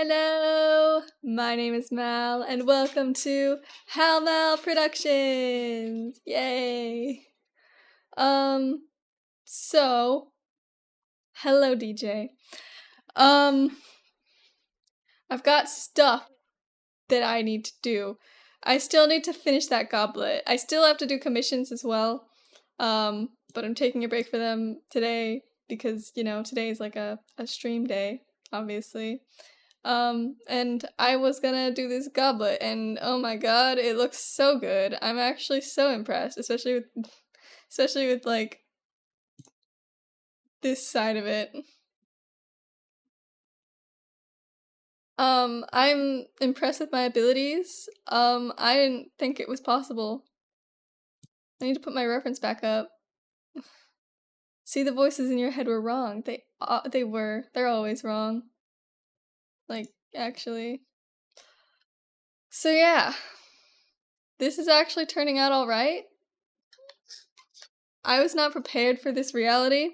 Hello, my name is Mal, and welcome to Hal Mal Productions! Yay! So, hello DJ. I've got stuff that I need to do. I still need to finish that goblet. I still have to do commissions as well, but I'm taking a break for them today because, you know, today is like a stream day, obviously. And I was gonna do this goblet, and oh my god, it looks so good. I'm actually so impressed, especially with like this side of it. I'm impressed with my abilities. I didn't think it was possible. I need to put my reference back up. See, the voices in your head were wrong. They were. They're always wrong. Like, actually. So yeah. This is actually turning out alright. I was not prepared for this reality.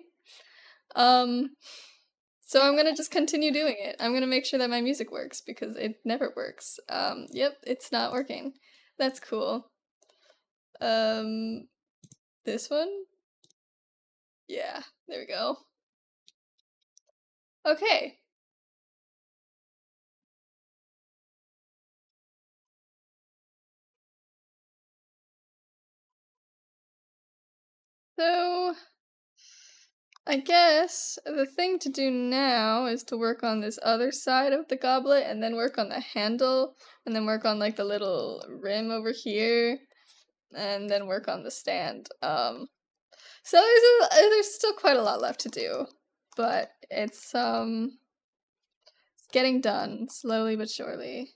So I'm gonna just continue doing it. I'm gonna make sure that my music works, because it never works. Yep, it's not working. That's cool. This one? Yeah, there we go. Okay. So, I guess the thing to do now is to work on this other side of the goblet, and then work on the handle, and then work on like the little rim over here, and then work on the stand. So there's still quite a lot left to do, but it's getting done slowly but surely.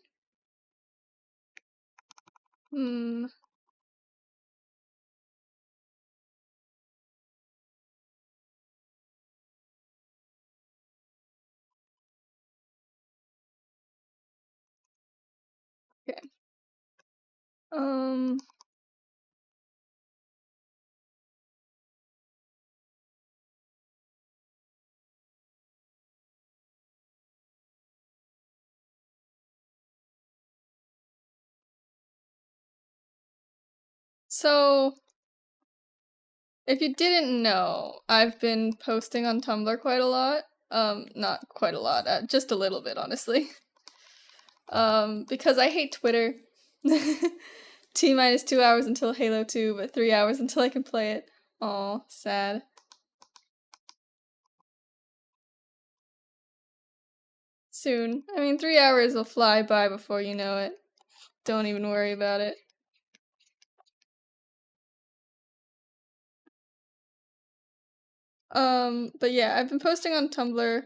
Okay. So, if you didn't know, I've been posting on Tumblr quite a lot. Not quite a lot, just a little bit, honestly. Because I hate Twitter. T-minus 2 hours until Halo 2, but 3 hours until I can play it. Aw, sad. Soon. I mean, 3 hours will fly by before you know it. Don't even worry about it. But yeah, I've been posting on Tumblr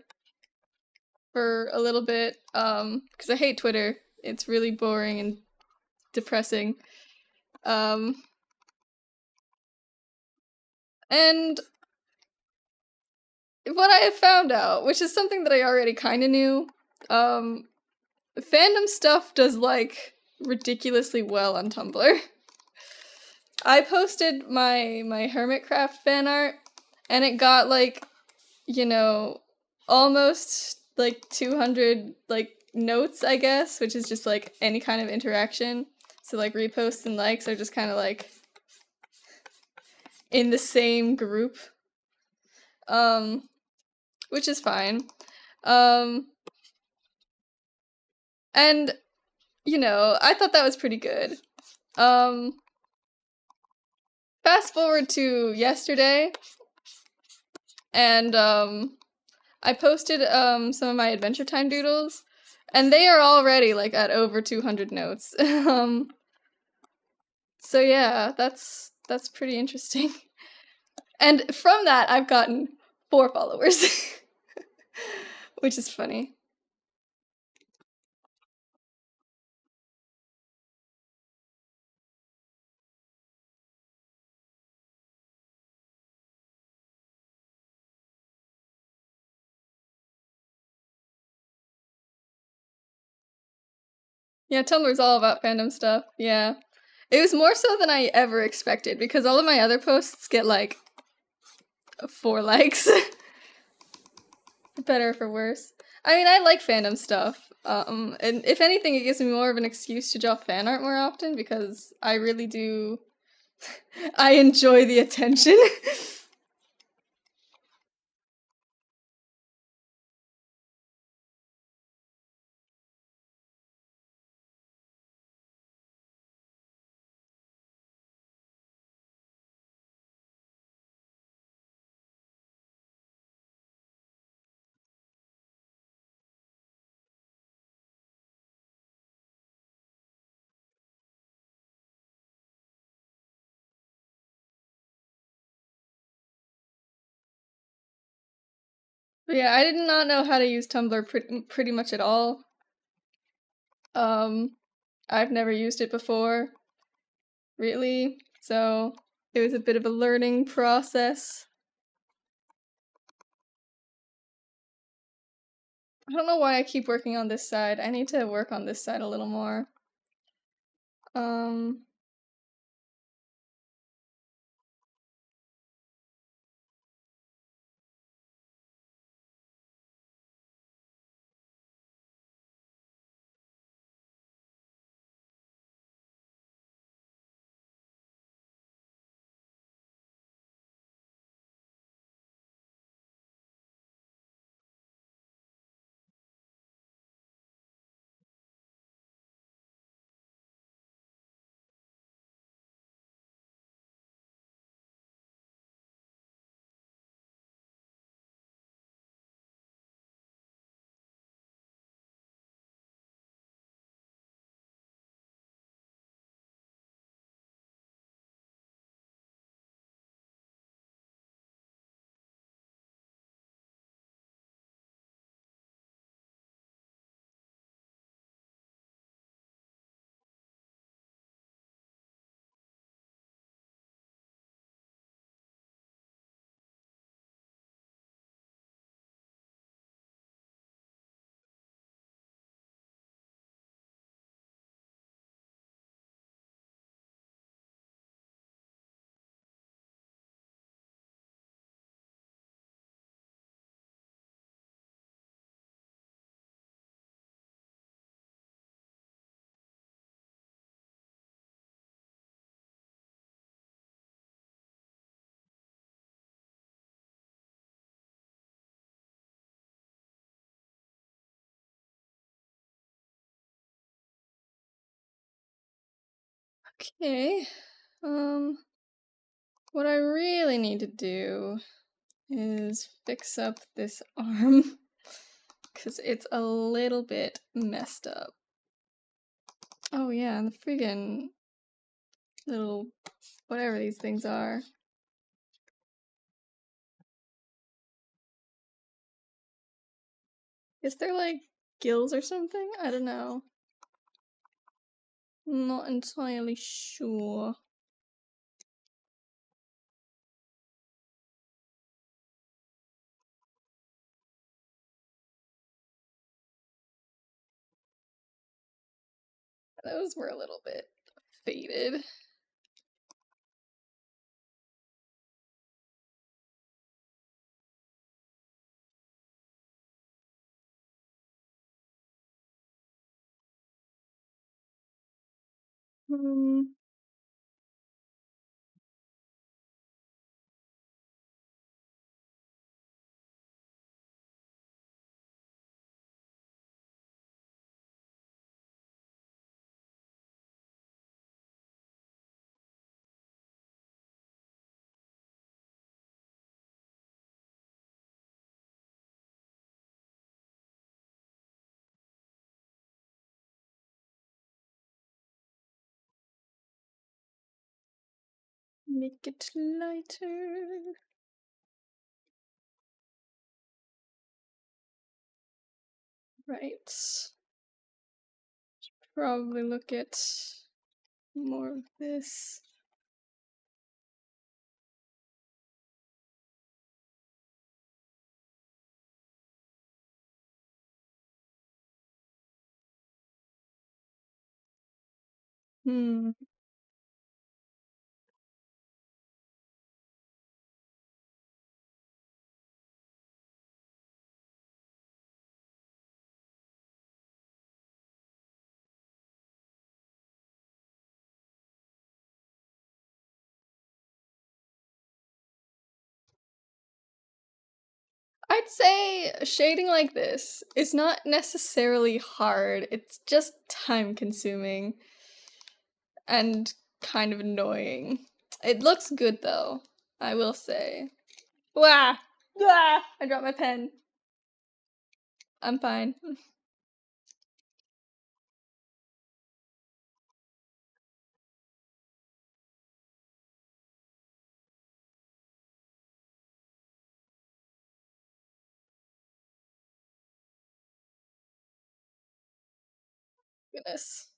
for a little bit, because I hate Twitter. It's really boring and depressing. And what I have found out, which is something that I already kinda knew, fandom stuff does, like, ridiculously well on Tumblr. I posted my Hermitcraft fan art, and it got, like, you know, almost, like, 200, like, notes, I guess, which is just, like, any kind of interaction. So, like, reposts and likes are just kind of, like, in the same group. Which is fine. And, you know, I thought that was pretty good. Fast forward to yesterday, and, I posted, some of my Adventure Time doodles, and they are already, like, at over 200 notes. So yeah, that's pretty interesting. And from that, I've gotten 4 followers. Which is funny. Yeah, Tumblr's all about fandom stuff, yeah. It was more so than I ever expected, because all of my other posts get, like, 4 likes. For better or for worse. I mean, I like fandom stuff. And if anything, it gives me more of an excuse to draw fan art more often because I really do. I enjoy the attention. But yeah, I did not know how to use Tumblr pretty much at all. Um, I've never used it before, really, so it was a bit of a learning process. I don't know why I keep working on this side. I need to work on this side a little more. Um, okay. What I really need to do is fix up this arm because it's a little bit messed up. Oh yeah, and the friggin' little whatever these things are. Is there like gills or something? I don't know. Not entirely sure. Those were a little bit faded. Hmm. Make it lighter. Right. Probably look at more of this. Hmm. I'd say shading like this is not necessarily hard, it's just time consuming and kind of annoying. It looks good though, I will say. Wah! Wah! I dropped my pen. I'm fine. Goodness.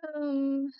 Um,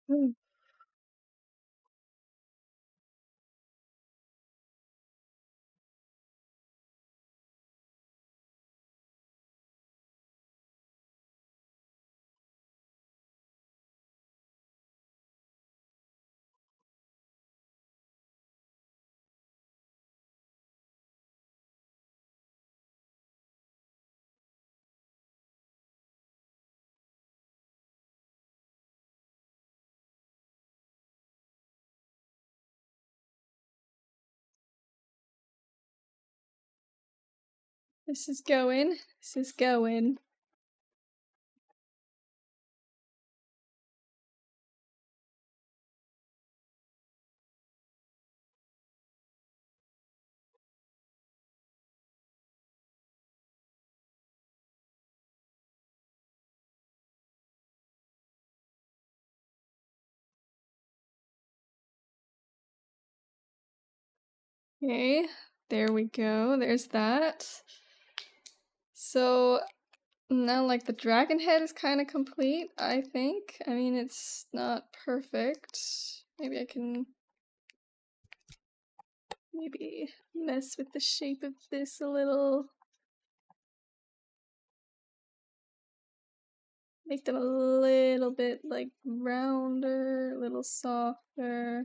hmm, this is going. This is going. Okay, there we go. There's that. So Now, like, the dragon head is kind of complete, I think. I mean, it's not perfect. Maybe I can maybe mess with the shape of this a little. Make them a little bit, like, rounder, a little softer.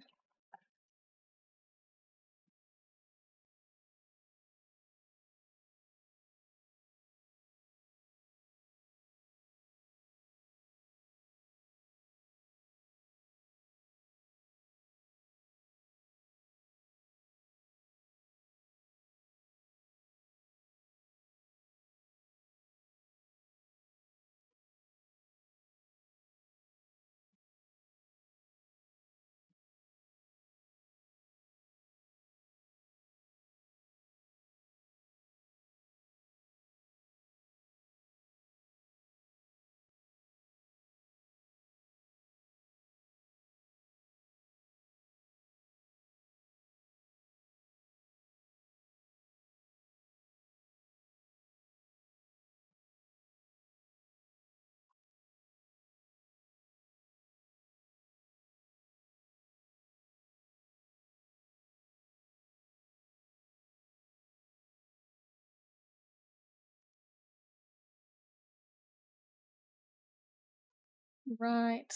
Right.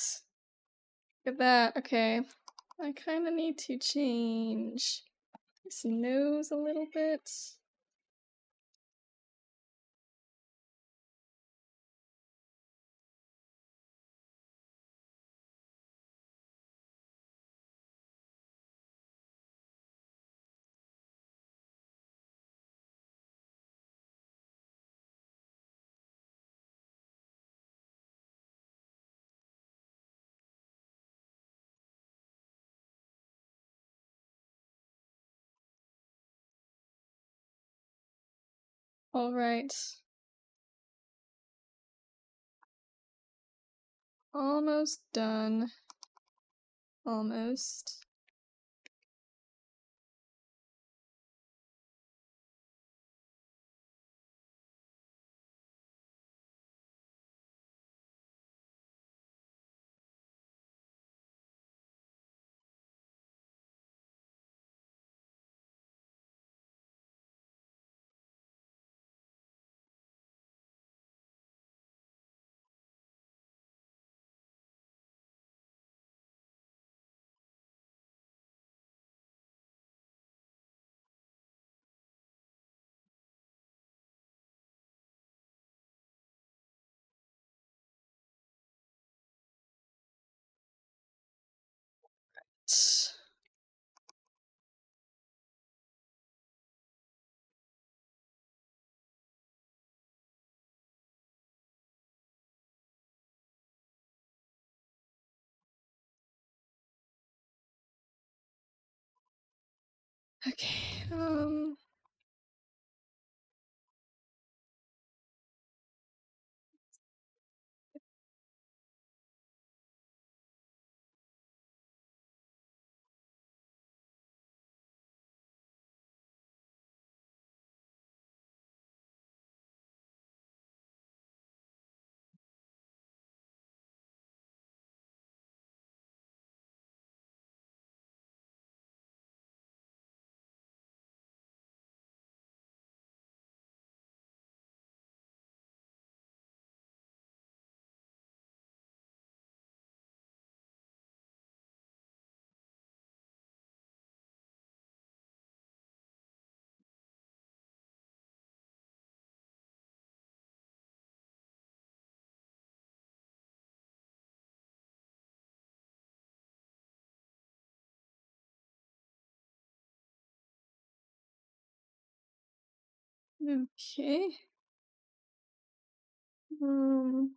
Look at that. Okay. I kind of need to change this nose a little bit. All right. Almost done. Almost. Okay. Okay. Um.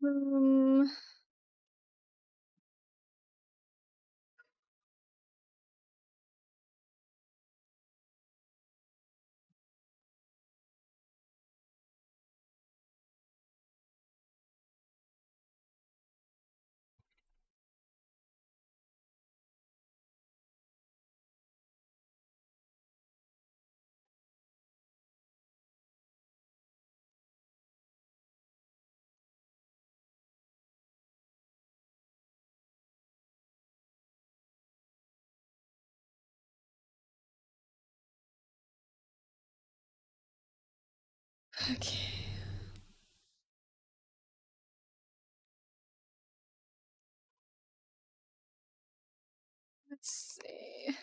Um. Okay. Let's see.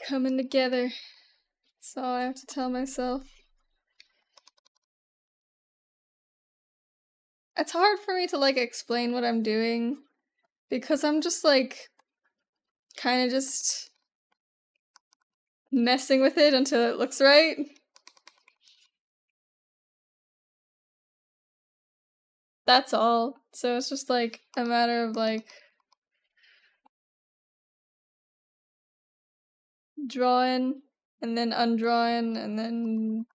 Coming together. That's all I have to tell myself. It's hard for me to like explain what I'm doing because I'm just like kind of just messing with it until it looks right. That's all. So it's just like a matter of like drawing and then undrawing and then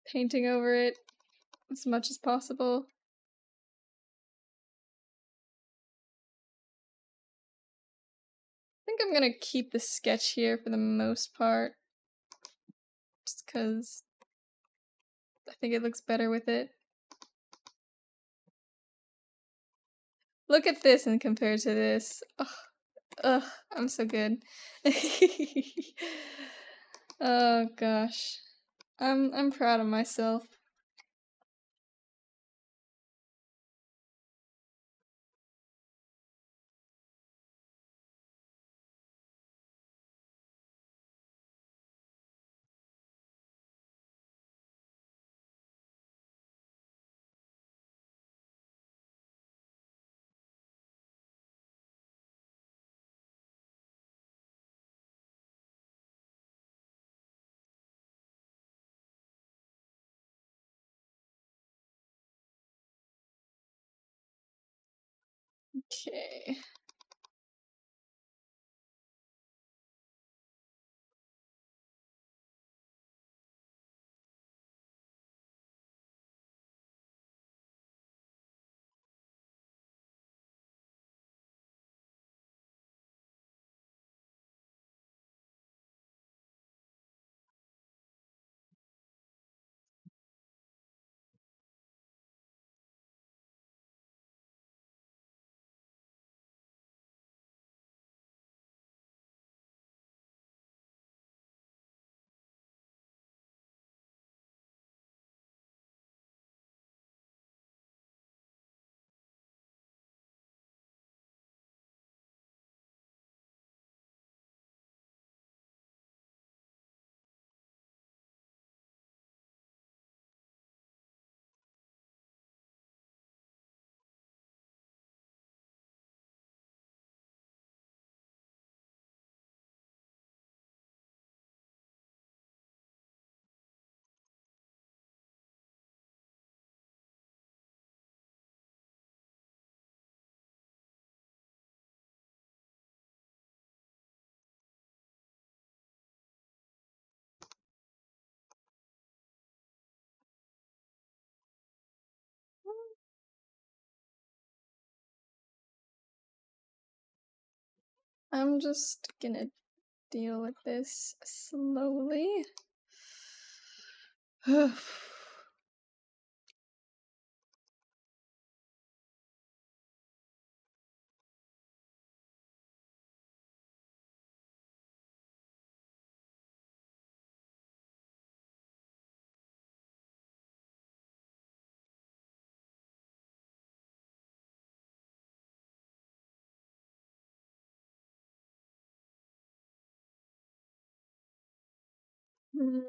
painting over it as much as possible. I think I'm gonna keep the sketch here for the most part. Just because I think it looks better with it. Look at this and compared to this. Ugh, ugh, I'm so good. Oh gosh. I'm proud of myself. Okay. I'm just gonna deal with this slowly. Mm.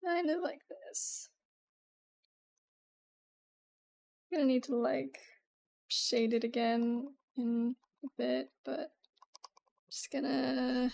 Kind of like this. Gonna need to like shade it again in a bit, but just gonna.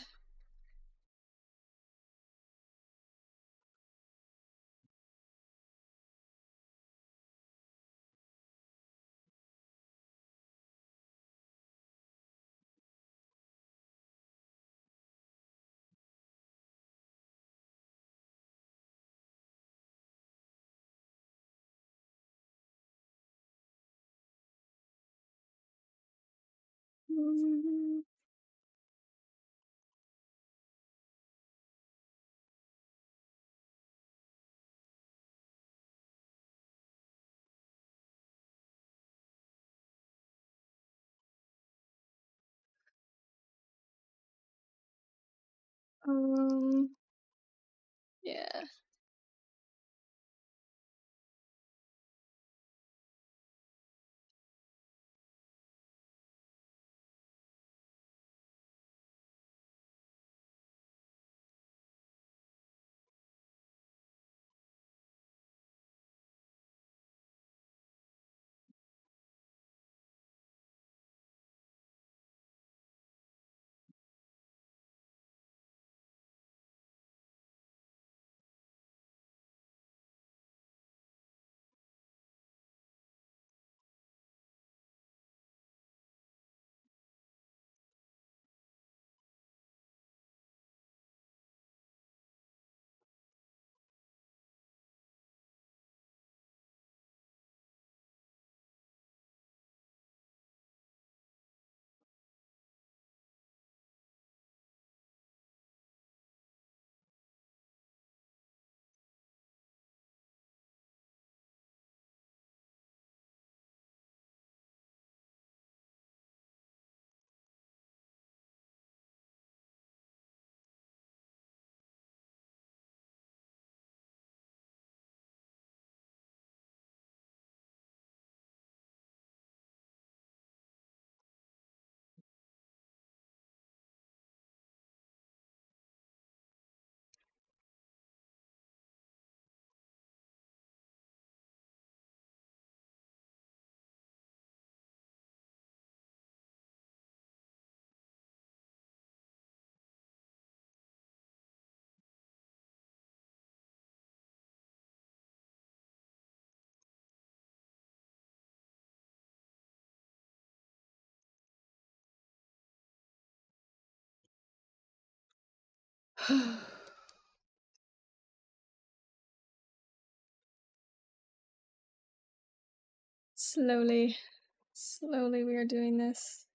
Yeah. Slowly, slowly we are doing this.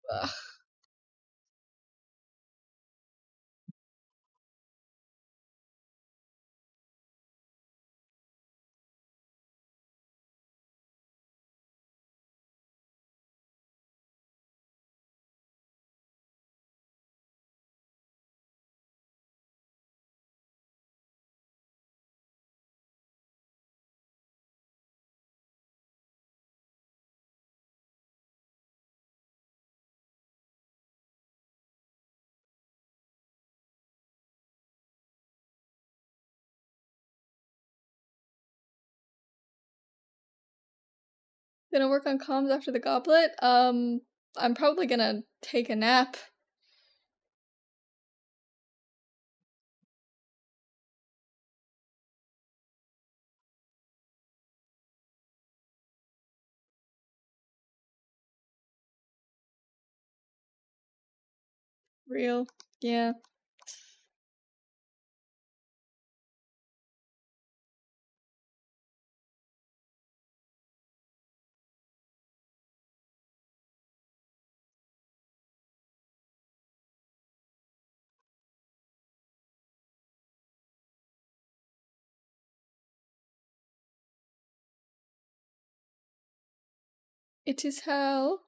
Ugh. Gonna work on comms after the goblet? I'm probably gonna take a nap. Real. Yeah. It is hell.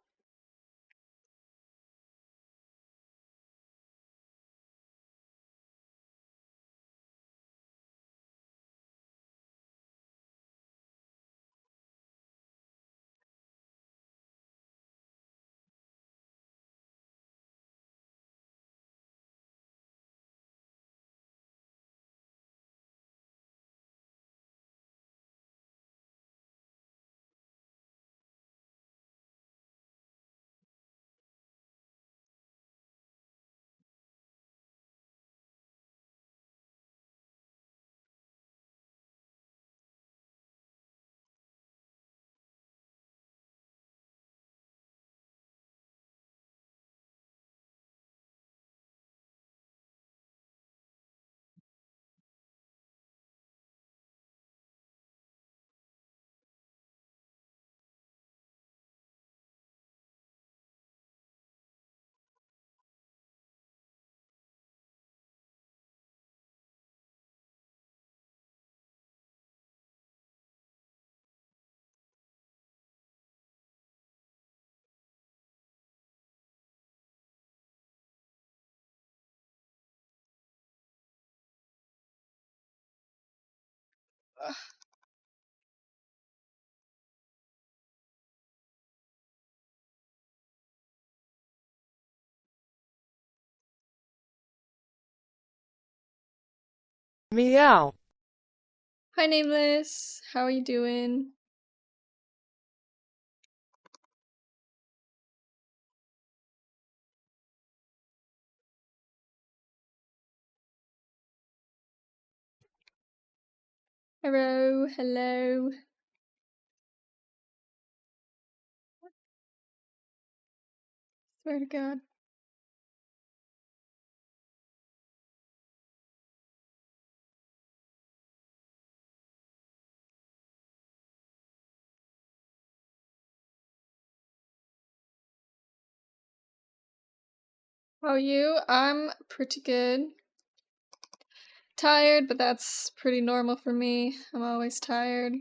Ugh. Meow. Hi, Nameless. How are you doing? Hello, hello. Swear to God. How are you? I'm pretty good. Tired, but that's pretty normal for me. I'm always tired.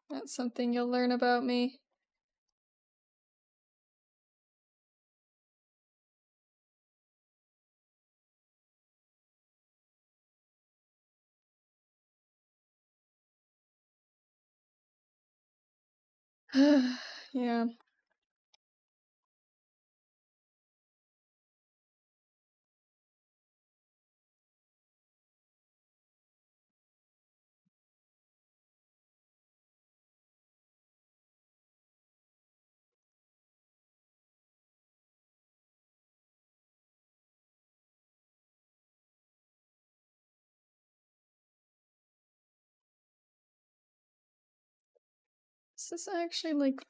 That's something you'll learn about me. Yeah. Is this actually like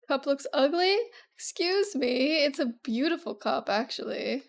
cup looks ugly? Excuse me, it's a beautiful cup actually.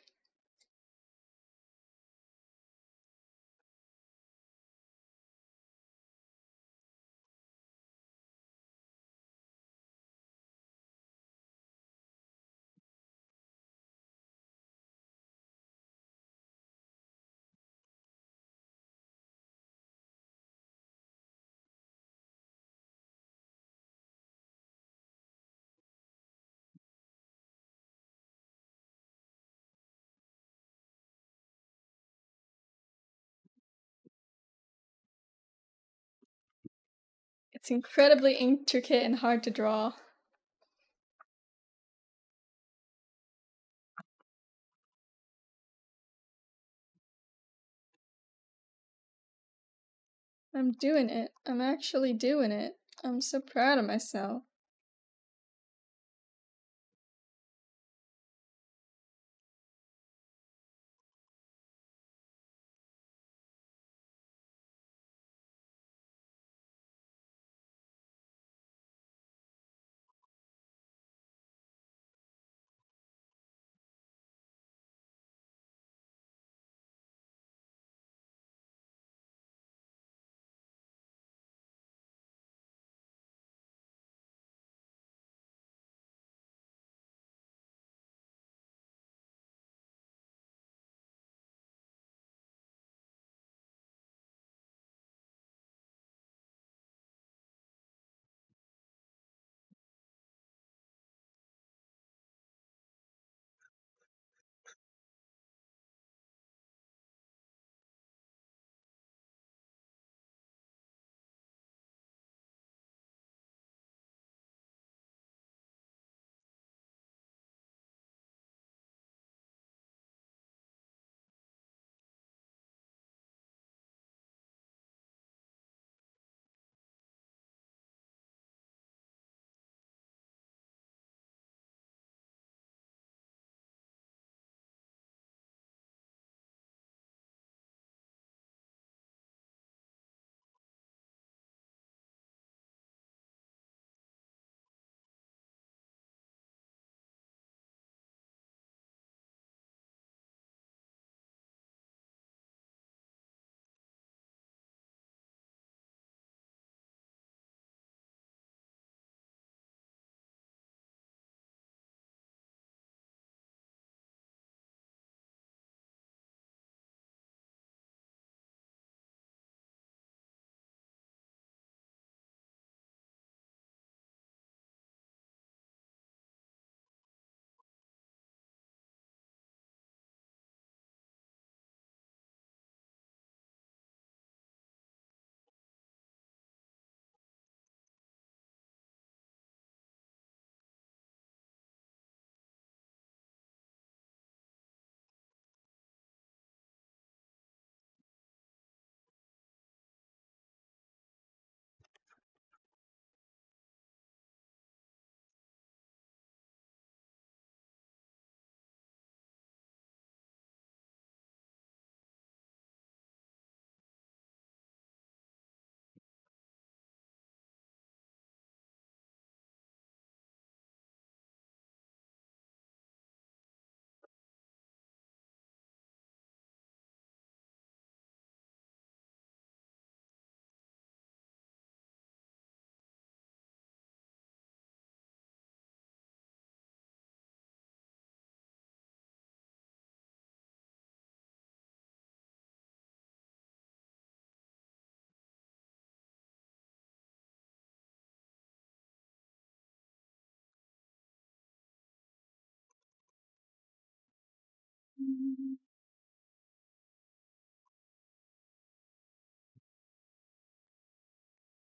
It's incredibly intricate and hard to draw. I'm doing it. I'm actually doing it. I'm so proud of myself.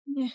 Yeah.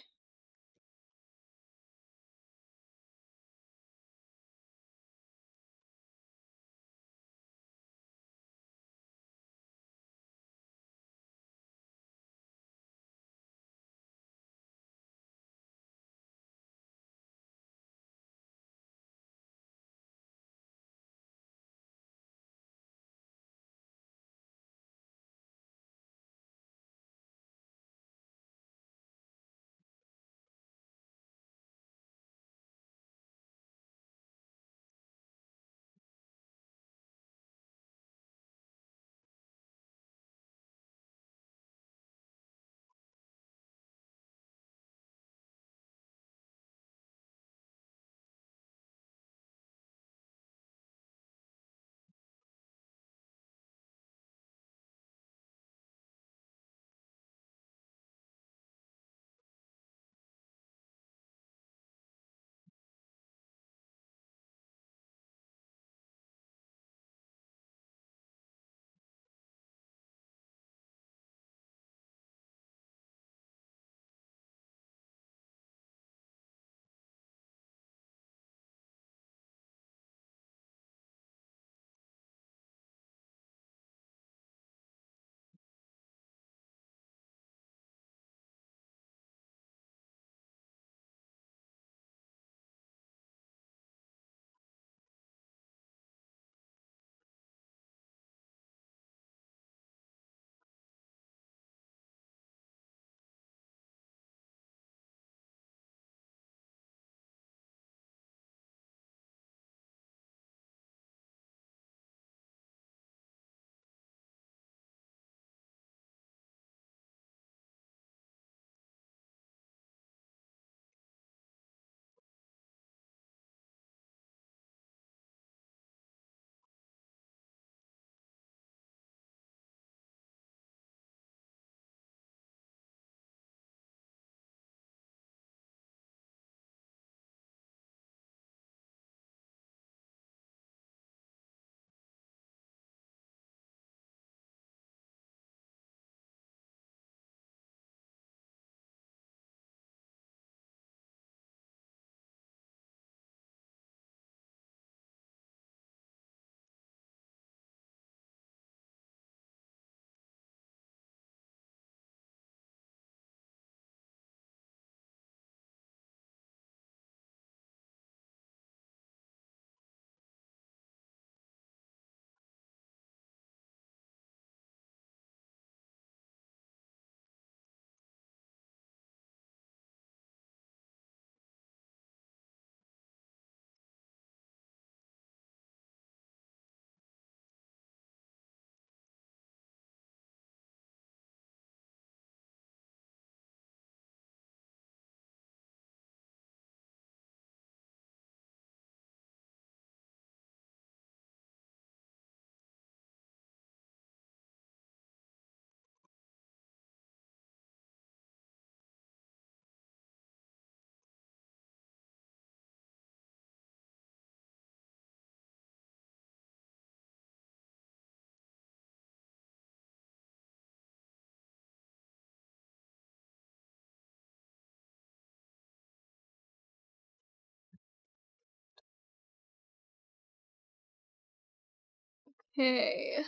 Hey.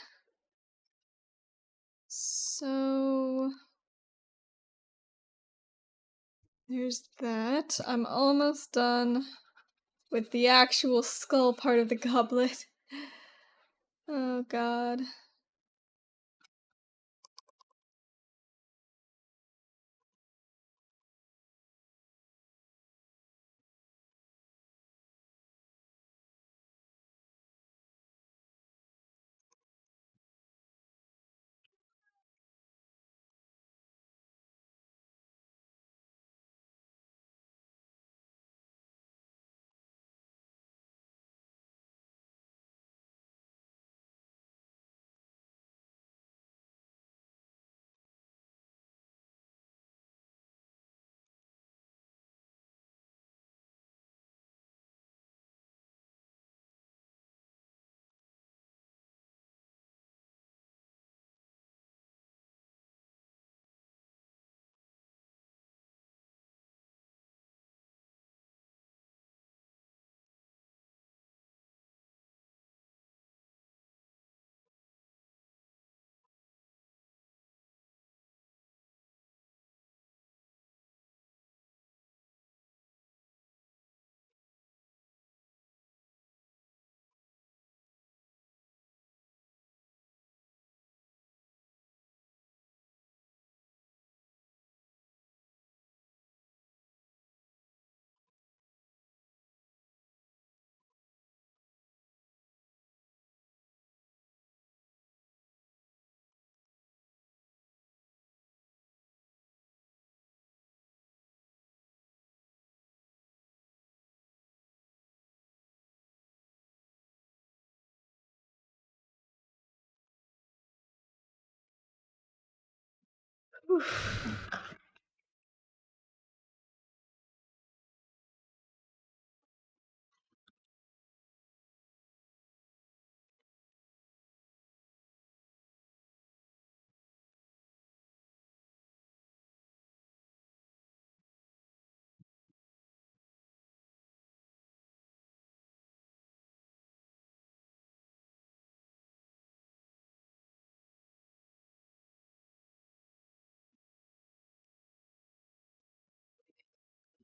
So there's that. I'm almost done with the actual skull part of the goblet. Oh god.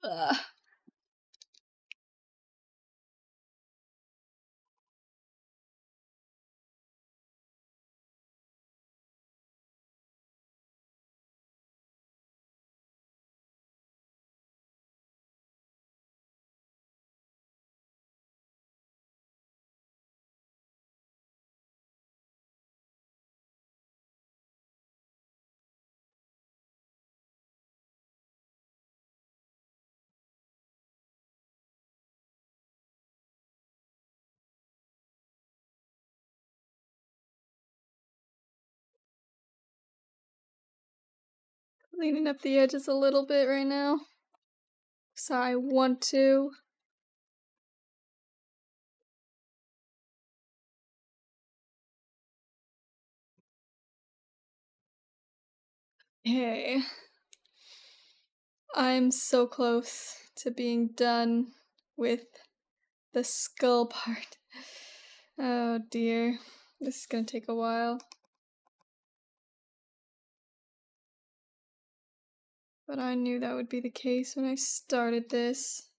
Ugh. Cleaning up the edges a little bit right now. So I want to. Hey. I'm so close to being done with the skull part. Oh dear. This is gonna take a while. But I knew that would be the case when I started this.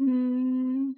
Hmm.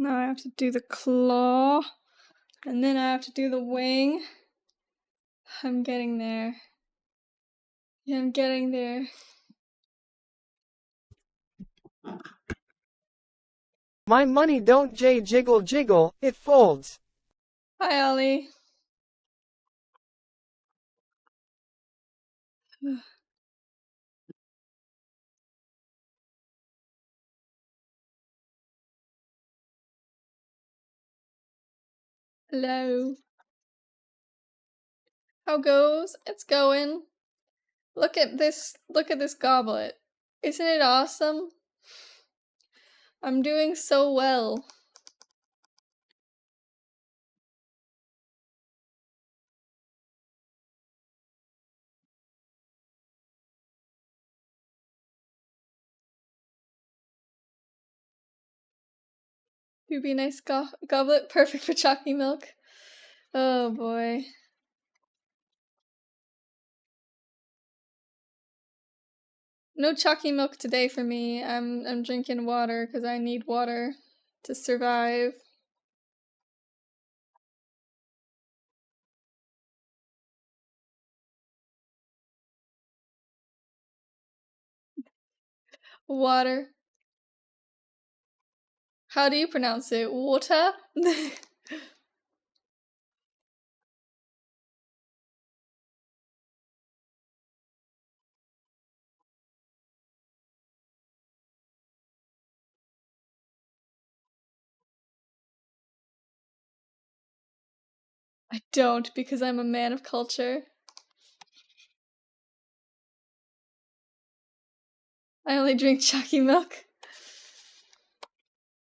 Now I have to do the claw. And then I have to do the wing. I'm getting there. Yeah, I'm getting there. My money don't jiggle jiggle, it folds. Hi, Ollie. Hello. How goes? It's going. Look at this goblet. Isn't it awesome? I'm doing so well. Do be nice goblet, perfect for chalky milk. Oh boy. No chalky milk today for me. I'm drinking water because I need water to survive. Water. How do you pronounce it? Water? I don't because I'm a man of culture. I only drink chalky milk.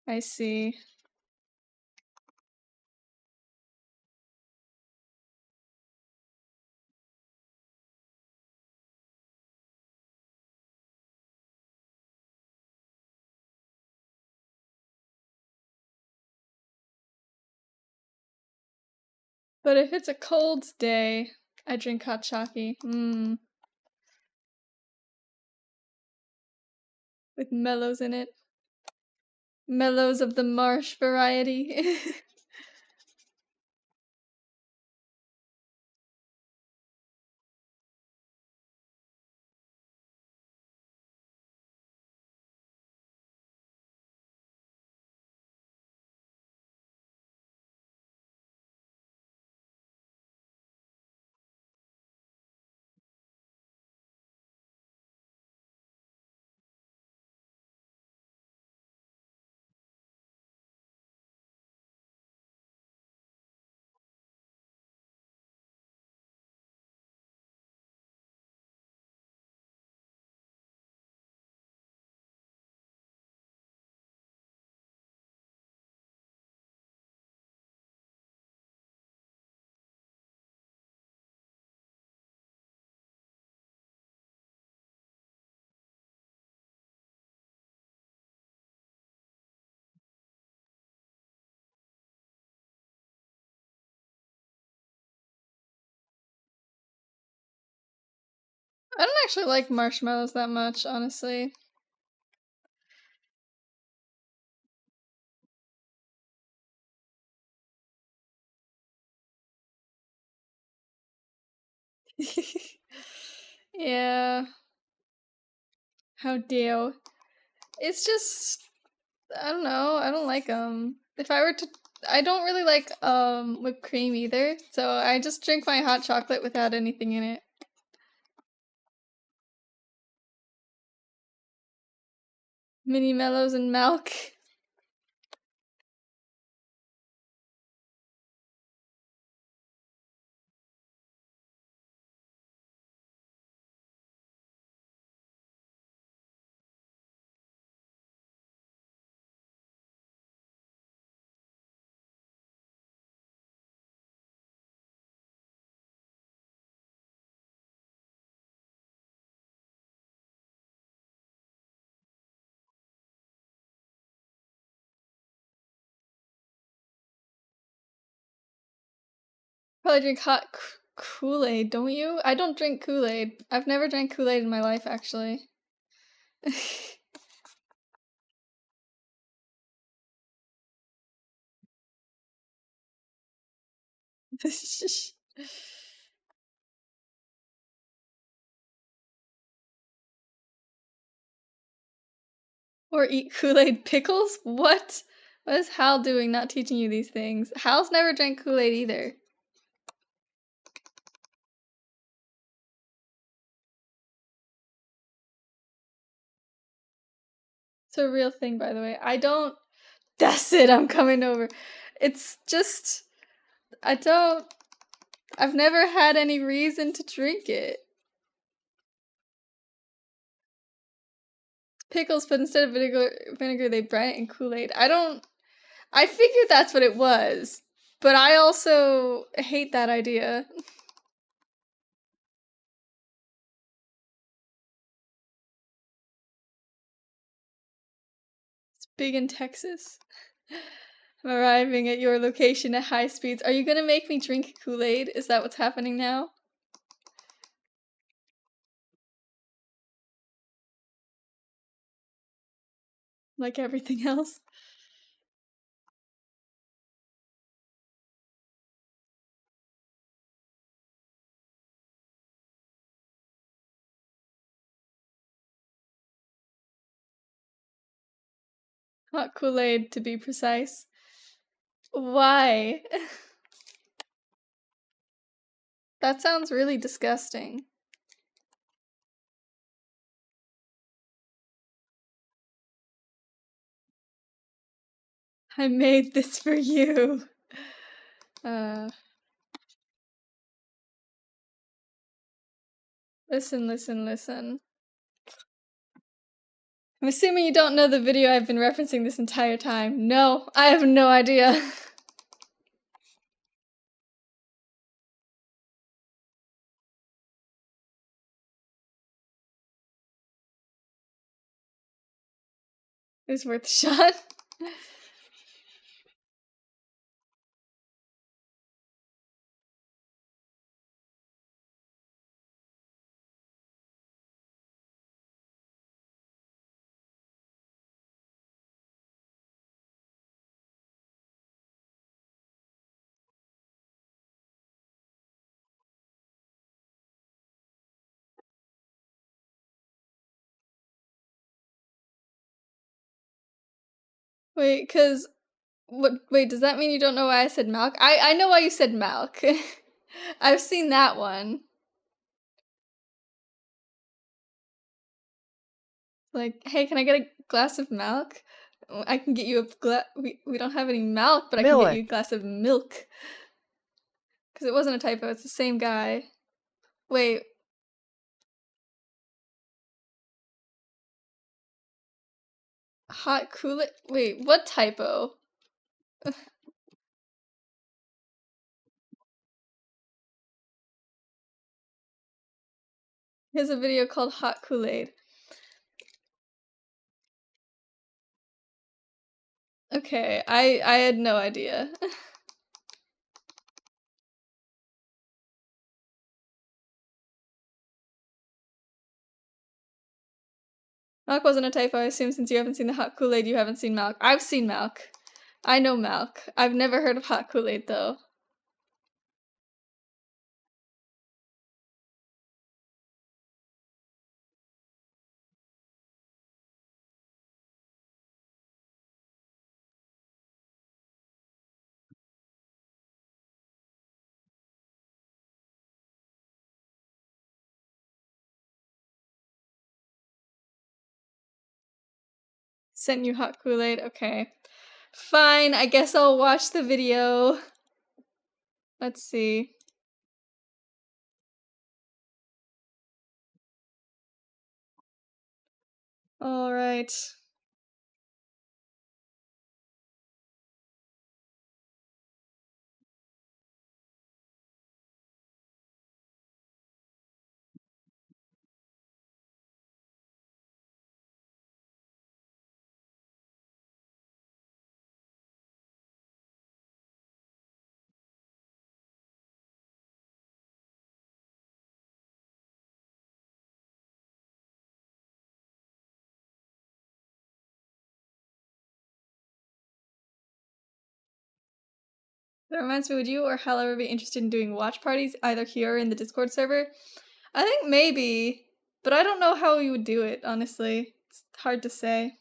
I see. But if it's a cold day, I drink hot chalky. With mellows in it. Mellows of the marsh variety. I don't actually like marshmallows that much, honestly. Yeah. How dare. It's just, I don't know, I don't like them. If I were to, I don't really like whipped cream either, so I just drink my hot chocolate without anything in it. Mini mellows and milk. Probably drink hot Kool-Aid, don't you? I don't drink Kool-Aid. I've never drank Kool-Aid in my life, actually. Or eat Kool-Aid pickles? What? What is Hal doing not teaching you these things? Hal's never drank Kool-Aid either. It's a real thing, by the way. I don't... That's it, I'm coming over. It's just... I've never had any reason to drink it. Pickles, but instead of vinegar, they brine it in Kool-Aid. I figured that's what it was, but I also hate that idea. It's big in Texas. I'm arriving at your location at high speeds. Are you gonna make me drink Kool-Aid? Is that what's happening now? Like everything else? Hot Kool-Aid, to be precise. Why? That sounds really disgusting. I made this for you. Listen. I'm assuming you don't know the video I've been referencing this entire time. No, I have no idea. It was worth a shot. Wait, wait, does that mean you don't know why I said milk? I know why you said milk. I've seen that one. Like, hey, can I get a glass of milk? I can get you a glass. We don't have any milk, but I can get you a glass of milk. Because it wasn't a typo, it's the same guy. Wait. Hot Kool-Aid? Wait, what typo? Here's a video called Hot Kool-Aid. Okay, I had no idea. Milk wasn't a typo, I assume since you haven't seen the hot Kool-Aid, you haven't seen milk. I've seen milk. I know milk. I've never heard of hot Kool-Aid, though. Sent you hot Kool-Aid? Okay. Fine, I guess I'll watch the video. Let's see. Alright. That reminds me, would you or Hal ever be interested in doing watch parties, either here or in the Discord server? I think maybe, but I don't know how we would do it, honestly. It's hard to say.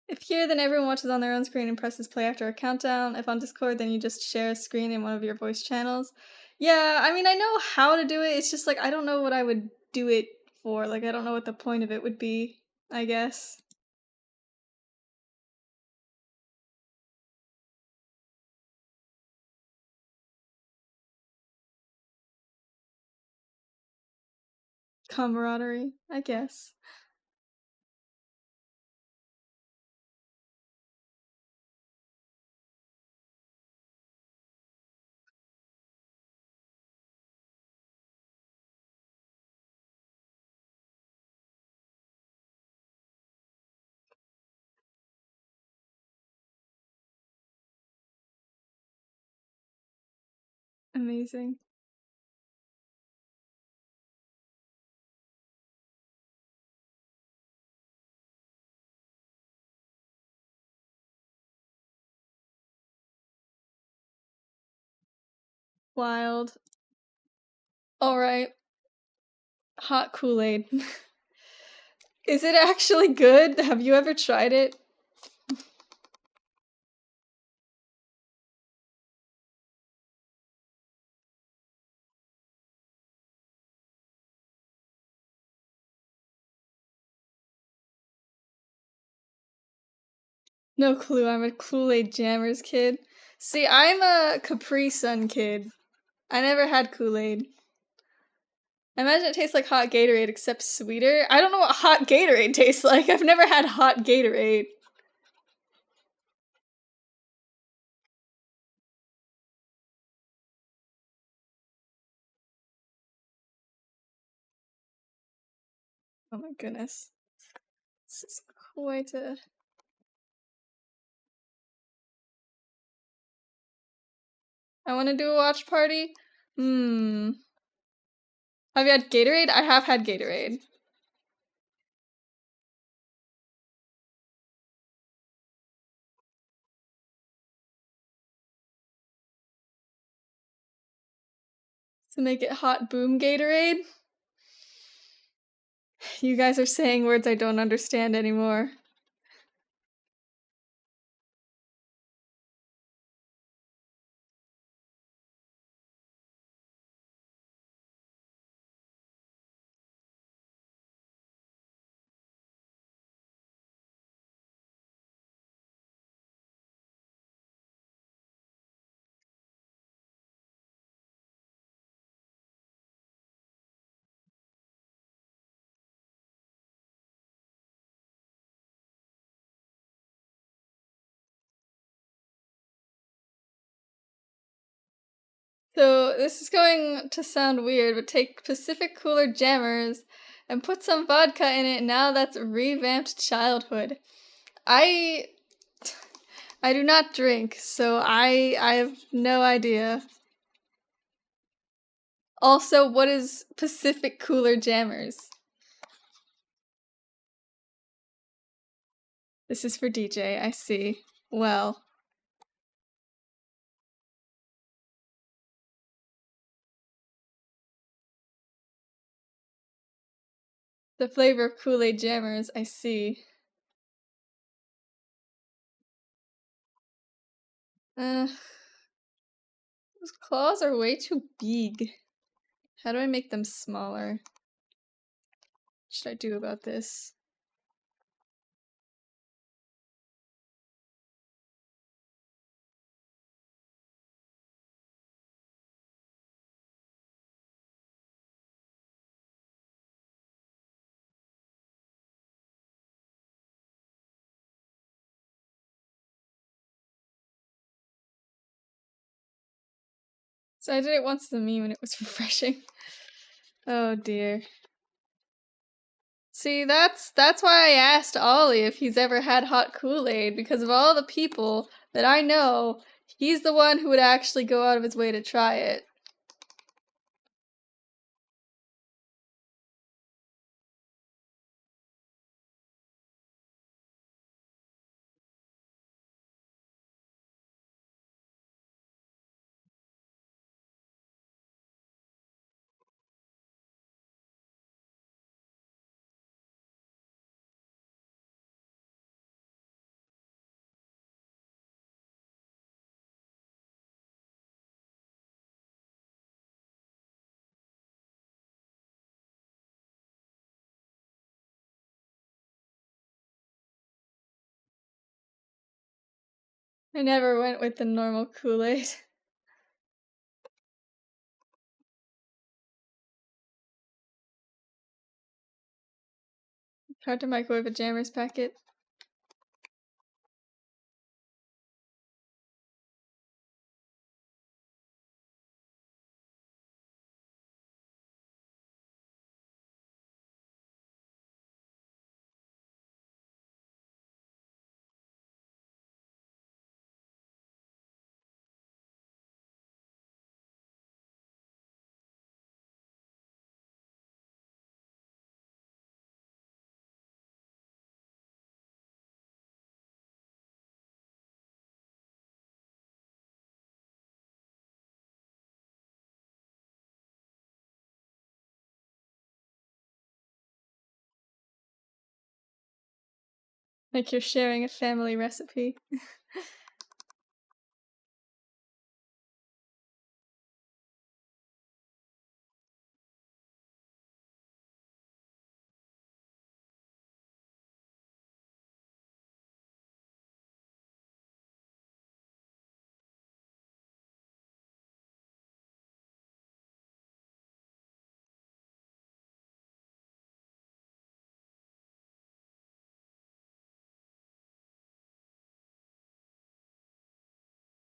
If here, then everyone watches on their own screen and presses play after a countdown. If on Discord, then you just share a screen in one of your voice channels. Yeah, I mean, I know how to do it. It's just like, I don't know what I would do it for. Like, I don't know what the point of it would be, I guess. Camaraderie, I guess. Amazing. Wild. Alright. Hot Kool-Aid. Is it actually good? Have you ever tried it? No clue, I'm a Kool-Aid Jammers kid. See, I'm a Capri Sun kid. I never had Kool-Aid. I imagine it tastes like hot Gatorade except sweeter. I don't know what hot Gatorade tastes like. I've never had hot Gatorade. Oh my goodness. This is quite a... I want to do a watch party? Hmm. Have you had Gatorade? I have had Gatorade. To make it hot boom Gatorade? You guys are saying words I don't understand anymore. So this is going to sound weird, but take Pacific Cooler Jammers and put some vodka in it. Now that's revamped childhood. I do not drink, so I have no idea. Also, what is Pacific Cooler Jammers? This is for DJ, I see. Well. The flavor of Kool-Aid Jammers, I see. Uh, Those claws are way too big. How do I make them smaller? What should I do about this? So I did it once in the meme and it was refreshing. Oh dear. See, that's why I asked Ollie if he's ever had hot Kool-Aid, because of all the people that I know, he's the one who would actually go out of his way to try it. I never went with the normal Kool-Aid. Hard to microwave a Jammers packet. Like you're sharing a family recipe.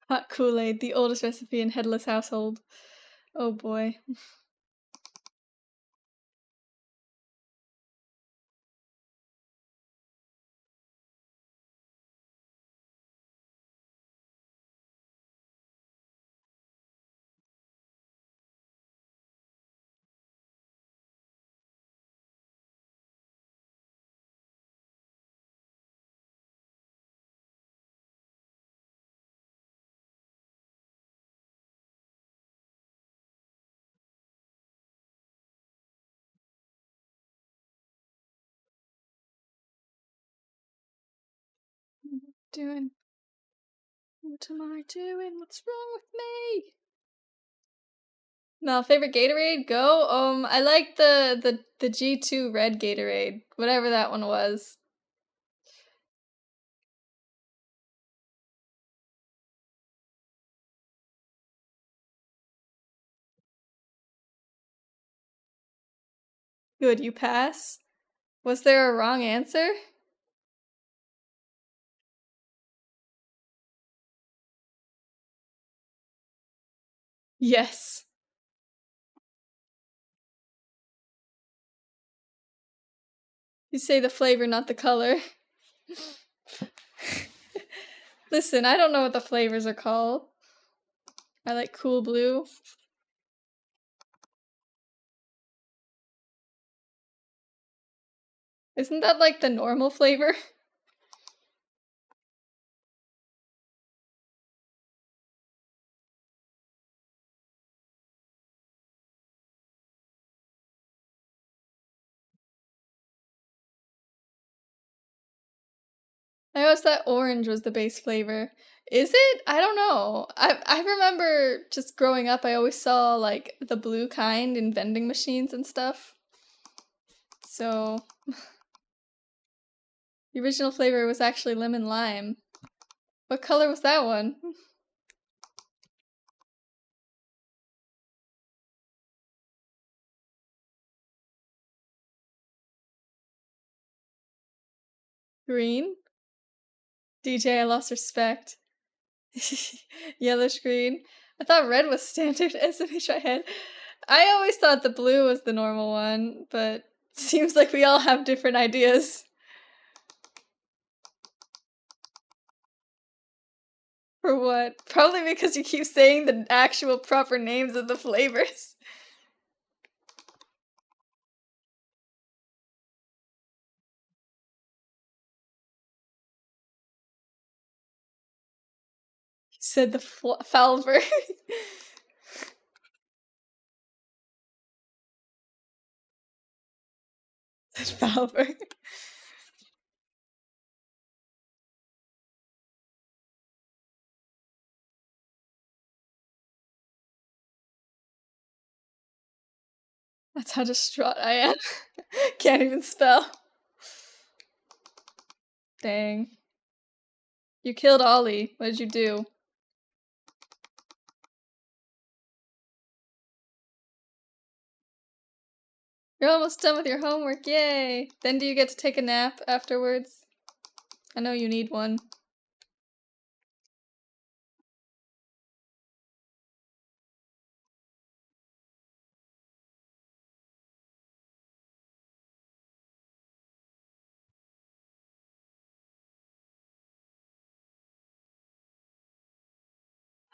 Hot Kool-Aid, the oldest recipe in Headless household. Oh boy. What am I doing? What am I doing? What's wrong with me? No, favorite Gatorade? Go. I like the G2 red Gatorade. Whatever that one was. Good, you pass. Was there a wrong answer? Yes. You say the flavor, not the color. Listen, I don't know what the flavors are called. I like Cool Blue. Isn't that like the normal flavor? I always thought orange was the base flavor. Is it? I don't know. I remember just growing up, I always saw like the blue kind in vending machines and stuff. So the original flavor was actually lemon lime. What color was that one? Green? DJ, I lost respect. Yellowish green. I thought red was standard SMH I had. I always thought the blue was the normal one, but seems like we all have different ideas. For what? Probably because you keep saying the actual proper names of the flavors. You said the Falver. Said Falver. That's how distraught I am. Can't even spell. Dang. You killed Ollie. What did you do? You're almost done with your homework, yay! Then do you get to take a nap afterwards? I know you need one.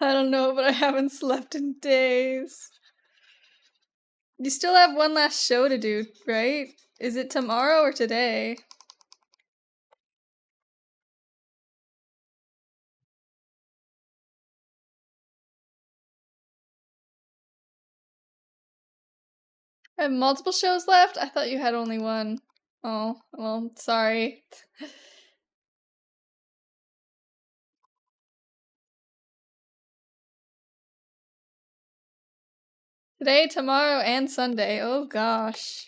I don't know, but I haven't slept in days. You still have one last show to do, right? Is it tomorrow or today? I have multiple shows left? I thought you had only one. Oh, well, sorry. Today, tomorrow, and Sunday. Oh gosh.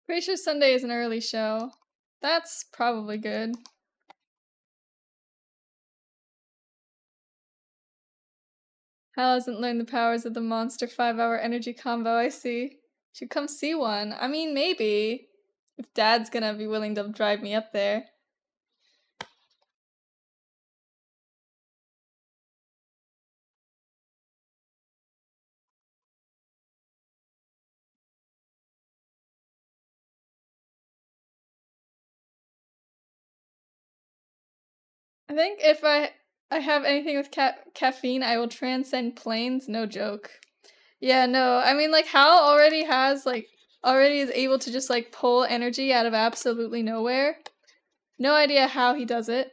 Pretty sure Sunday is an early show. That's probably good. Hal hasn't learned the powers of the monster 5-hour energy combo, I see. Should come see one. I mean, maybe. If Dad's gonna be willing to drive me up there. I think if I have anything with caffeine, I will transcend planes. No joke. Yeah, no. I mean, like Hal already has already is able to just like pull energy out of absolutely nowhere. No idea how he does it.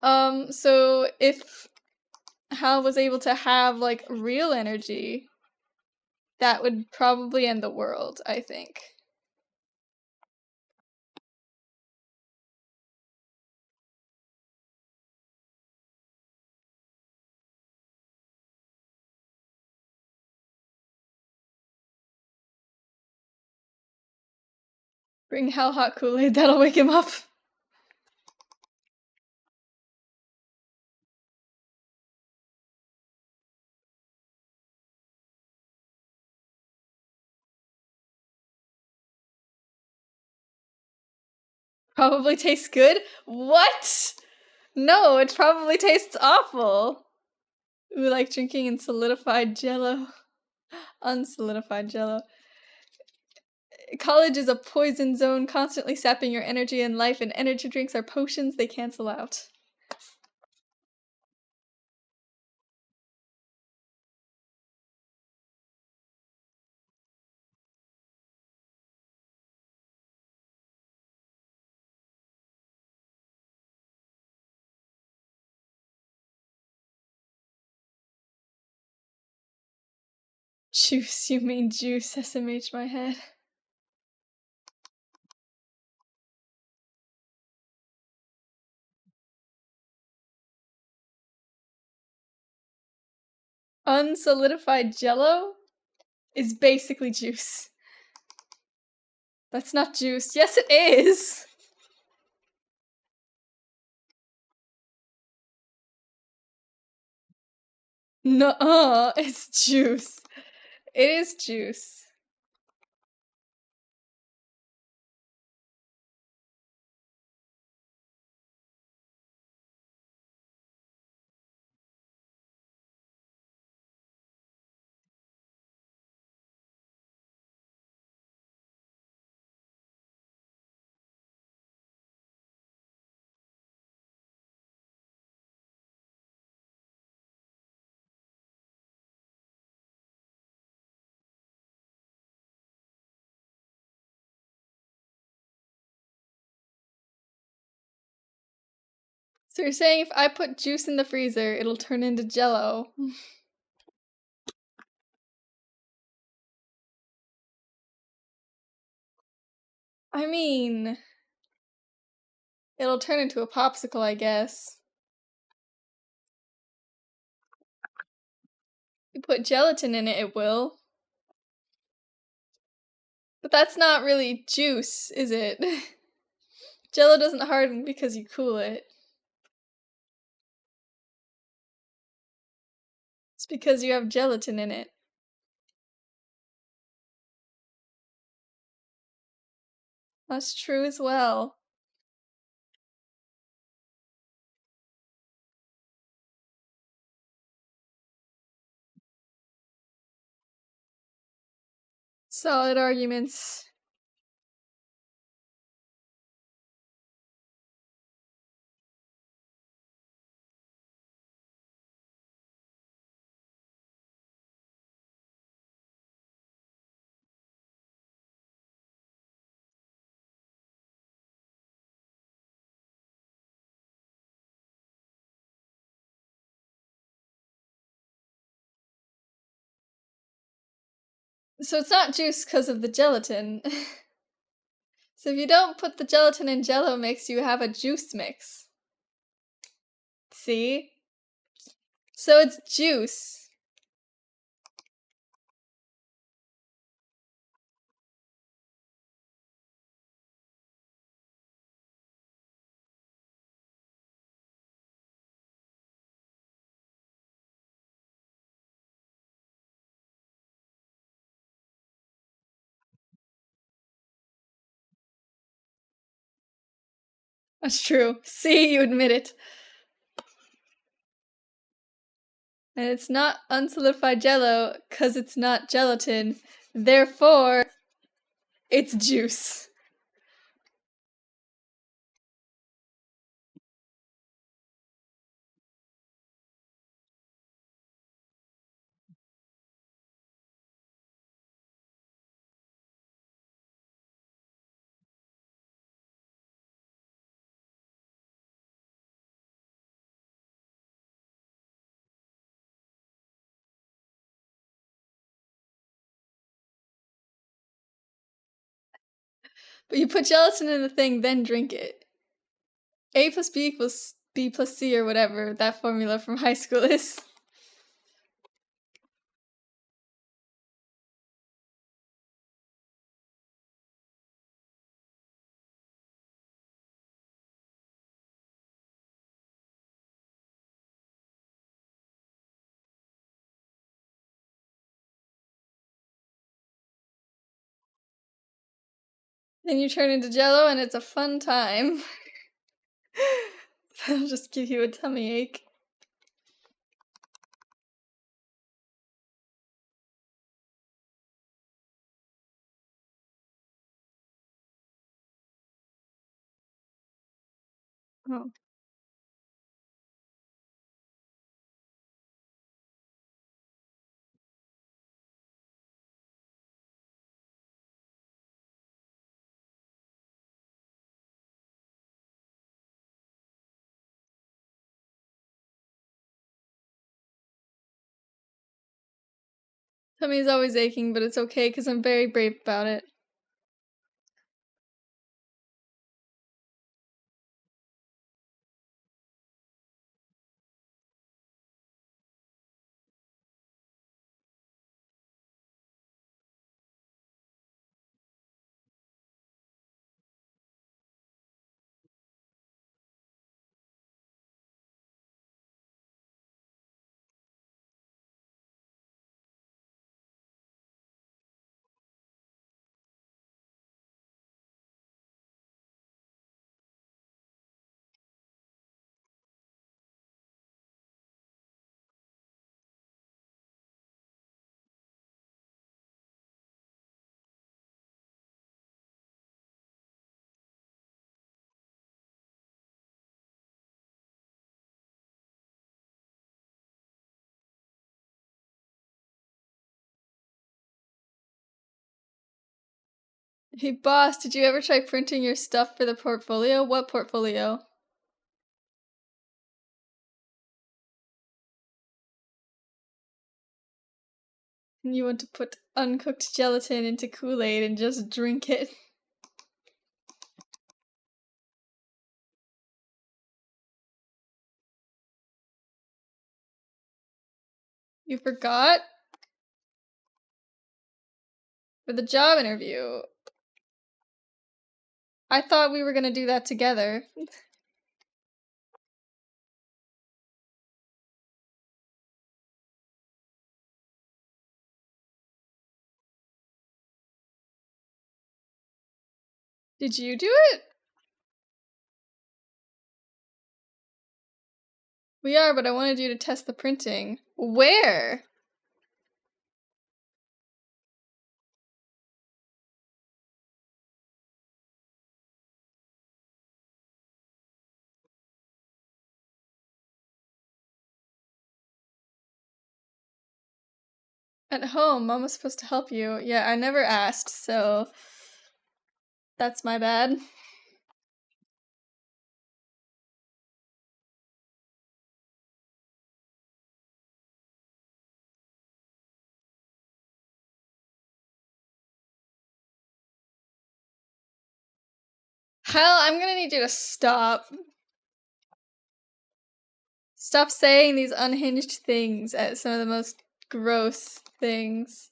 So if Hal was able to have like real energy, that would probably end the world, I think. Bring Hal hot Kool-Aid, that'll wake him up. Probably tastes good? What? No, it probably tastes awful. Ooh, like drinking in solidified jello. Unsolidified jello. College is a poison zone, constantly sapping your energy and life, and energy drinks are potions they cancel out. Juice, you mean juice, SMH my head. Unsolidified jello is basically juice. That's not juice. Yes, it is! Nuh-uh, it's juice. It is juice. So you're saying if I put juice in the freezer, it'll turn into jello? I mean, it'll turn into a popsicle, I guess. You put gelatin in it, it will. But that's not really juice, is it? Jello doesn't harden because you cool it. It's because you have gelatin in it. That's true as well. Solid arguments. So it's not juice because of the gelatin. So if you don't put the gelatin in jello mix, you have a juice mix. See? So it's juice. That's true. See, you admit it. And it's not unsolidified jello because it's not gelatin. Therefore, it's juice. But you put gelatin in the thing, then drink it. A plus B equals B plus C or whatever that formula from high school is. Then you turn into jello and it's a fun time. That'll just give you a tummy ache. Oh. Tummy's always aching, but it's okay because I'm very brave about it. Hey boss, did you ever try printing your stuff for the portfolio? What portfolio? You want to put uncooked gelatin into Kool-Aid and just drink it. You forgot? For the job interview. I thought we were gonna do that together. Did you do it? We are, but I wanted you to test the printing. Where? At home. Mom was supposed to help you. Yeah, I never asked, so that's my bad. Hell, I'm gonna need you to stop. Stop saying these unhinged things at some of the most gross things.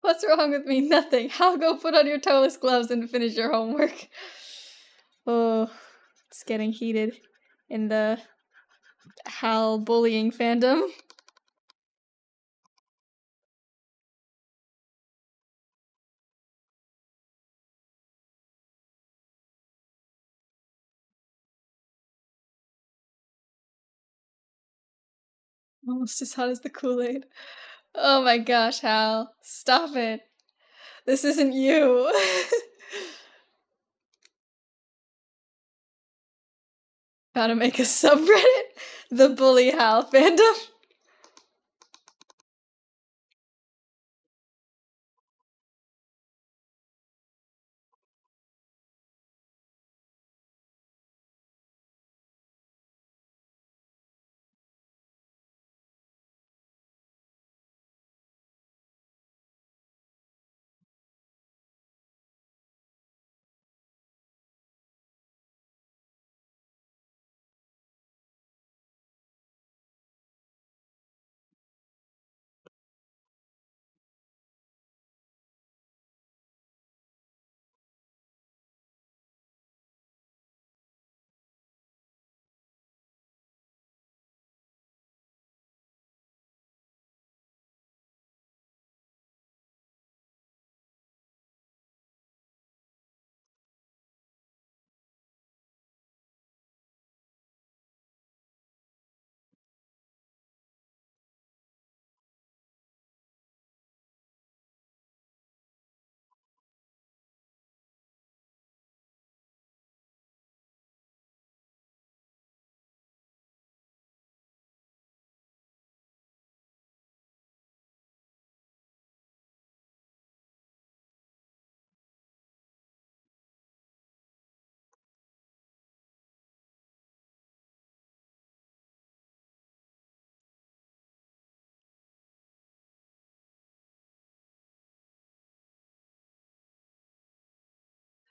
What's wrong with me? Nothing. I'll go put on your toeless gloves and finish your homework. Oh, it's getting heated in the Hal bullying fandom. Almost as hot as the Kool-Aid. Oh my gosh, Hal. Stop it. This isn't you. Gotta make a subreddit. The Bully Hal fandom.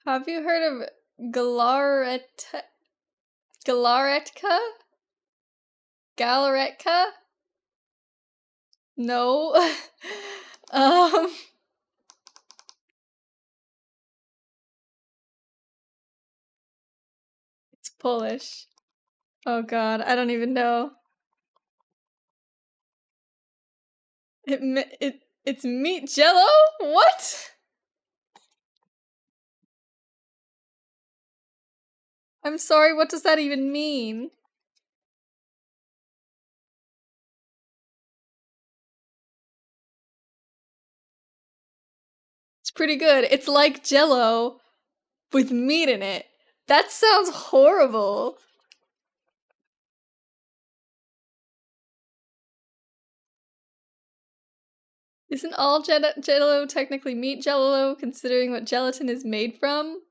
Have you heard of Galaretka? Galaretka? No. um, it's Polish. Oh god, I don't even know. It's meat jello? What? I'm sorry, what does that even mean? It's pretty good. It's like jello with meat in it. That sounds horrible. Isn't all jello technically meat jello, considering what gelatin is made from?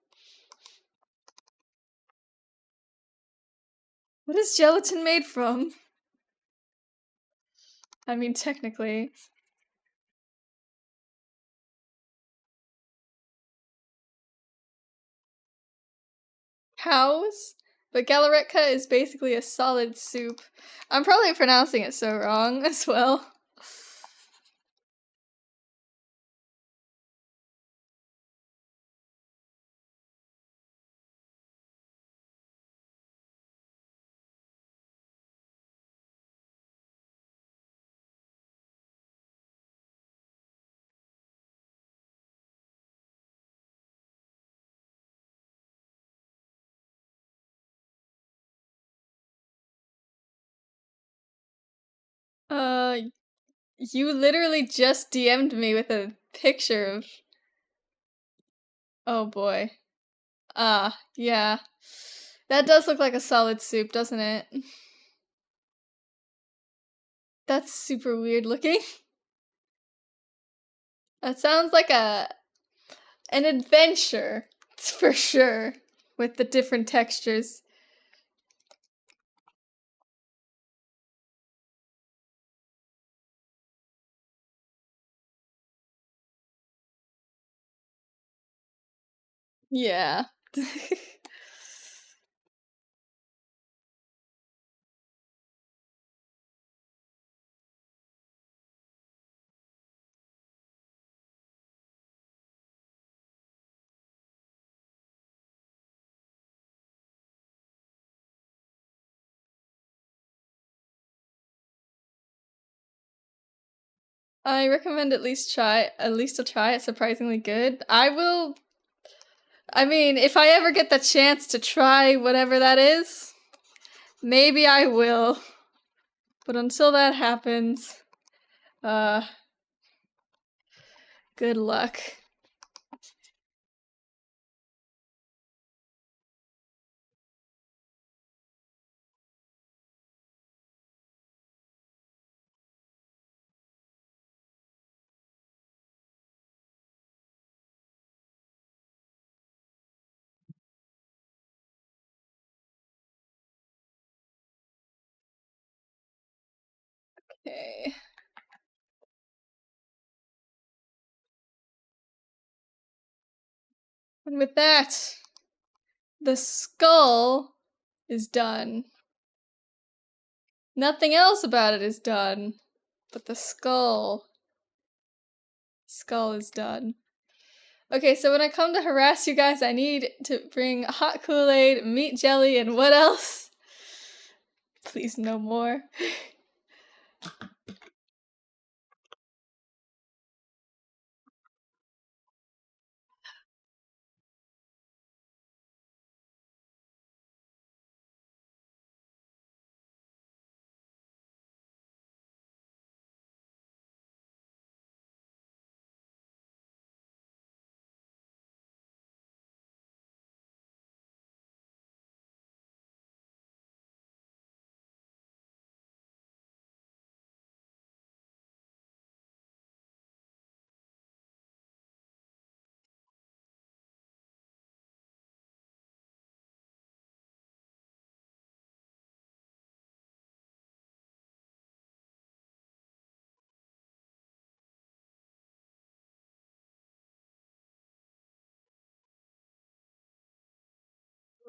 What is gelatin made from? I mean, technically. Cows? But galaretka is basically a solid soup. I'm probably pronouncing it so wrong as well. Uh, you literally just DM'd me with a picture of... Oh boy. Ah, yeah. That does look like a solid soup, doesn't it? That's super weird looking. That sounds like an adventure, for sure, with the different textures. Yeah. I recommend at least to try. It's surprisingly good. I mean, if I ever get the chance to try whatever that is, maybe I will. But until that happens, uh, good luck. Okay. And with that, the skull is done. Nothing else about it is done, but the skull is done. Okay, so when I come to harass you guys, I need to bring hot Kool-Aid, meat jelly, and what else? Please no more.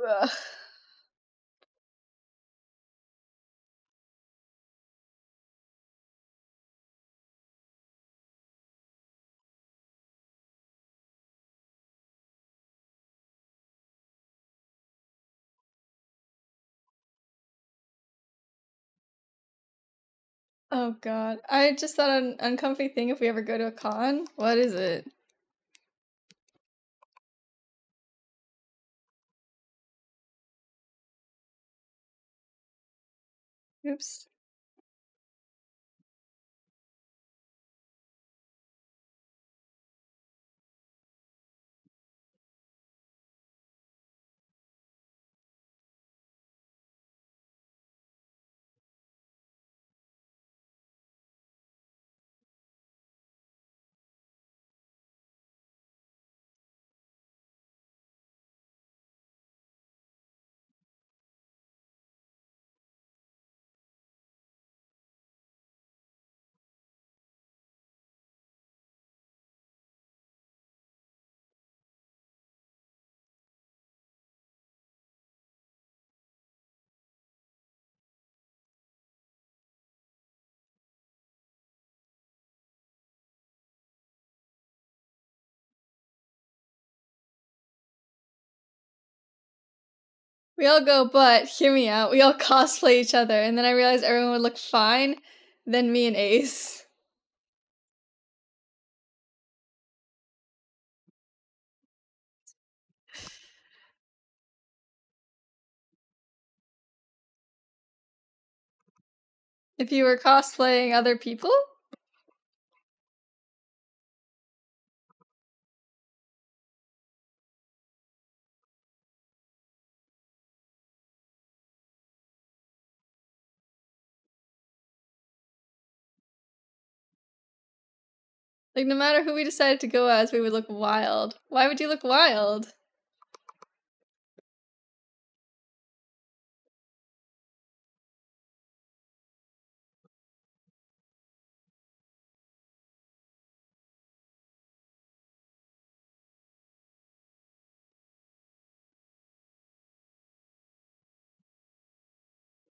Ugh. Oh god. I just thought an uncomfy thing if we ever go to a con. What is it? Oops. We all go, but hear me out. We all cosplay each other, and then I realized everyone would look fine, then me and Ace. If you were cosplaying other people? Like, no matter who we decided to go as, we would look wild. Why would you look wild?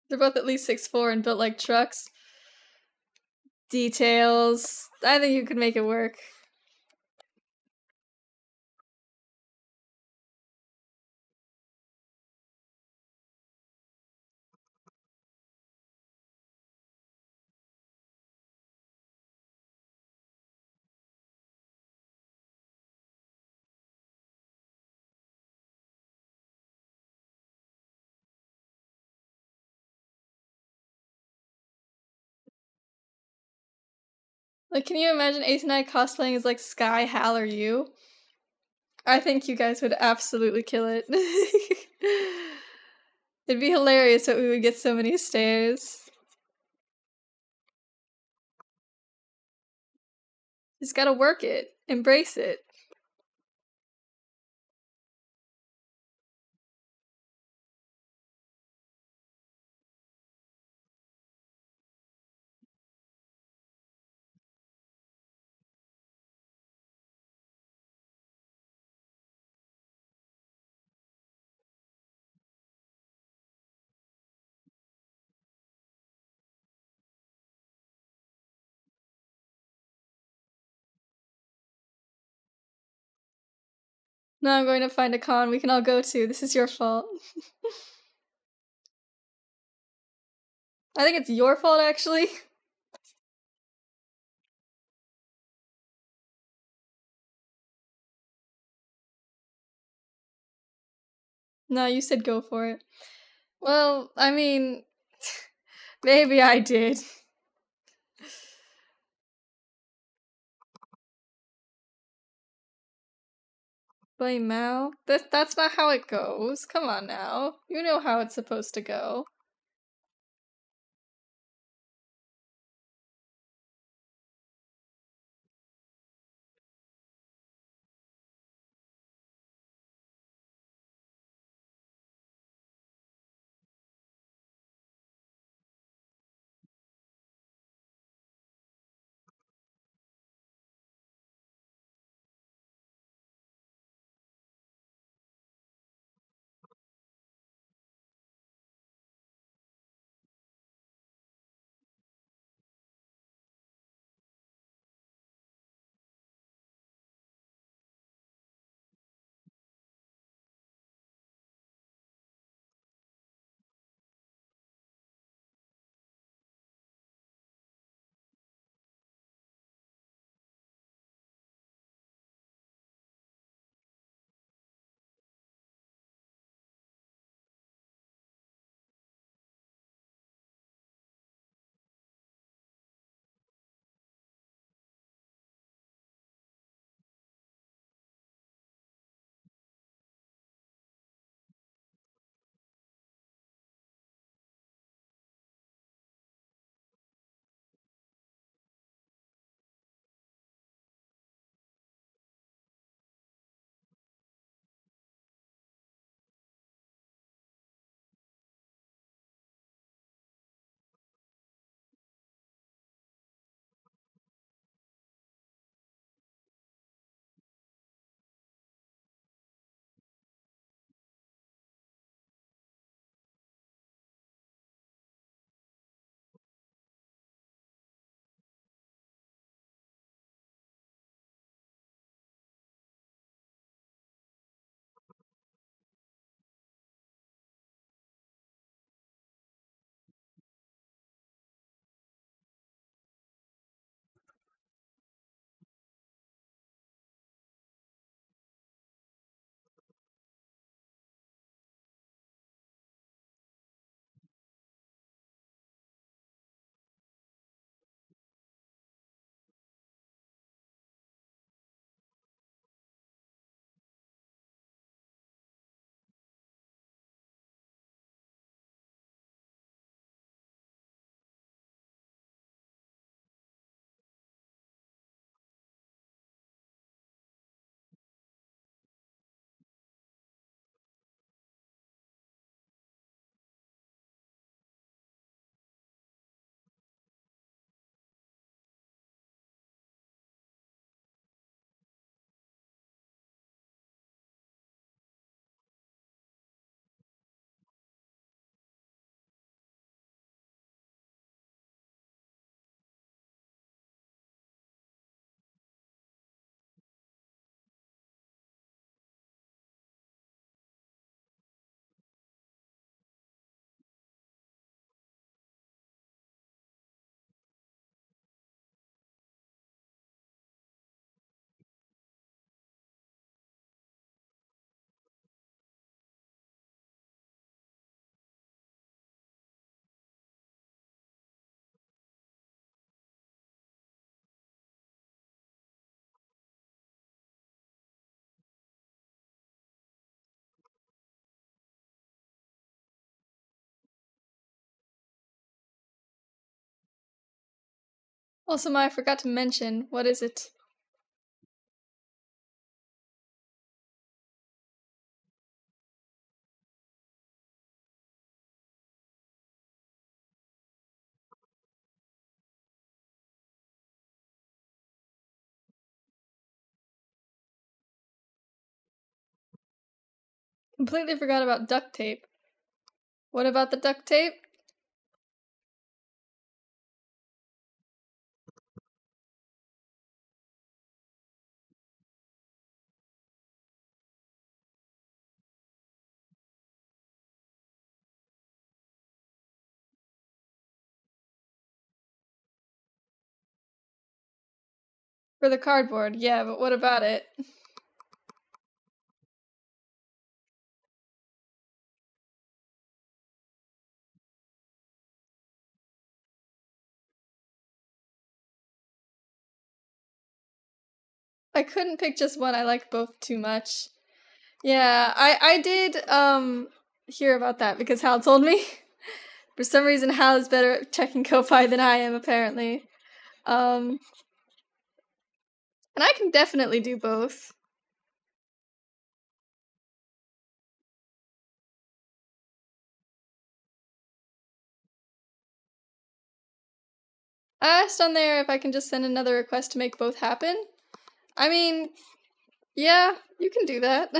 They're both at least 6'4" and built like trucks. Details. I think you could make it work. Like, can you imagine Ace and I cosplaying as like Sky, Hal, or you? I think you guys would absolutely kill it. It'd be hilarious that we would get so many stares. Just gotta work it. Embrace it. Now I'm going to find a con we can all go to. This is your fault. I think it's your fault, actually. No, you said go for it. Well, I mean, maybe I did. Blame Mao? That's not how it goes. Come on now. You know how it's supposed to go. Also, I forgot to mention, what is it? Completely forgot about duct tape. What about the duct tape? For the cardboard, yeah, but what about it? I couldn't pick just one, I like both too much. Yeah, I did hear about that because Hal told me. For some reason Hal is better at checking Ko-Fi than I am, apparently. And I can definitely do both. I asked on there if I can just send another request to make both happen. I mean, yeah, you can do that.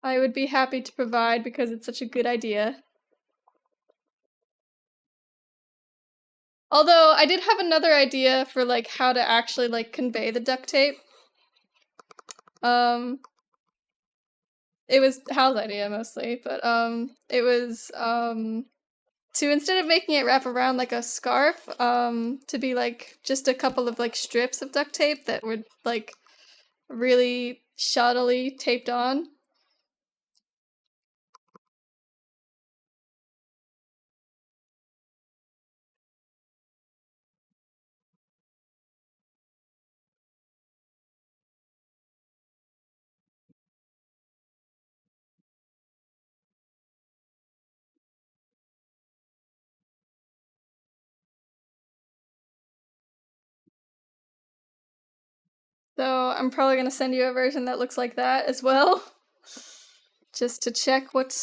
I would be happy to provide because it's such a good idea. Although, I did have another idea for, like, how to actually, like, convey the duct tape. It was Hal's idea, mostly, but, it was, to instead of making it wrap around like a scarf, to be, like, just a couple of, like, strips of duct tape that were, like, really shoddily taped on. So I'm probably gonna send you a version that looks like that as well. Just to check what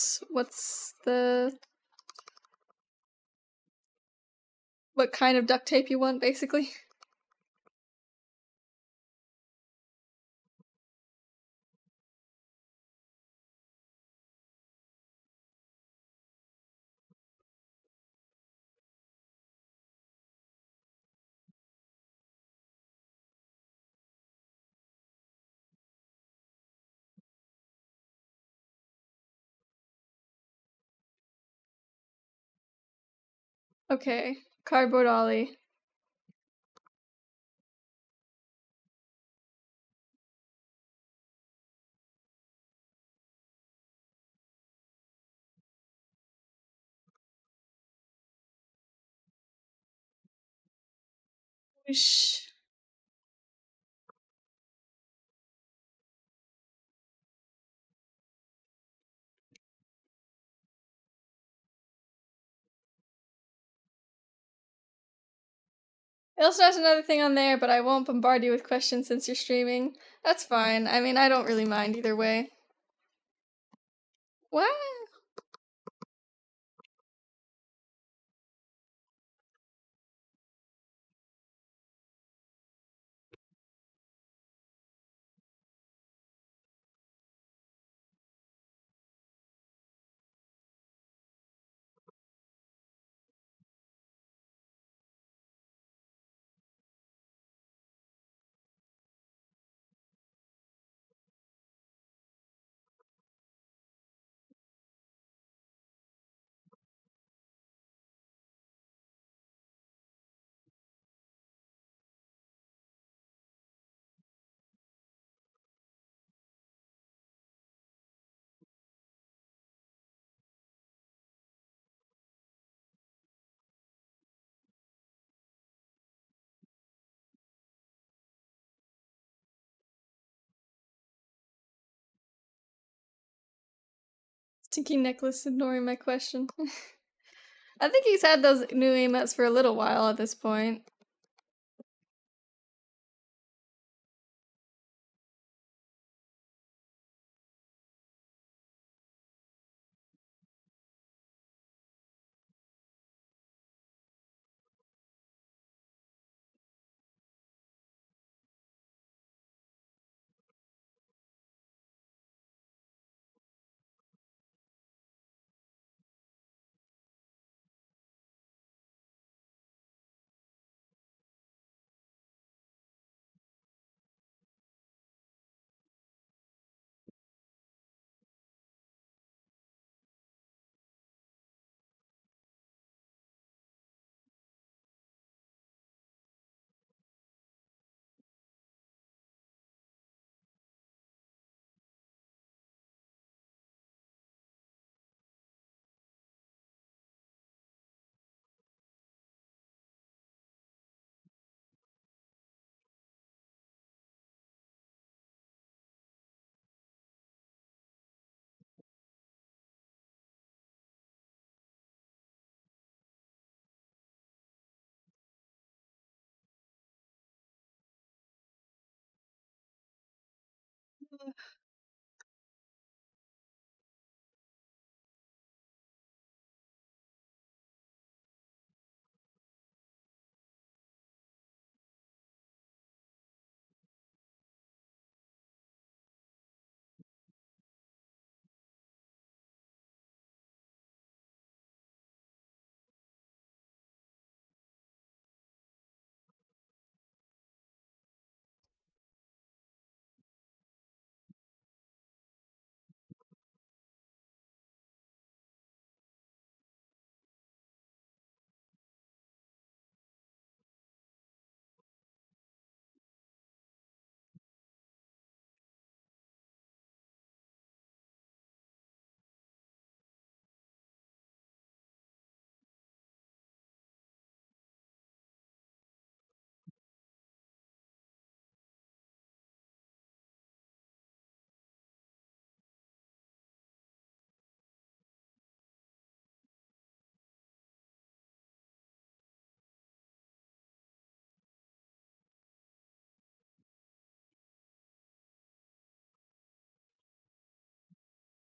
kind of duct tape you want, basically. Okay, cardboard ollie. Whoosh. It also has another thing on there, but I won't bombard you with questions since you're streaming. That's fine. I mean, I don't really mind either way. What? Stinky necklace ignoring my question. I think he's had those new emotes for a little while at this point.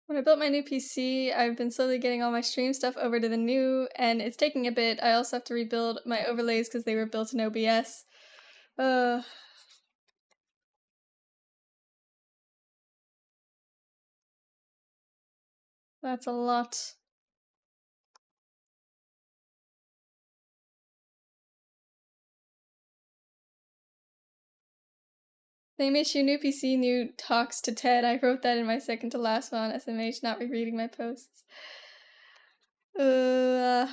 When I built my new PC, I've been slowly getting all my stream stuff over to the new, and it's taking a bit. I also have to rebuild my overlays because they were built in OBS. Uh, that's a lot. Same issue, new PC, new talks to Ted. I wrote that in my second to last one, SMH, not rereading my posts. Uh,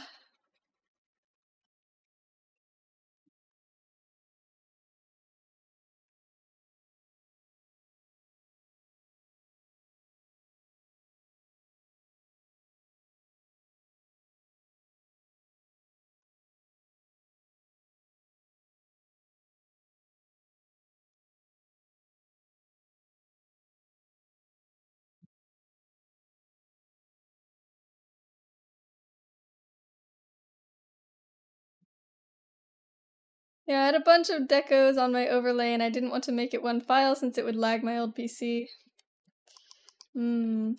yeah, I had a bunch of decos on my overlay, and I didn't want to make it one file since it would lag my old PC. Hmm.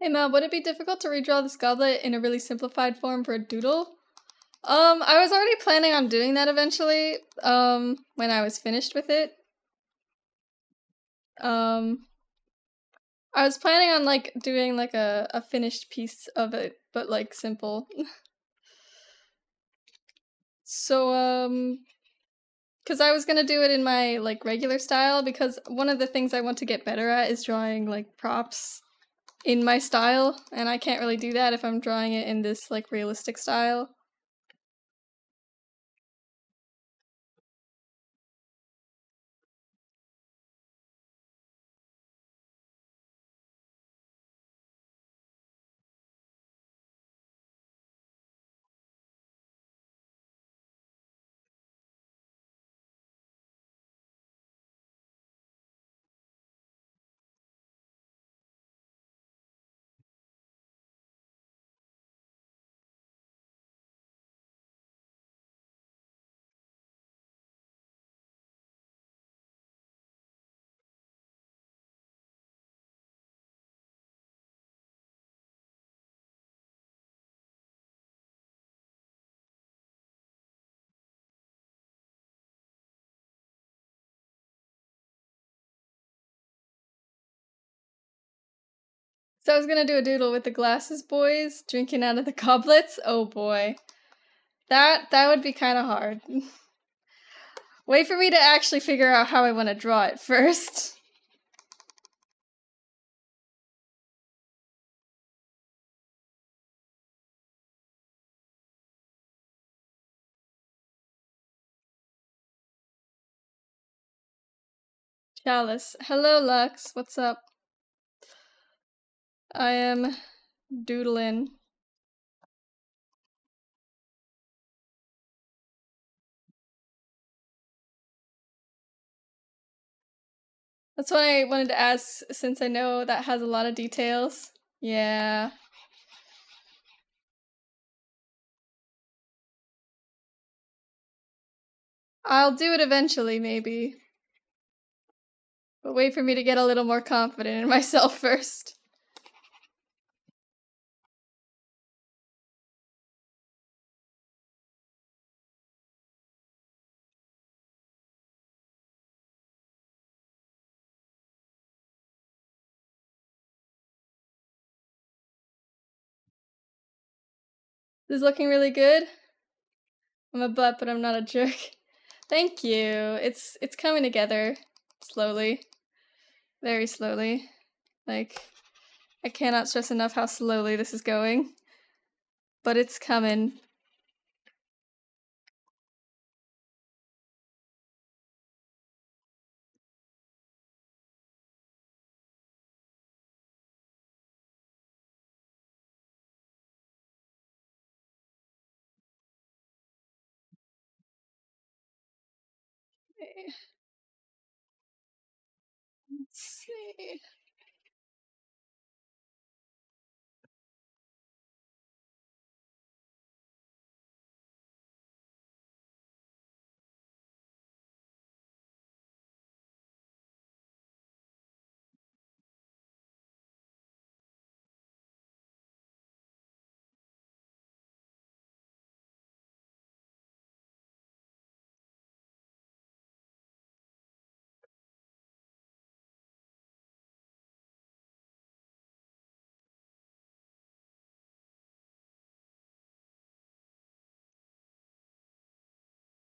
Hey Mel, would it be difficult to redraw this goblet in a really simplified form for a doodle? I was already planning on doing that eventually, when I was finished with it. I was planning on, like, doing, like, a finished piece of it, but, like, simple. So, because I was gonna do it in my, like, regular style, because one of the things I want to get better at is drawing, like, props in my style, and I can't really do that if I'm drawing it in this, like, realistic style. So I was gonna do a doodle with the glasses boys drinking out of the goblets. Oh boy. That would be kind of hard. Wait for me to actually figure out how I want to draw it first. Chalice. Hello, Lux. What's up? I am doodling. That's what I wanted to ask, since I know that has a lot of details. Yeah. I'll do it eventually, maybe. But wait for me to get a little more confident in myself first. This is looking really good. I'm a butt, but I'm not a jerk. Thank you. It's coming together slowly. Very slowly. Like, I cannot stress enough how slowly this is going. But it's coming. Let's see.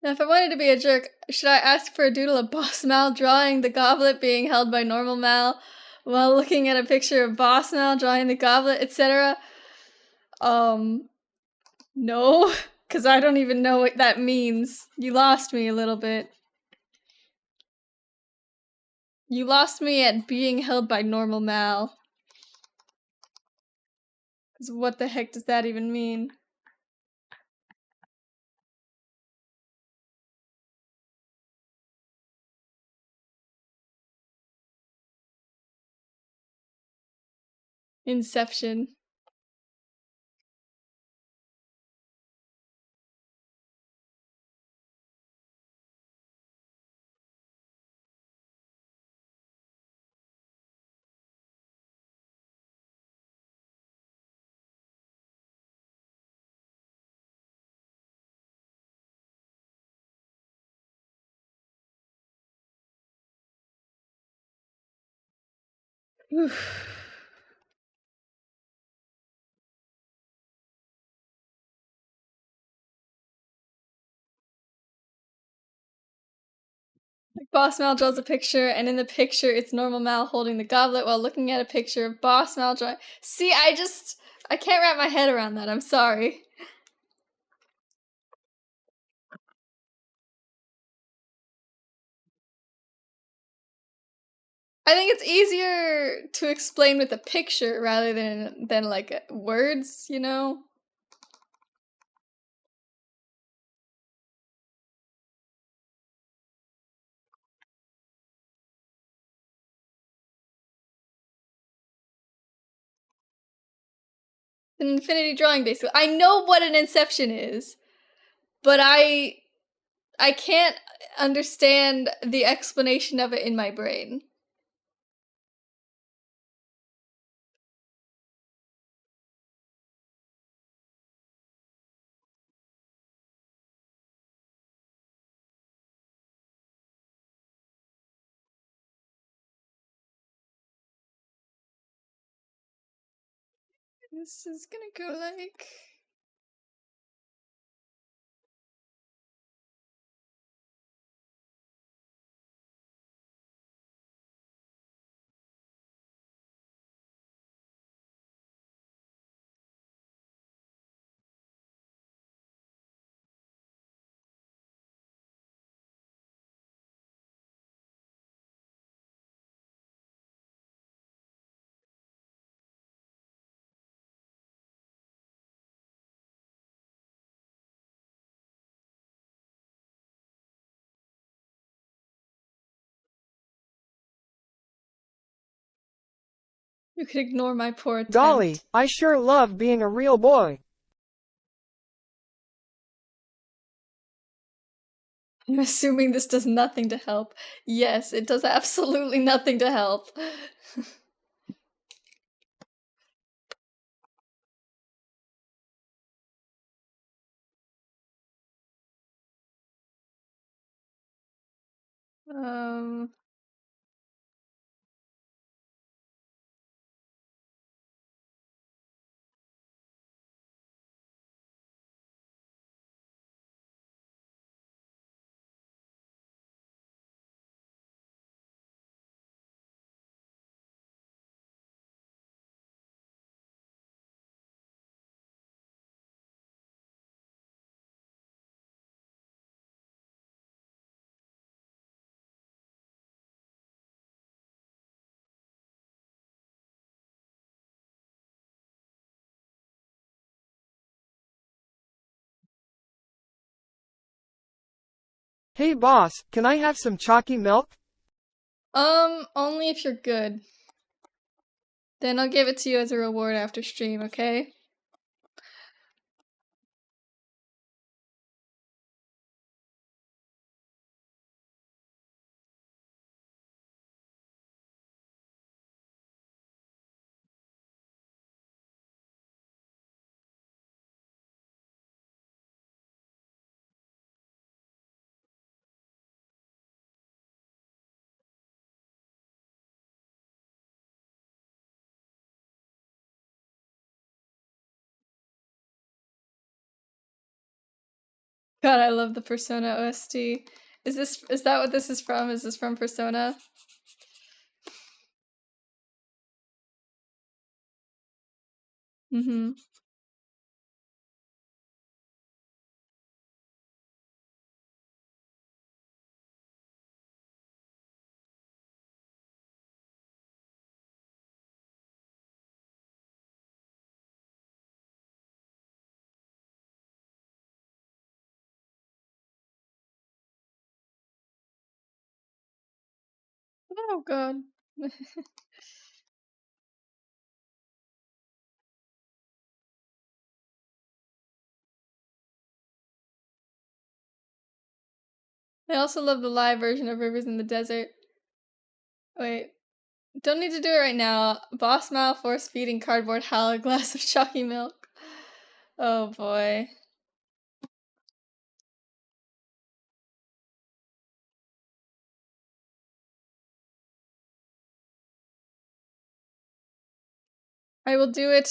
Now, if I wanted to be a jerk, should I ask for a doodle of Boss Mal drawing the goblet being held by normal Mal while looking at a picture of Boss Mal drawing the goblet, etc.? No, because I don't even know what that means. You lost me a little bit. You lost me at being held by normal Mal. Because what the heck does that even mean? Inception. Like Boss Mal draws a picture, and in the picture, it's normal Mal holding the goblet while looking at a picture of Boss Mal drawing. See, I can't wrap my head around that. I'm sorry. I think it's easier to explain with a picture rather than like words, you know? An infinity drawing, basically. I know what an inception is, but I can't understand the explanation of it in my brain. This is gonna go like... You could ignore my poor Golly, attempt. I sure love being a real boy. I'm assuming this does nothing to help. Yes, it does absolutely nothing to help. um... Hey boss, can I have some chalky milk? Only if you're good. Then I'll give it to you as a reward after stream, okay? God, I love the Persona OST. Is that what this is from? Is this from Persona? Mm-hmm. Oh god. I also love the live version of Rivers in the Desert. Wait. Don't need to do it right now. Boss Mal force feeding cardboard Hal a glass of chalky milk. Oh boy. I will do it,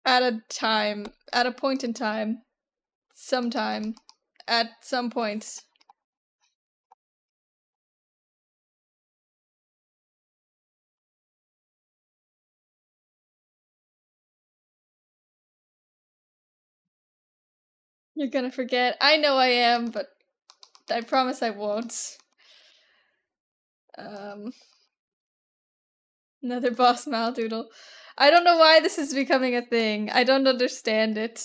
at a point in time. Sometime. At some point. You're gonna forget. I know I am, but I promise I won't. Another boss maldoodle. I don't know why this is becoming a thing. I don't understand it.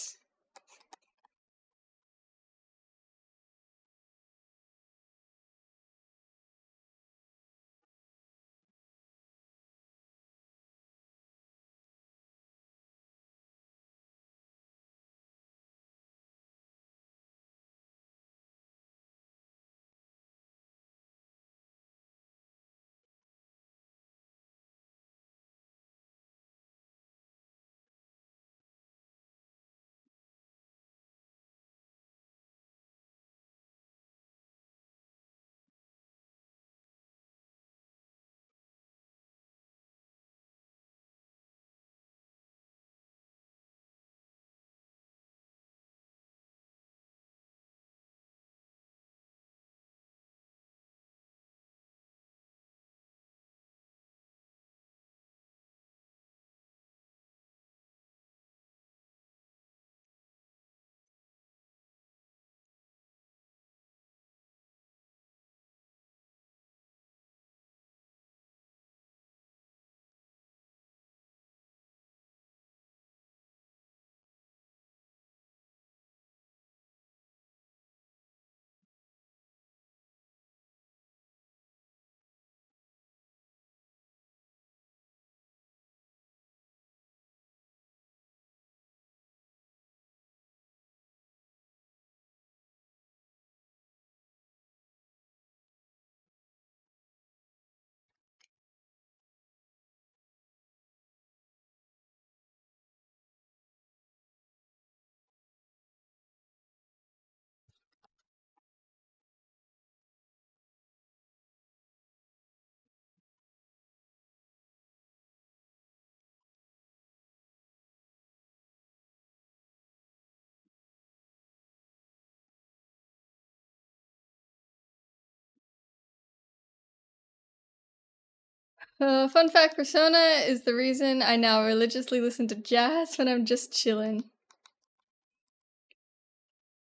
Fun fact, Persona is the reason I now religiously listen to jazz when I'm just chillin'.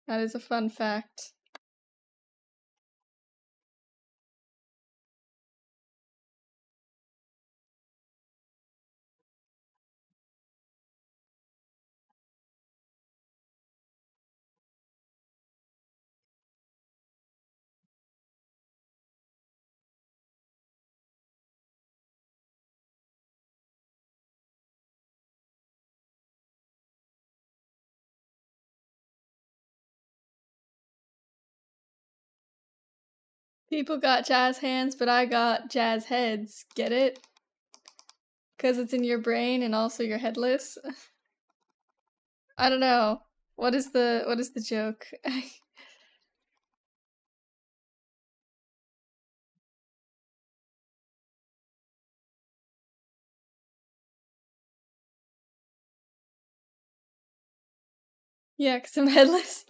That is a fun fact. People got jazz hands, but I got jazz heads. Get it? Because it's in your brain and also you're headless? I don't know. What is the joke? Yeah, because I'm headless.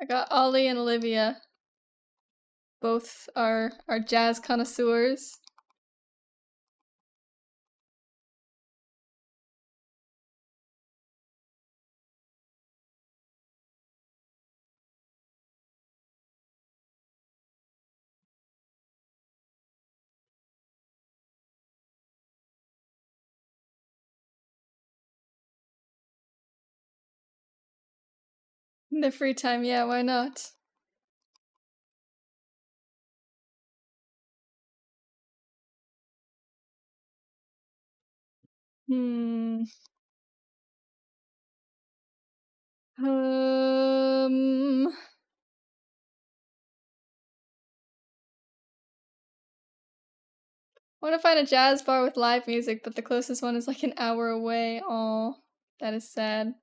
I got Ollie and Olivia. Both are jazz connoisseurs. In their free time, yeah, why not? Hmm. Um. I want to find a jazz bar with live music, but the closest one is like an hour away. Oh, that is sad.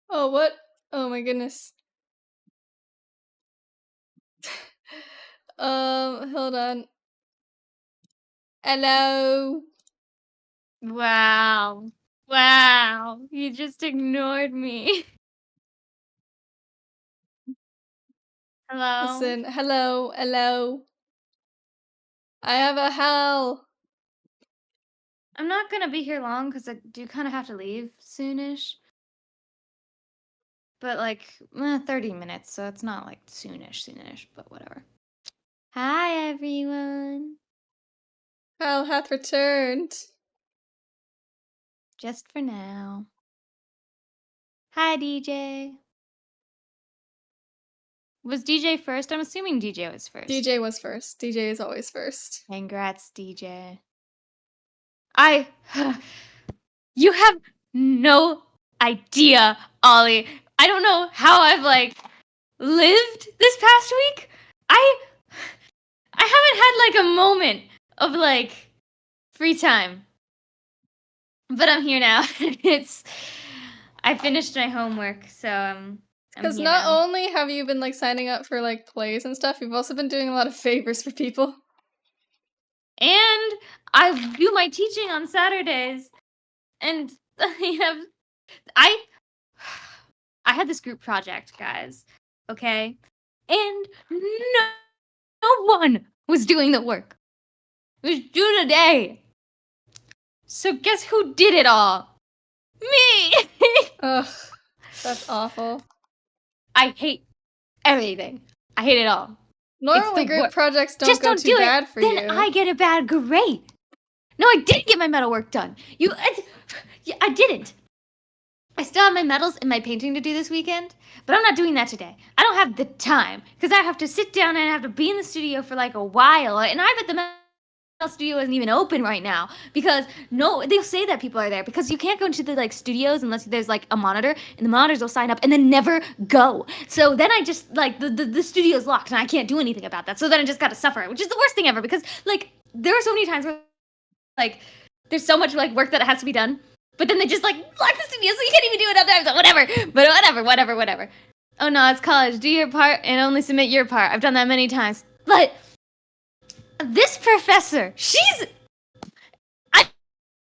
Oh, what? Oh my goodness. Hold on. Hello. Wow. Wow. You just ignored me. Hello? Listen, hello. I have a hell. I'm not gonna be here long because I do kind of have to leave soonish. But like 30 minutes, so it's not like soonish, but whatever. Hi, everyone. Hell hath returned. Just for now. Hi, DJ. Was DJ first? I'm assuming DJ was first. DJ was first. DJ is always first. Congrats, DJ. You have no idea, Ollie. I don't know how I've like lived this past week. I haven't had like a moment of like free time. But I'm here now. I finished my homework, so I'm Because here not now. only have you been like signing up for like plays and stuff, you've also been doing a lot of favors for people. And I do my teaching on Saturdays. And I had this group project, guys. Okay? And no one was doing the work. It was due today. So guess who did it all? Me! Ugh, that's awful. I hate everything. I hate it all. Normally group projects don't go too bad for you. Then I get a bad grade. No, I didn't get my metal work done. I didn't. I still have my medals and my painting to do this weekend, but I'm not doing that today. I don't have the time because I have to sit down and I have to be in the studio for like a while. And I bet the metal studio isn't even open right now because they'll say that people are there because you can't go into the like studios unless there's like a monitor, and the monitors will sign up and then never go. So then I just like the studio's locked and I can't do anything about that. So then I just got to suffer, which is the worst thing ever because like there are so many times where like there's so much like work that has to be done. But then they just like lock the studio so you can't even do it on time. So whatever. But whatever. Oh no, it's college. Do your part and only submit your part. I've done that many times. But this professor, I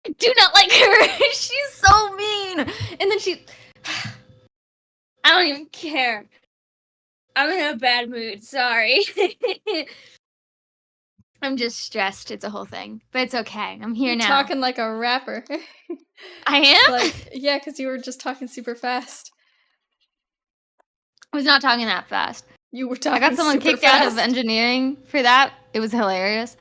do not like her. She's so mean. And then I don't even care. I'm in a bad mood. Sorry. I'm just stressed. It's a whole thing. But it's okay. I'm here You're now. talking like a rapper. I am? Like, yeah, because you were just talking super fast. I was not talking that fast. You were talking I got someone super kicked fast. out of engineering for that. It was hilarious.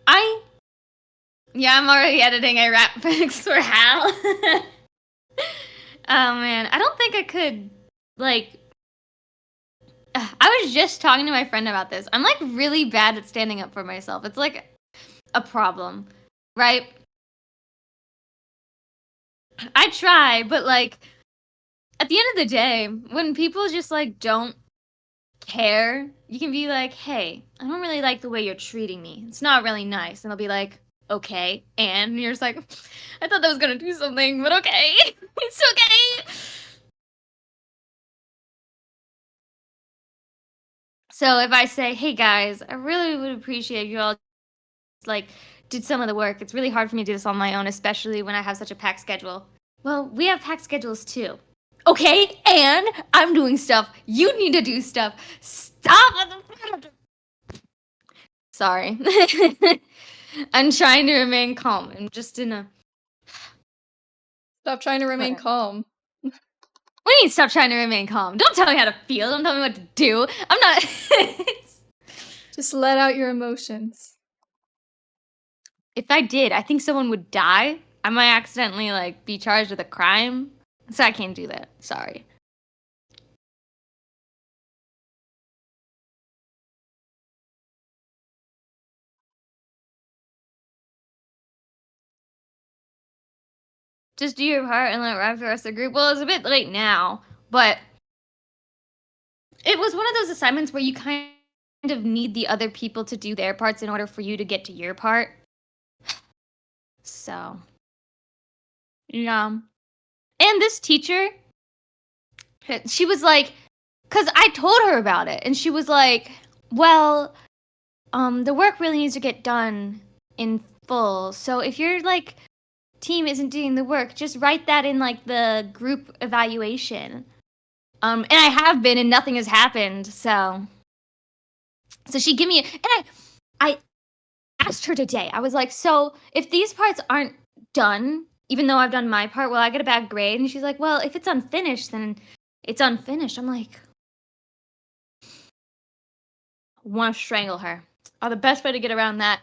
I'm already editing a rap fix for Hal. Oh man, I don't think I could, like, I was just talking to my friend about this. I'm like really bad at standing up for myself. It's like a problem, right? I try, but like, at the end of the day, when people just like don't care, you can be like, hey, I don't really like the way you're treating me. It's not really nice. And they'll be like, okay. And you're just like, I thought that was going to do something, but okay. It's okay. So if I say, hey guys, I really would appreciate you all like did some of the work. It's really hard for me to do this on my own, especially when I have such a packed schedule. Well, we have packed schedules too. Okay, and I'm doing stuff. You need to do stuff. Stop. Sorry. I'm trying to remain calm. I'm just in a... Stop trying to remain calm. What do you mean stop trying to remain calm? Don't tell me how to feel. Don't tell me what to do. I'm not... Just let out your emotions. If I did, I think someone would die. I might accidentally, like, be charged with a crime. So I can't do that. Sorry. Just do your part and let it ride for the rest of the group. Well, it's a bit late now, but it was one of those assignments where you kind of need the other people to do their parts in order for you to get to your part. So, yeah. And this teacher, she was like, because I told her about it, and she was like, well, the work really needs to get done in full. So if your like team isn't doing the work, just write that in like the group evaluation. And I have been, and nothing has happened. So she gave me, and I asked her today. I was like, so if these parts aren't done, even though I've done my part, will I get a bad grade? And she's like, well, if it's unfinished, then it's unfinished. I'm like, want to strangle her. Oh, the best way to get around that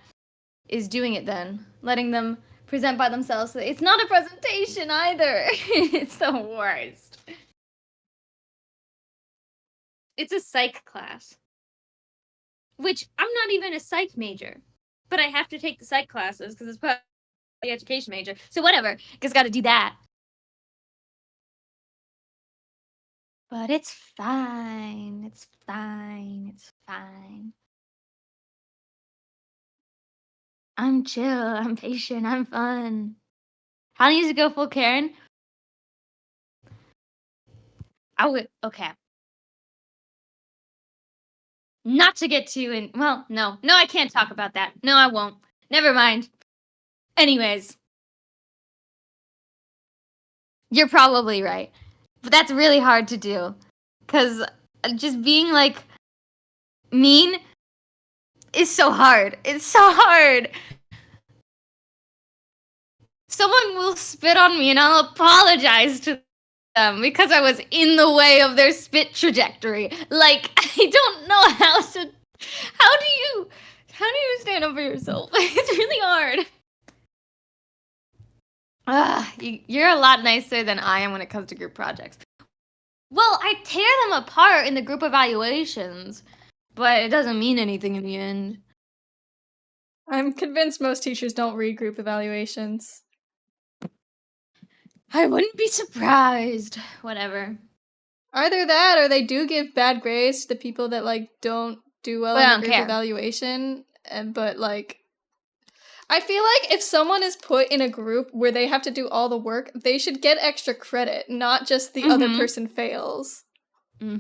is doing it then. Letting them present by themselves. It's not a presentation either. It's the worst. It's a psych class. Which, I'm not even a psych major. But I have to take the psych classes because it's part of the education major. So whatever. Just gotta do that. But it's fine. It's fine. It's fine. I'm chill. I'm patient. I'm fun. How needs to go full Karen? I would. Okay. Not to get too in. Well, no. No, I can't talk about that. No, I won't. Never mind. Anyways. You're probably right. But that's really hard to do. Because just being like mean is so hard. It's so hard. Someone will spit on me and I'll apologize to them because I was in the way of their spit trajectory. Like, I don't know how to. How do you stand up for yourself? It's really hard. You're a lot nicer than I am when it comes to group projects. Well, I tear them apart in the group evaluations, but it doesn't mean anything in the end. I'm convinced most teachers don't read group evaluations. I wouldn't be surprised. Whatever. Either that or they do give bad grades to the people that like don't do well But I in don't the group care. evaluation. But like I feel like if someone is put in a group where they have to do all the work, they should get extra credit, not just the other person fails. They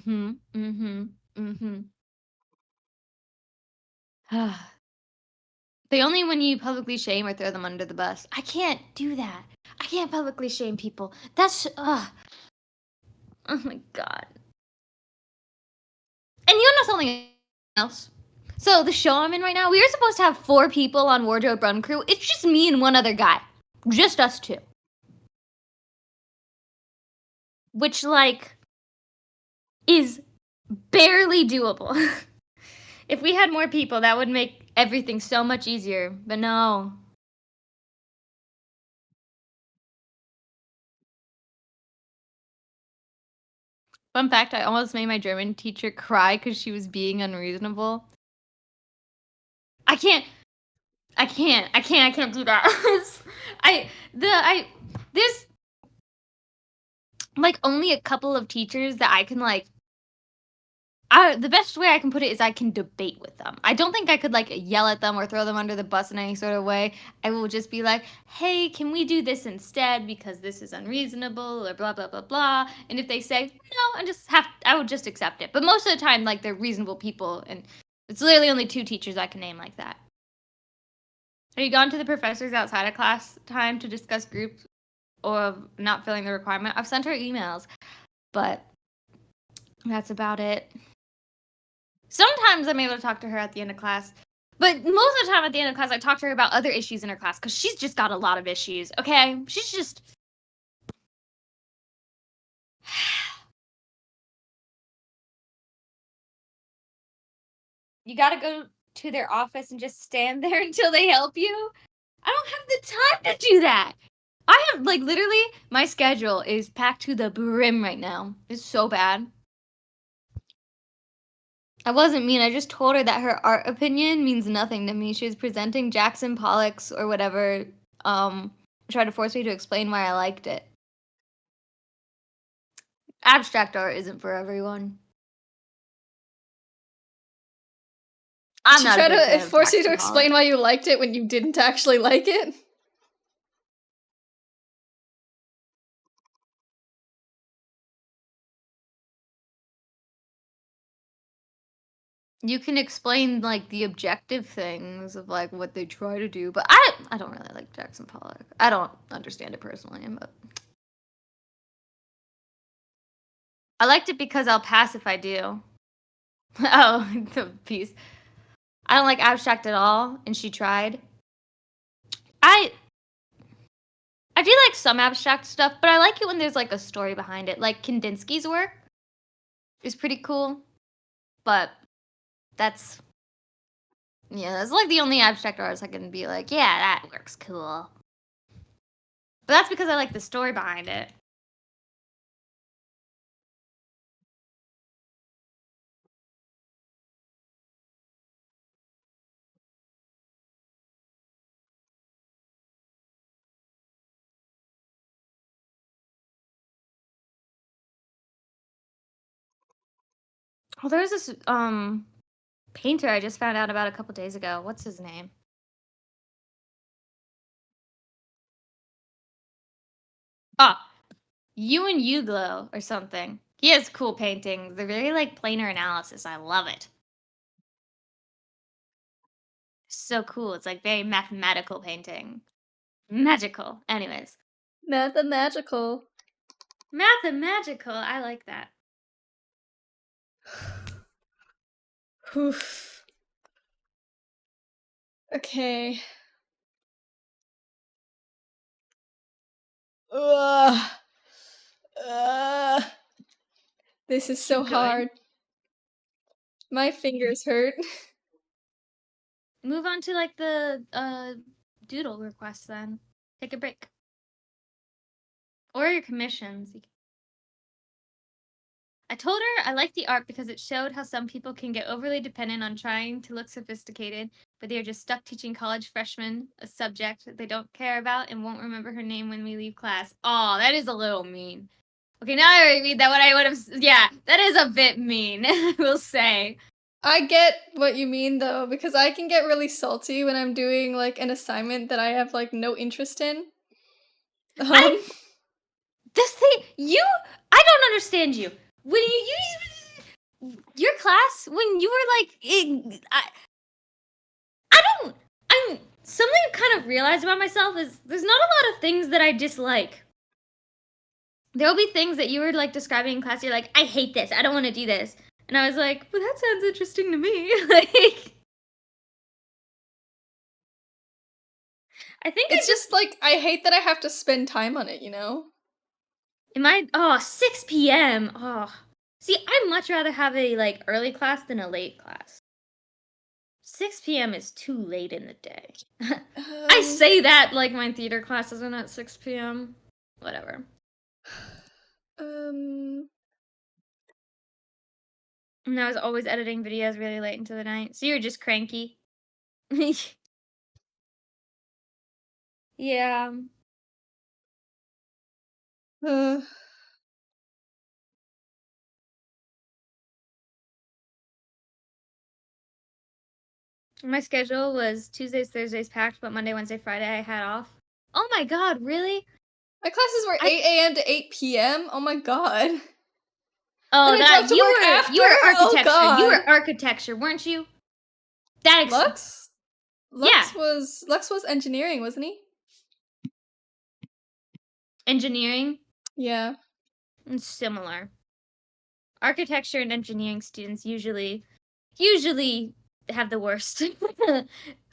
only when you publicly shame or throw them under the bus. I can't do that. I can't publicly shame people. That's oh my god. And you know something else? So the show I'm in right now, we were supposed to have 4 people on wardrobe run crew. It's just me and one other guy. Just us 2. Which like is barely doable. If we had more people, that would make everything so much easier. But no. Fun fact, I almost made my German teacher cry because she was being unreasonable. I can't do that. There's like only a couple of teachers that I can like the best way I can put it is I can debate with them. I don't think I could like yell at them or throw them under the bus in any sort of way. I will just be like, hey, can we do this instead because this is unreasonable or blah blah blah blah. And if they say no, I would just accept it. But most of the time, like they're reasonable people, and it's literally only 2 teachers I can name like that. Have you gone to the professors outside of class time to discuss groups or not filling the requirement? I've sent her emails, but that's about it. Sometimes I'm able to talk to her at the end of class, but most of the time at the end of class, I talk to her about other issues in her class because she's just got a lot of issues, okay? She's just... You gotta go to their office and just stand there until they help you? I don't have the time to do that. I have, like, literally, my schedule is packed to the brim right now. It's so bad. I wasn't mean. I just told her that her art opinion means nothing to me. She was presenting Jackson Pollock's or whatever. Tried to force me to explain why I liked it. Abstract art isn't for everyone. I'm not a big fan She tried to of force you to Jackson explain Pollock. why you liked it when you didn't actually like it? you can explain like the objective things of like what they try to do, but I don't really like Jackson Pollock. I don't understand it personally, but I liked it because I'll pass if I do. Oh, the piece. I don't like abstract at all, and she tried. I do like some abstract stuff, but I like it when there's like a story behind it. Like Kandinsky's work is pretty cool, but that's like the only abstract artist I can be like, yeah, that works cool. But that's because I like the story behind it. Oh, there's this painter I just found out about a couple days ago. What's his name? Ah, Ewan Uglow or something. He has cool paintings. They're very like planar analysis. I love it. So cool. It's like very mathematical painting. Magical. Anyways. Mathemagical. Mathemagical. I like that. Oof. Okay. Ugh. This is so Keep going. hard. My fingers hurt. Move on to like the doodle requests then. Take a break. Or your commissions. I told her I liked the art because it showed how some people can get overly dependent on trying to look sophisticated, but they are just stuck teaching college freshmen a subject they don't care about and won't remember her name when we leave class. Oh, that is a little mean. Okay, now I read that what I would have. Yeah, that is a bit mean, I will say. I get what you mean though, because I can get really salty when I'm doing like an assignment that I have like no interest in. This thing, I don't understand you. When your class, when you were like, something I've kind of realized about myself is there's not a lot of things that I dislike. There'll be things that you were like describing in class, you're like, I hate this, I don't want to do this. And I was like, but that sounds interesting to me. Like, I think it's just like, I hate that I have to spend time on it, you know? 6 p.m. Oh. See, I'd much rather have a like early class than a late class. 6 p.m. is too late in the day. I say that like my theater class isn't at 6 p.m. Whatever. And I was always editing videos really late into the night. So you're just cranky. Yeah. My schedule was Tuesdays, Thursdays packed, but Monday, Wednesday, Friday I had off. Oh my god, really? My classes were 8 a.m. to 8 p.m. Oh my god. Oh, Then I that drove to work after? you were Oh, architecture. God. You were architecture, weren't you? Lux? Yeah. Lux was engineering, wasn't he? Engineering? Yeah. It's similar. Architecture and engineering students usually have the worst. Ever.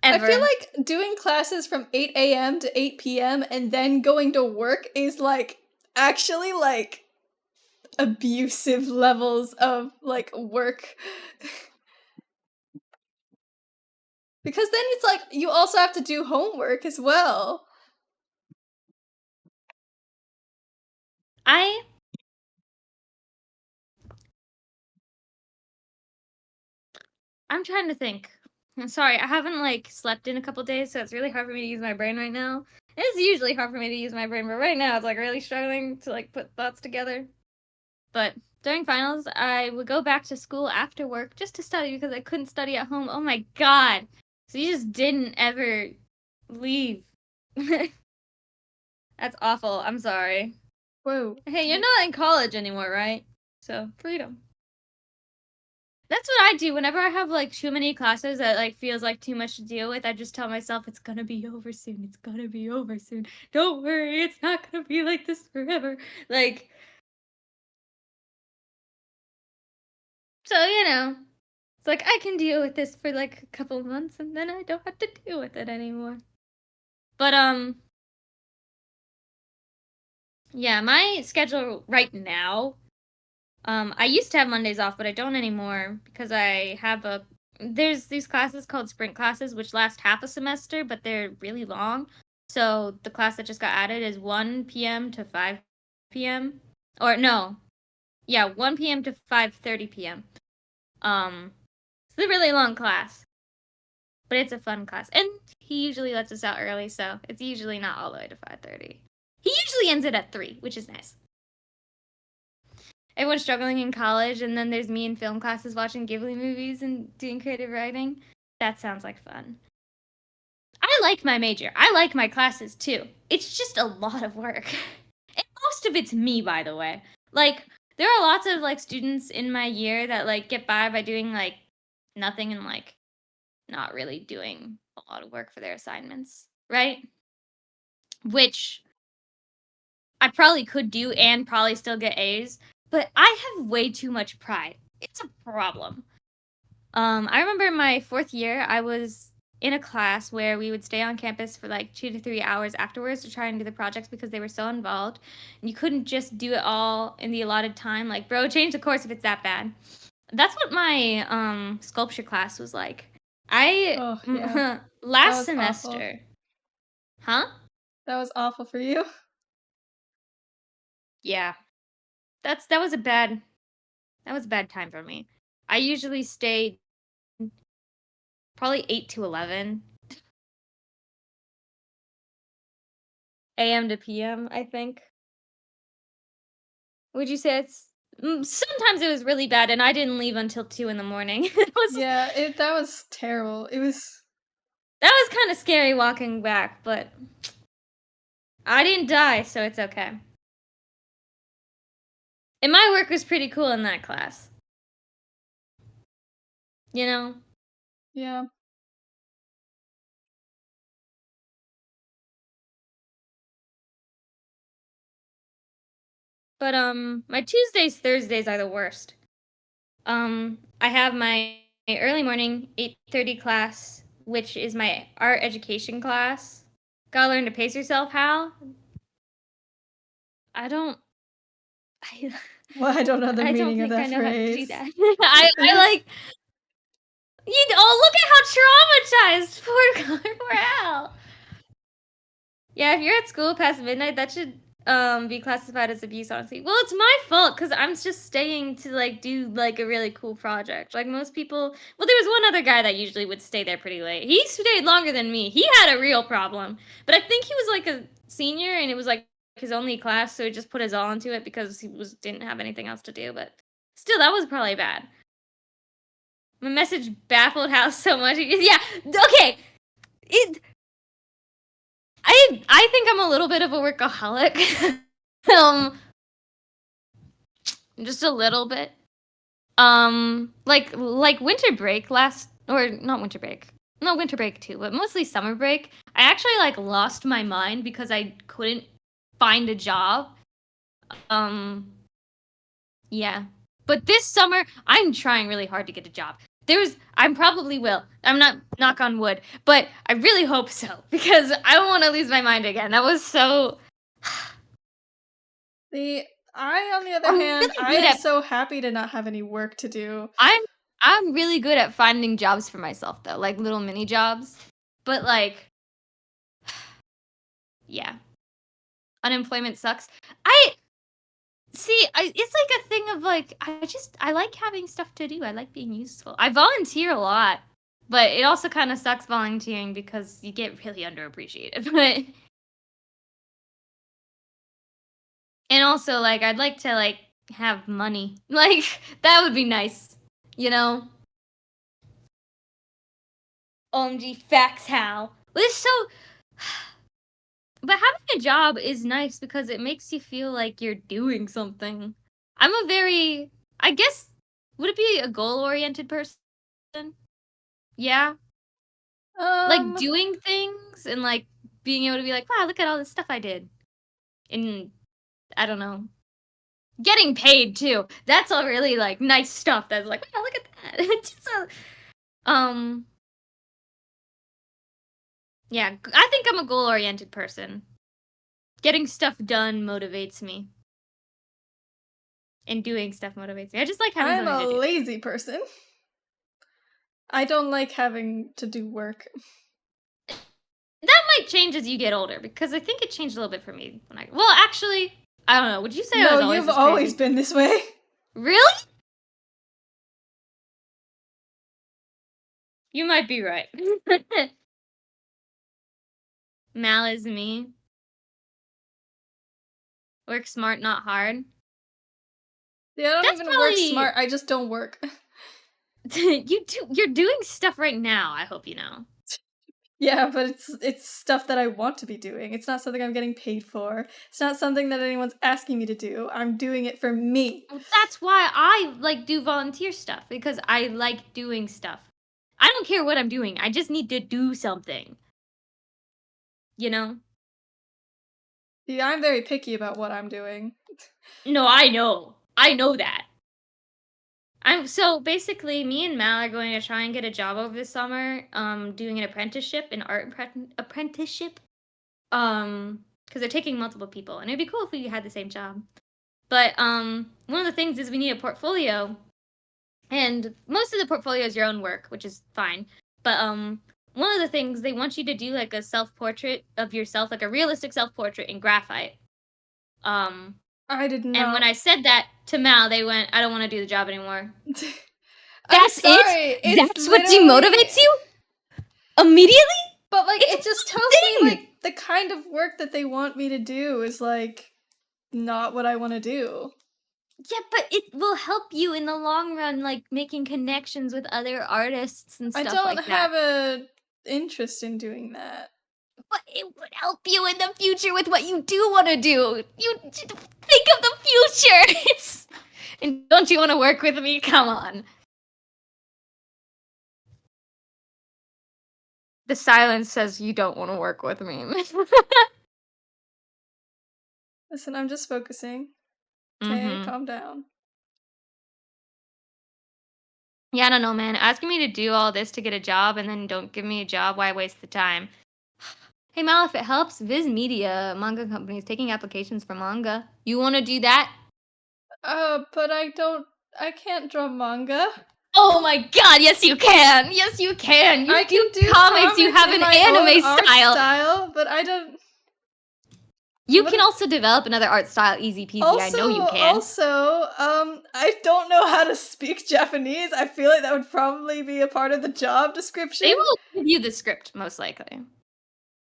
I feel like doing classes from 8 a.m. to 8 p.m. and then going to work is like actually like abusive levels of like work. Because then it's like you also have to do homework as well. I'm trying to think. I'm sorry, I haven't like slept in a couple days, so it's really hard for me to use my brain right now. It's usually hard for me to use my brain, but right now it's like really struggling to like put thoughts together. But during finals, I would go back to school after work just to study because I couldn't study at home. Oh my god. So you just didn't ever leave. That's awful. I'm sorry. Whoa. Hey, you're not in college anymore, right? So, freedom. That's what I do whenever I have like too many classes that like feels like too much to deal with. I just tell myself it's gonna be over soon. It's gonna be over soon. Don't worry, it's not gonna be like this forever. Like, so it's like I can deal with this for like a couple months and then I don't have to deal with it anymore. But yeah, my schedule right now, I used to have Mondays off, but I don't anymore because I have there's these classes called sprint classes which last half a semester, but they're really long. So the class that just got added is 1 p.m. to 5 p.m. Or no. Yeah, 1 p.m. to 5:30 p.m. It's a really long class, but it's a fun class. And he usually lets us out early, so it's usually not all the way to 5:30. He usually ends it at 3, which is nice. Everyone's struggling in college, and then there's me in film classes watching Ghibli movies and doing creative writing. That sounds like fun. I like my major. I like my classes too. It's just a lot of work. And most of it's me, by the way. Like, there are lots of like students in my year that like get by doing like nothing and like not really doing a lot of work for their assignments, right? Which I probably could do and probably still get A's, but I have way too much pride. It's a problem. I remember in my 4th year, I was in a class where we would stay on campus for like 2 to 3 hours afterwards to try and do the projects because they were so involved. And you couldn't just do it all in the allotted time. Like, bro, change the course if it's that bad. That's what my sculpture class was like. Oh, yeah. Last That was awful. semester. Huh? That was awful for you. Yeah. That was a bad time for me. I usually stayed probably 8 to 11 a.m. to p.m., I think. Would you say it's sometimes it was really bad and I didn't leave until 2 in the morning. Yeah, that was terrible. It was That was kind of scary walking back, but I didn't die, so it's okay. And my work was pretty cool in that class. You know? yeah. But my Tuesdays, Thursdays are the worst. I have my early morning 8:30 class, which is my art education class. Gotta learn to pace yourself, Hal. I don't Well, I don't know the I don't meaning of think I that know how to do phrase. that. I like look at how traumatized poor Hal. Yeah, if you're at school past midnight, that should be classified as abuse, honestly. Well, it's my fault because I'm just staying to like do like a really cool project. Like most people, well, there was one other guy that usually would stay there pretty late. He stayed longer than me. He had a real problem, but I think he was like a senior and it was like his only class, so he just put his all into it because he didn't have anything else to do. But still, that was probably bad. My message baffled House so much. Yeah, okay. I think I'm a little bit of a workaholic. Just a little bit. Like winter break or not winter break. No, winter break too, but mostly summer break. I actually like lost my mind because I couldn't find a job. Yeah. But this summer, I'm trying really hard to get a job. I probably will. I'm not, knock on wood, but I really hope so because I don't want to lose my mind again. That was so. On the other I'm hand, really I good am at. so happy to not have any work to do. I'm really good at finding jobs for myself though, like little mini jobs. But like, yeah, unemployment sucks. It's like a thing of like I like having stuff to do. I like being useful. I volunteer a lot, but it also kind of sucks volunteering because you get really underappreciated. But and also like I'd like to like have money. Like that would be nice, you know? OMG facts, Hal. It's so but having a job is nice because it makes you feel like you're doing something. I guess Would it be a goal-oriented person? Yeah? Like, Um, doing things and, like, being able to be like, "Wow, look at all this stuff I did." And, I don't know, getting paid too. That's all really, like, nice stuff that's like, "Wow, look at that." Just um, yeah, I think I'm a goal-oriented person. Getting stuff done motivates me. And doing stuff motivates me. I just like having I'm something a to do. lazy person. I don't like having to do work. That might change as you get older because I think it changed a little bit for me when well, actually, I don't know. Would you say I No, was always you've this always crazy? been this way. Really? You might be right. Mal is me. Work smart, not hard. Yeah, I don't That's even work probably smart. I just don't work. you're doing stuff right now, I hope you know. Yeah, but it's stuff that I want to be doing. It's not something I'm getting paid for. It's not something that anyone's asking me to do. I'm doing it for me. Well, that's why I like do volunteer stuff because I like doing stuff. I don't care what I'm doing. I just need to do something. You know? Yeah, I'm very picky about what I'm doing. No, I know. I know that. So basically me and Mal are going to try and get a job over the summer, doing an apprenticeship, an art apprenticeship. Because they're taking multiple people, and it'd be cool if we had the same job. But one of the things is we need a portfolio, and most of the portfolio is your own work, which is fine. But one of the things they want you to do like a self-portrait of yourself, like a realistic self-portrait in graphite. Um, I did and when not. I said that to Mal, they went, "I don't want to do the job anymore." I'm That's it? sorry. It's That's what literally. demotivates you? Immediately? But like, It's it just one tells me like thing! the kind of work that they want me to do is like not what I want to do. Yeah, but it will help you in the long run, like, making connections with other artists and I stuff don't like that. have a interest in doing that. But it would help you in the future with what you do wanna do! You think of the future! It's and don't you wanna work with me? Come on. The silence says you don't wanna work with me. Listen, I'm just focusing. Okay, Mhm. calm down. Yeah, I don't know, man. Asking me to do all this to get a job and then don't give me a job, why waste the time? Hey Mal, if it helps, Viz Media, manga company, is taking applications for manga. You want to do that? But I can't draw manga. Oh my god, yes you can! Yes you can! You I do can do comics, you comics have in an my own anime art style! style, but I don't. You What? can also develop another art style easy peasy, I know you can. I don't know how to speak Japanese. I feel like that would probably be a part of the job description. They will give you the script, most likely.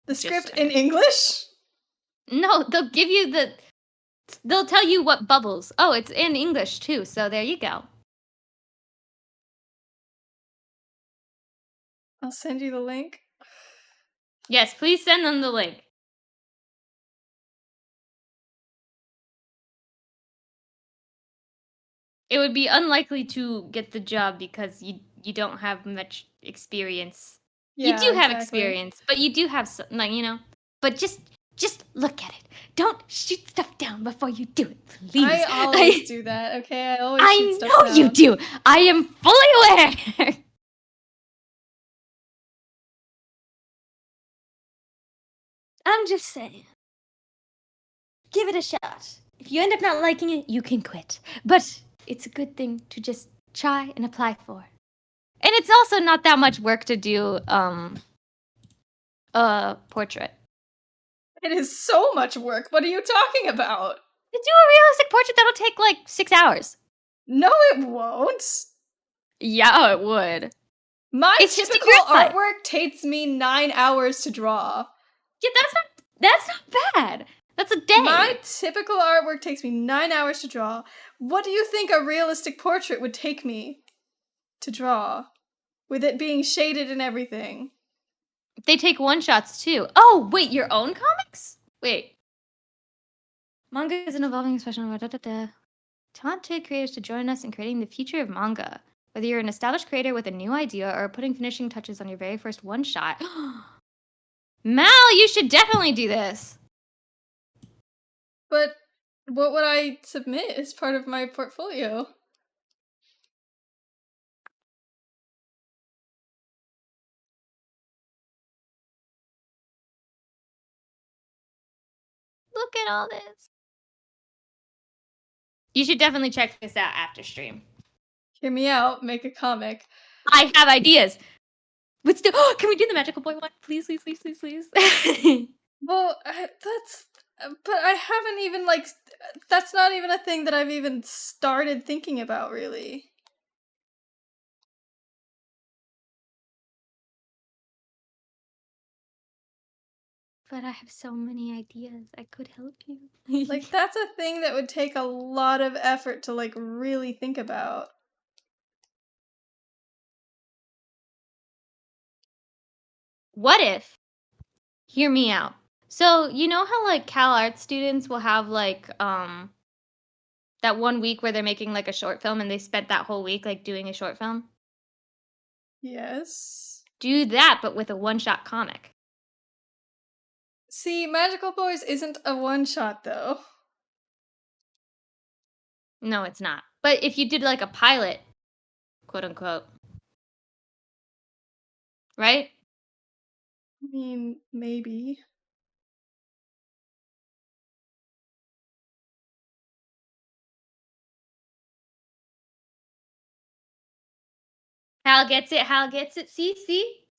The Just script in saying. English? No, they'll give you they'll tell you what bubbles. Oh, it's in English too, so there you go. I'll send you the link. Yes, please send them the link. It would be unlikely to get the job because you don't have much experience. You Yeah, do have exactly. experience, but you do have some, like, but just look at it. Don't shoot stuff down before you do it, please. I always do that, okay? I always shoot I stuff know you down. do. I am fully aware. I'm just saying. Give it a shot. If you end up not liking it, you can quit. But it's a good thing to just try and apply for. And it's also not that much work to do a portrait. It is so much work. What are you talking about? To do a realistic portrait, that'll take like 6 hours. No, it won't. Yeah, it would. My It's just a typical graphite. artwork takes me 9 hours to draw. Yeah, that's not bad. That's a day. My typical artwork takes me 9 hours to draw. What do you think a realistic portrait would take me to draw? With it being shaded and everything. They take one-shots too. Oh, wait, your own comics? Wait. Manga is an evolving expression of da, da, da. Talented creators to join us in creating the future of manga. Whether you're an established creator with a new idea or putting finishing touches on your very first one-shot. Mal, you should definitely do this. But what would I submit as part of my portfolio? Look at all this. You should definitely check this out after stream. Hear me out, make a comic. I have ideas. Let's do. Can we do the magical boy one, please, please, please, please, please? Well, but I haven't even, like, that's not even a thing that I've even started thinking about, really. But I have so many ideas. I could help you. Like, that's a thing that would take a lot of effort to, like, really think about. What if? Hear me out. So, you know how like Cal Arts students will have like that 1 week where they're making like a short film and they spent that whole week like doing a short film? Yes. Do that but with a one-shot comic. See, Magical Boys isn't a one-shot, though. No, it's not. But if you did like a pilot, quote unquote, right? I mean, maybe. Hal gets it. Hal gets it. See?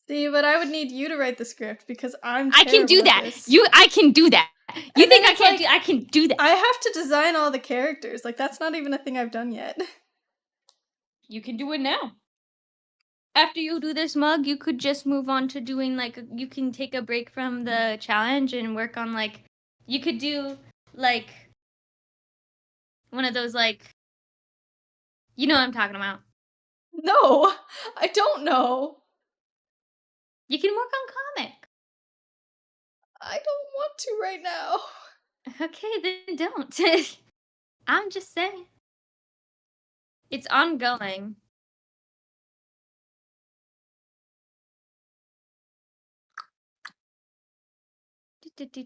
See, but I would need you to write the script because I'm I can do terrible at that. this. I can do that. You And think then I it's can't like, do? I can do that. I have to design all the characters. Like, that's not even a thing I've done yet. You can do it now. After you do this mug, you could just move on to doing like you can take a break from the challenge and work on like you could do like one of those like you know what I'm talking about. No, I don't know. You can work on comic. I don't want to right now. Okay, then don't. I'm just saying. It's ongoing.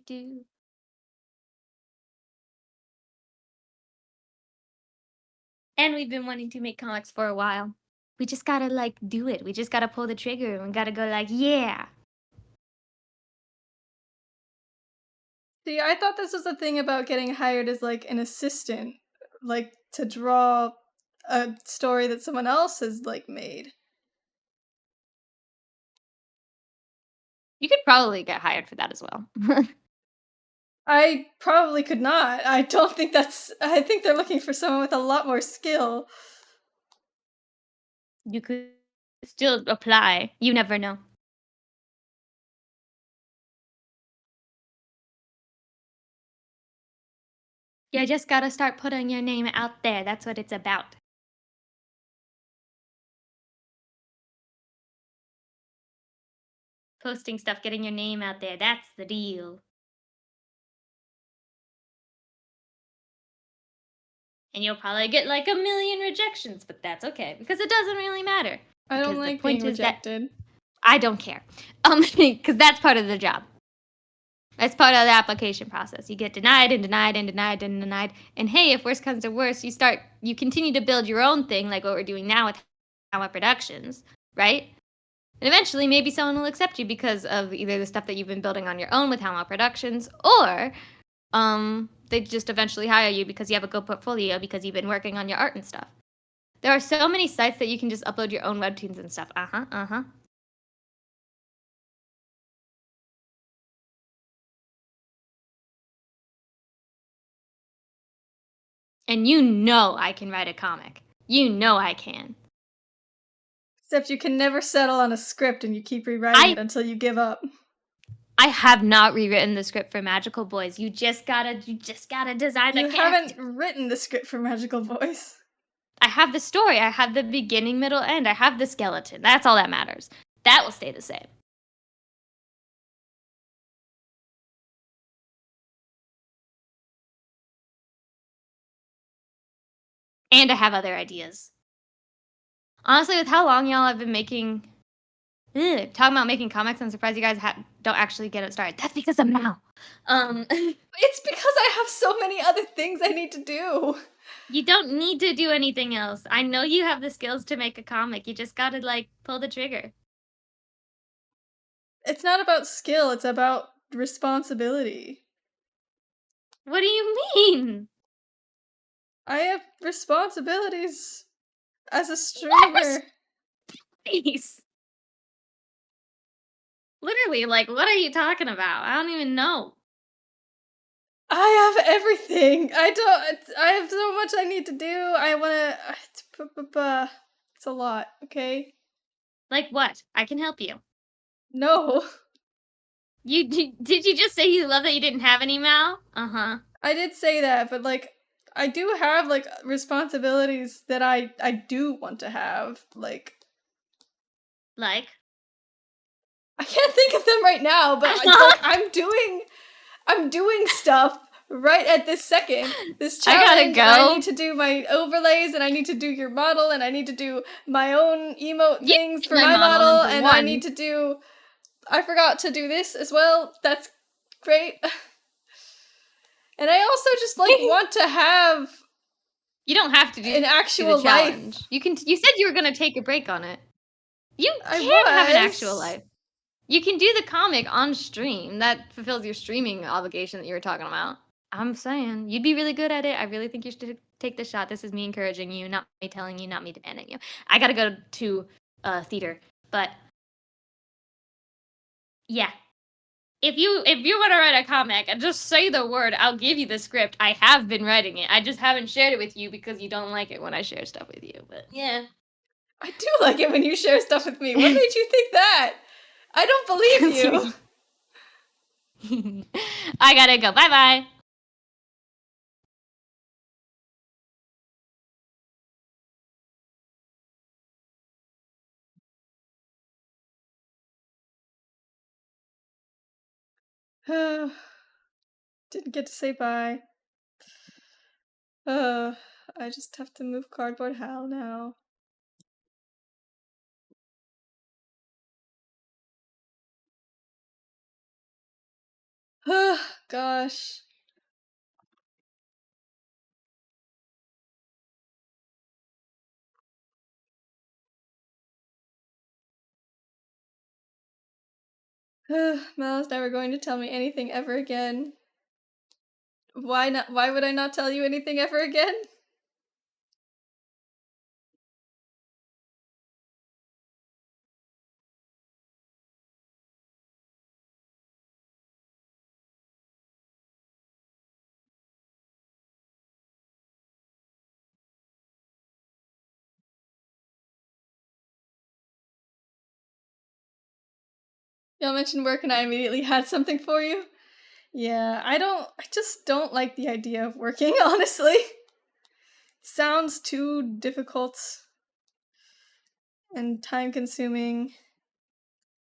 Do. And we've been wanting to make comics for a while. We just gotta like do it. We just gotta pull the trigger and we gotta go like, yeah. See, I thought this was a thing about getting hired as, like, an assistant. Like, to draw a story that someone else has, like, made. You could probably get hired for that as well. I probably could not. I don't think that's. I think they're looking for someone with a lot more skill. You could still apply. You never know. You just gotta start putting your name out there. That's what it's about. Posting stuff, getting your name out there. That's the deal. And you'll probably get like 1,000,000 rejections, but that's okay because it doesn't really matter. I don't Because the like point being is that rejected. I don't care. Because that's part of the job. That's part of the application process. You get denied and denied and denied and denied. And hey, if worse comes to worse, you continue to build your own thing, like what we're doing now with Howa Productions, right? And eventually, maybe someone will accept you because of either the stuff that you've been building on your own with Howa Productions, or they just eventually hire you because you have a good portfolio because you've been working on your art and stuff. There are so many sites that you can just upload your own webtoons and stuff. And you know I can write a comic. You know I can. Except you can never settle on a script and you keep rewriting it until you give up. I have not rewritten the script for Magical Boys. You just gotta design the character. You haven't written the script for Magical Boys. I have the story. I have the beginning, middle, end. I have the skeleton. That's all that matters. That will stay the same. And I have other ideas. Honestly, with how long y'all have been making, talking about making comics, I'm surprised you guys don't actually get it started. That's because of now. It's because I have so many other things I need to do. You don't need to do anything else. I know you have the skills to make a comic. You just gotta, like, pull the trigger. It's not about skill, it's about responsibility. What do you mean? I have responsibilities as a streamer. Please. Literally, like, what are you talking about? I don't even know. I have everything. I have so much I need to do. I wanna. It's a lot, okay? Like what? I can help you. No. Did you just say you love that you didn't have any, Mal? Uh-huh. I did say that, but like, I do have like responsibilities that I do want to have. Like, Like? I can't think of them right now, but I'm doing stuff right at this second. This I gotta challenge, and I go. need to do my overlays, and I need to do your model, and I need to do my own emote You things did for my my model, model, number and I one. need to do. I forgot to do this as well. That's great. And I also just like want to have You don't have to do an the actual challenge. life. You said you were gonna take a break on it. You I can have an actual was. life. You can do the comic on stream. That fulfills your streaming obligation that you were talking about. I'm saying you'd be really good at it. I really think you should take the shot. This is me encouraging you, not me telling you, not me demanding you. I gotta go to theater, but yeah. If you want to write a comic and just say the word, I'll give you the script. I have been writing it. I just haven't shared it with you because you don't like it when I share stuff with you. But yeah. I do like it when you share stuff with me. What made you think that? I don't believe you. I gotta go. Bye bye. Didn't get to say bye. I just have to move Cardboard Hal now. Gosh. Mal's never going to tell me anything ever again. Why not? Why would I not tell you anything ever again? Y'all mentioned work and I immediately had something for you. Yeah, I just don't like the idea of working, honestly. It sounds too difficult and time consuming,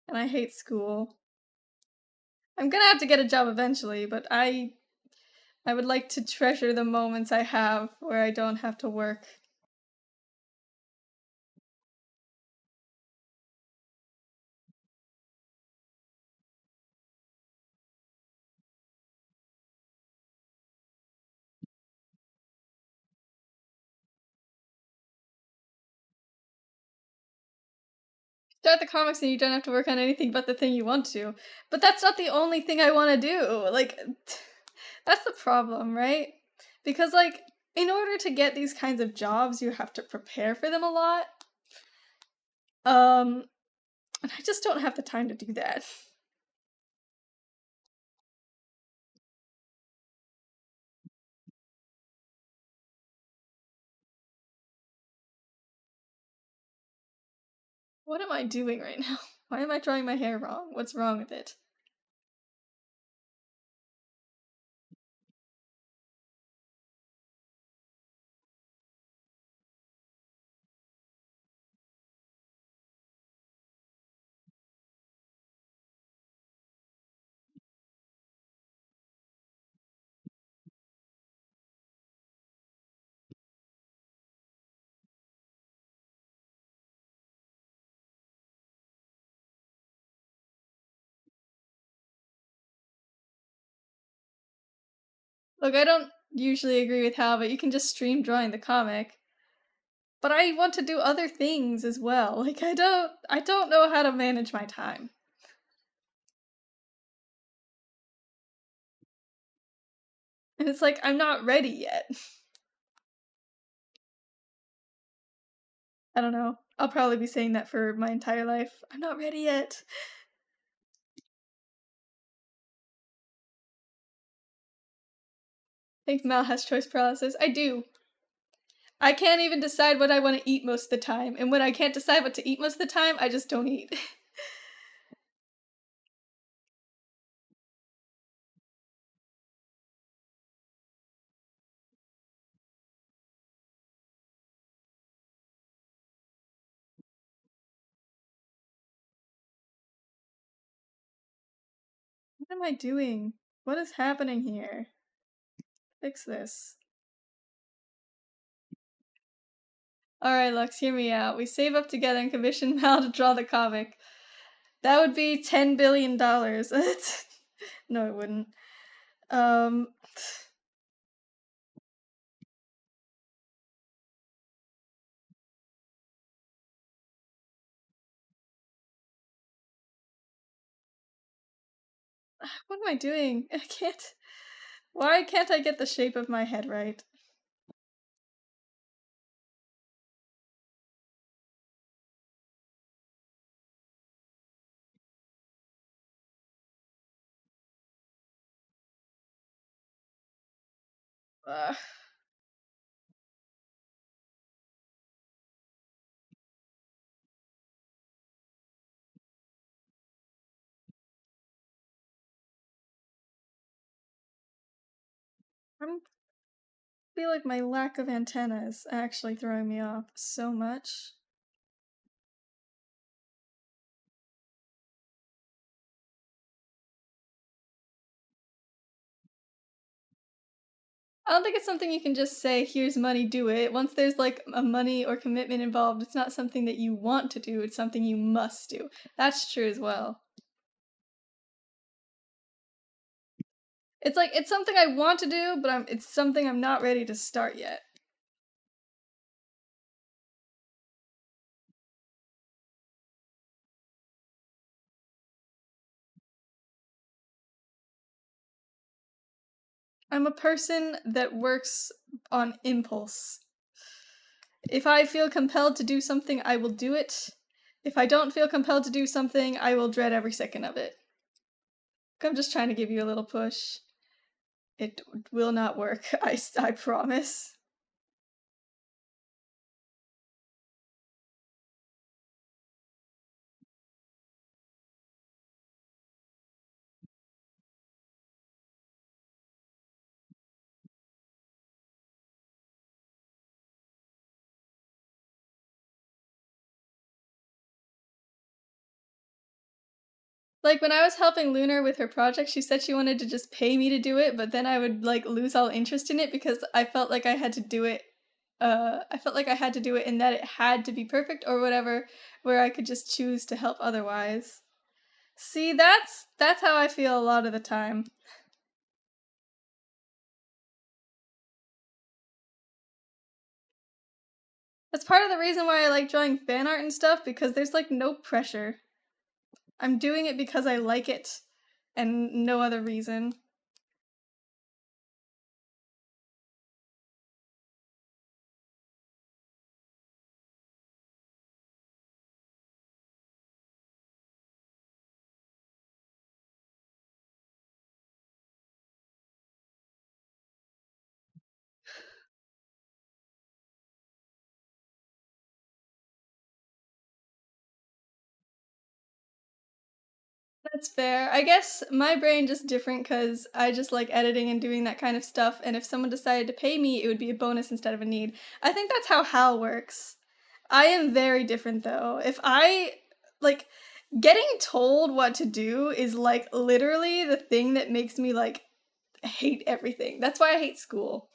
and I hate school. I'm gonna have to get a job eventually, but I would like to treasure the moments I have where I don't have to work. Start the comics and you don't have to work on anything but the thing you want to. But that's not the only thing I want to do. Like, that's the problem, right? Because, like, in order to get these kinds of jobs, you have to prepare for them a lot. And I just don't have the time to do that. What am I doing right now? Why am I drawing my hair wrong? What's wrong with it? Look, I don't usually agree with Hal, but you can just stream drawing the comic. But I want to do other things as well. Like, I don't know how to manage my time. And it's like, I'm not ready yet. I don't know. I'll probably be saying that for my entire life. I'm not ready yet. I think Mal has choice paralysis. I do. I can't even decide what I want to eat most of the time. And when I can't decide what to eat most of the time, I just don't eat. What am I doing? What is happening here? Fix this. Alright, Lux, hear me out. We save up together and commission Mal to draw the comic. That would be $10 billion. No, it wouldn't. What am I doing? I can't. Why can't I get the shape of my head right? Ugh. I feel like my lack of antenna is actually throwing me off so much. I don't think it's something you can just say, here's money, do it. Once there's like a money or commitment involved, it's not something that you want to do, it's something you must do. That's true as well. It's like, it's something I want to do, but it's something I'm not ready to start yet. I'm a person that works on impulse. If I feel compelled to do something, I will do it. If I don't feel compelled to do something, I will dread every second of it. I'm just trying to give you a little push. It will not work, I promise. Like, when I was helping Lunar with her project, she said she wanted to just pay me to do it, but then I would, like, lose all interest in it because I felt like I had to do it, I felt like I had to do it and that it had to be perfect or whatever, where I could just choose to help otherwise. See, that's how I feel a lot of the time. That's part of the reason why I like drawing fan art and stuff, because there's, like, no pressure. I'm doing it because I like it, and no other reason. That's fair. I guess my brain just different because I just like editing and doing that kind of stuff, and if someone decided to pay me, it would be a bonus instead of a need. I think that's how Hal works. I am very different though. If I like getting told what to do is like literally the thing that makes me like hate everything. That's why I hate school.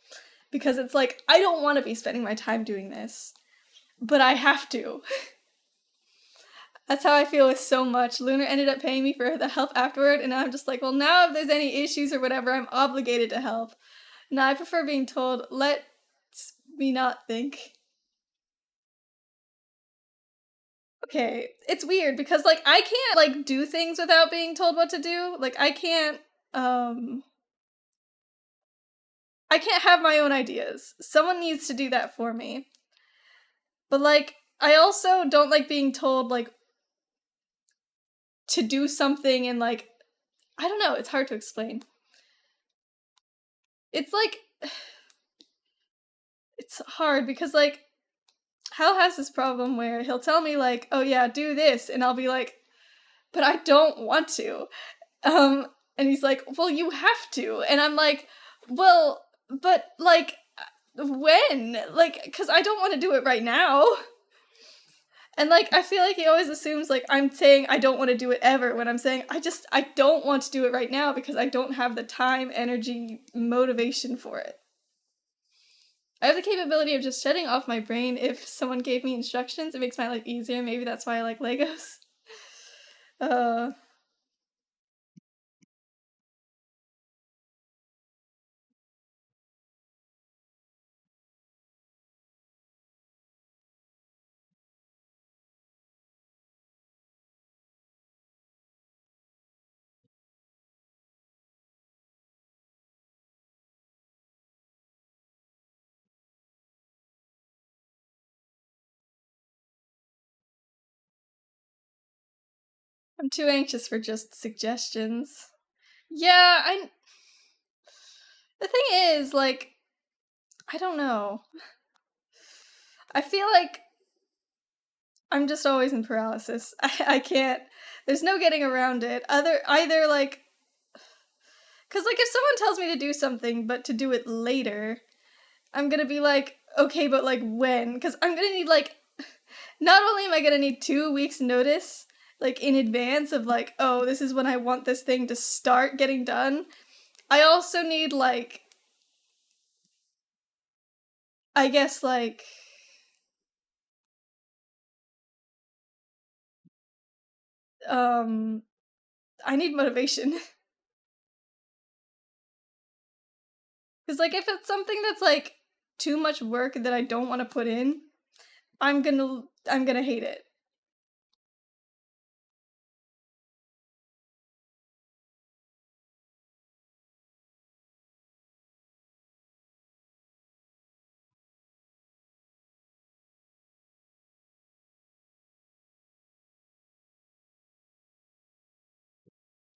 Because it's like I don't want to be spending my time doing this, but I have to. That's how I feel with so much. Lunar ended up paying me for the help afterward, and I'm just like, well, now if there's any issues or whatever, I'm obligated to help. No, I prefer being told, let me not think. Okay, it's weird because like I can't like do things without being told what to do. Like um I can't have my own ideas. Someone needs to do that for me. But like I also don't like being told like to do something and like I don't know, it's hard to explain. It's like it's hard because like Hal has this problem where he'll tell me like, "Oh yeah, do this." And I'll be like, "But I don't want to." And he's like, "Well, you have to." And I'm like, "Well, but like when? Like cuz I don't want to do it right now." And like I feel like he always assumes like I'm saying I don't want to do it ever when I'm saying I don't want to do it right now because I don't have the time, energy, motivation for it. I have the capability of just shutting off my brain if someone gave me instructions. It makes my life easier. Maybe that's why I like Legos. Uh I'm too anxious for just suggestions. Yeah, I the thing is like I don't know. I feel like I'm just always in paralysis. I can't. There's no getting around it. Either like, cause like if someone tells me to do something but to do it later, I'm gonna be like, okay, but like when? Cause I'm gonna need like, not only am I gonna need 2 weeks notice, like in advance of like, oh, this is when I want this thing to start getting done. I also need like, I guess like, um, I need motivation. Cause like if it's something that's like too much work that I don't want to put in, I'm gonna hate it.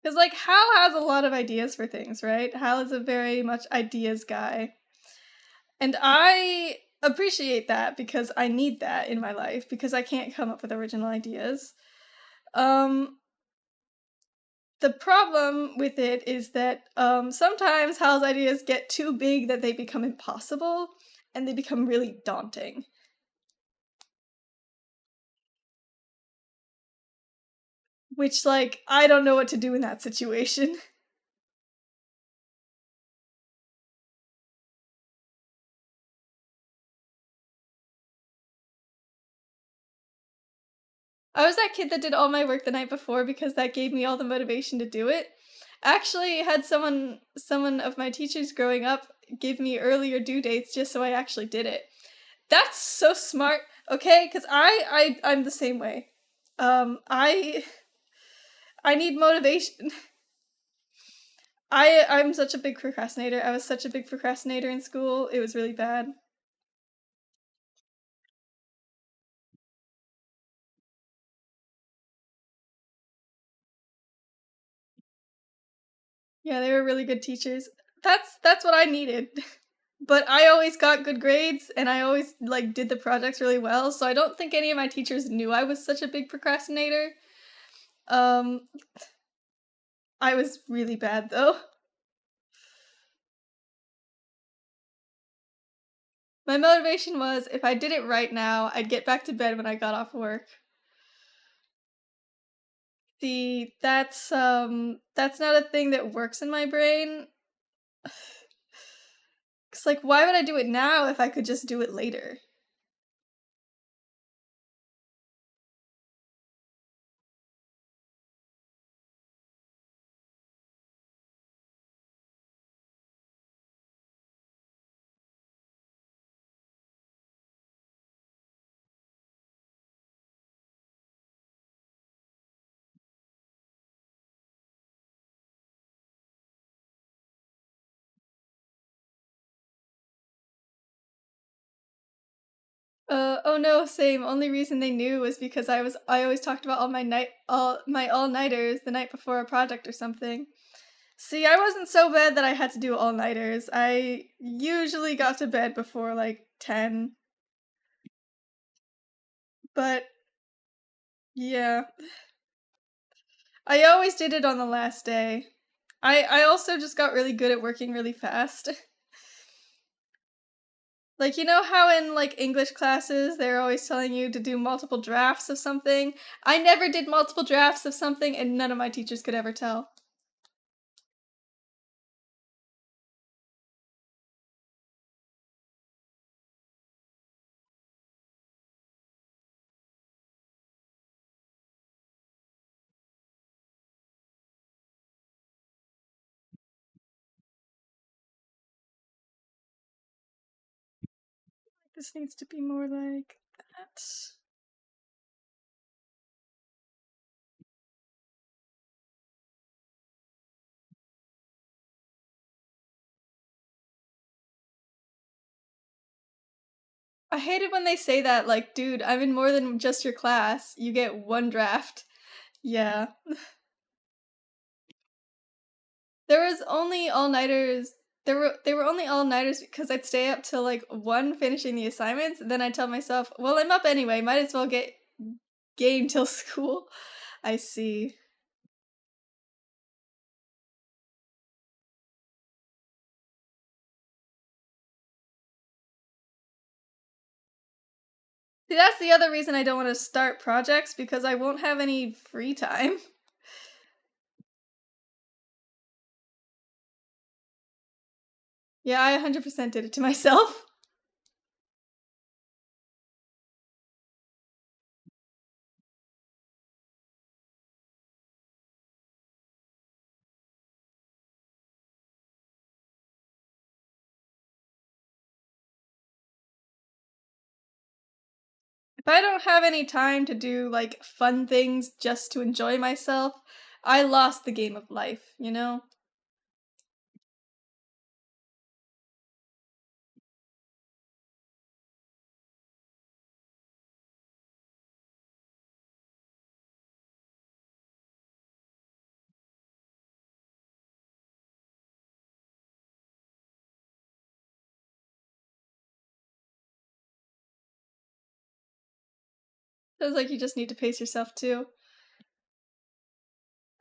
Cause like Hal has a lot of ideas for things, right? Hal is a very much ideas guy. And I appreciate that because I need that in my life because I can't come up with original ideas. Um the problem with it is that sometimes Hal's ideas get too big that they become impossible and they become really daunting. Which like I don't know what to do in that situation. I was that kid that did all my work the night before because that gave me all the motivation to do it. Actually had someone of my teachers growing up give me earlier due dates just so I actually did it. That's so smart, okay? Cuz I'm the same way. I need motivation. I'm such a big procrastinator. I was such a big procrastinator in school. It was really bad. Yeah, they were really good teachers. That's what I needed. But I always got good grades and I always like did the projects really well, so I don't think any of my teachers knew I was such a big procrastinator. Um I was really bad though. My motivation was if I did it right now, I'd get back to bed when I got off work. See, that's not a thing that works in my brain. Cuz like why would I do it now if I could just do it later? Oh no, same. Only reason they knew was because I always talked about all my all-nighters the night before a project or something. See, I wasn't so bad that I had to do all-nighters. I usually got to bed before like 10. But yeah, I always did it on the last day. I also just got really good at working really fast. Like, you know how in like English classes they're always telling you to do multiple drafts of something? I never did multiple drafts of something and none of my teachers could ever tell. This needs to be more like that. I hate it when they say that, like, dude, I'm in more than just your class. You get one draft. Yeah. There was only all-nighters they were only all-nighters because I'd stay up till like 1 finishing the assignments, then I'd tell myself, "Well, I'm up anyway, might as well get game till school." I see. See, that's the other reason I don't wanna start projects because I won't have any free time. Yeah, I 100% did it to myself. If I don't have any time to do, like, fun things just to enjoy myself, I lost the game of life, you know? Feels like you just need to pace yourself too.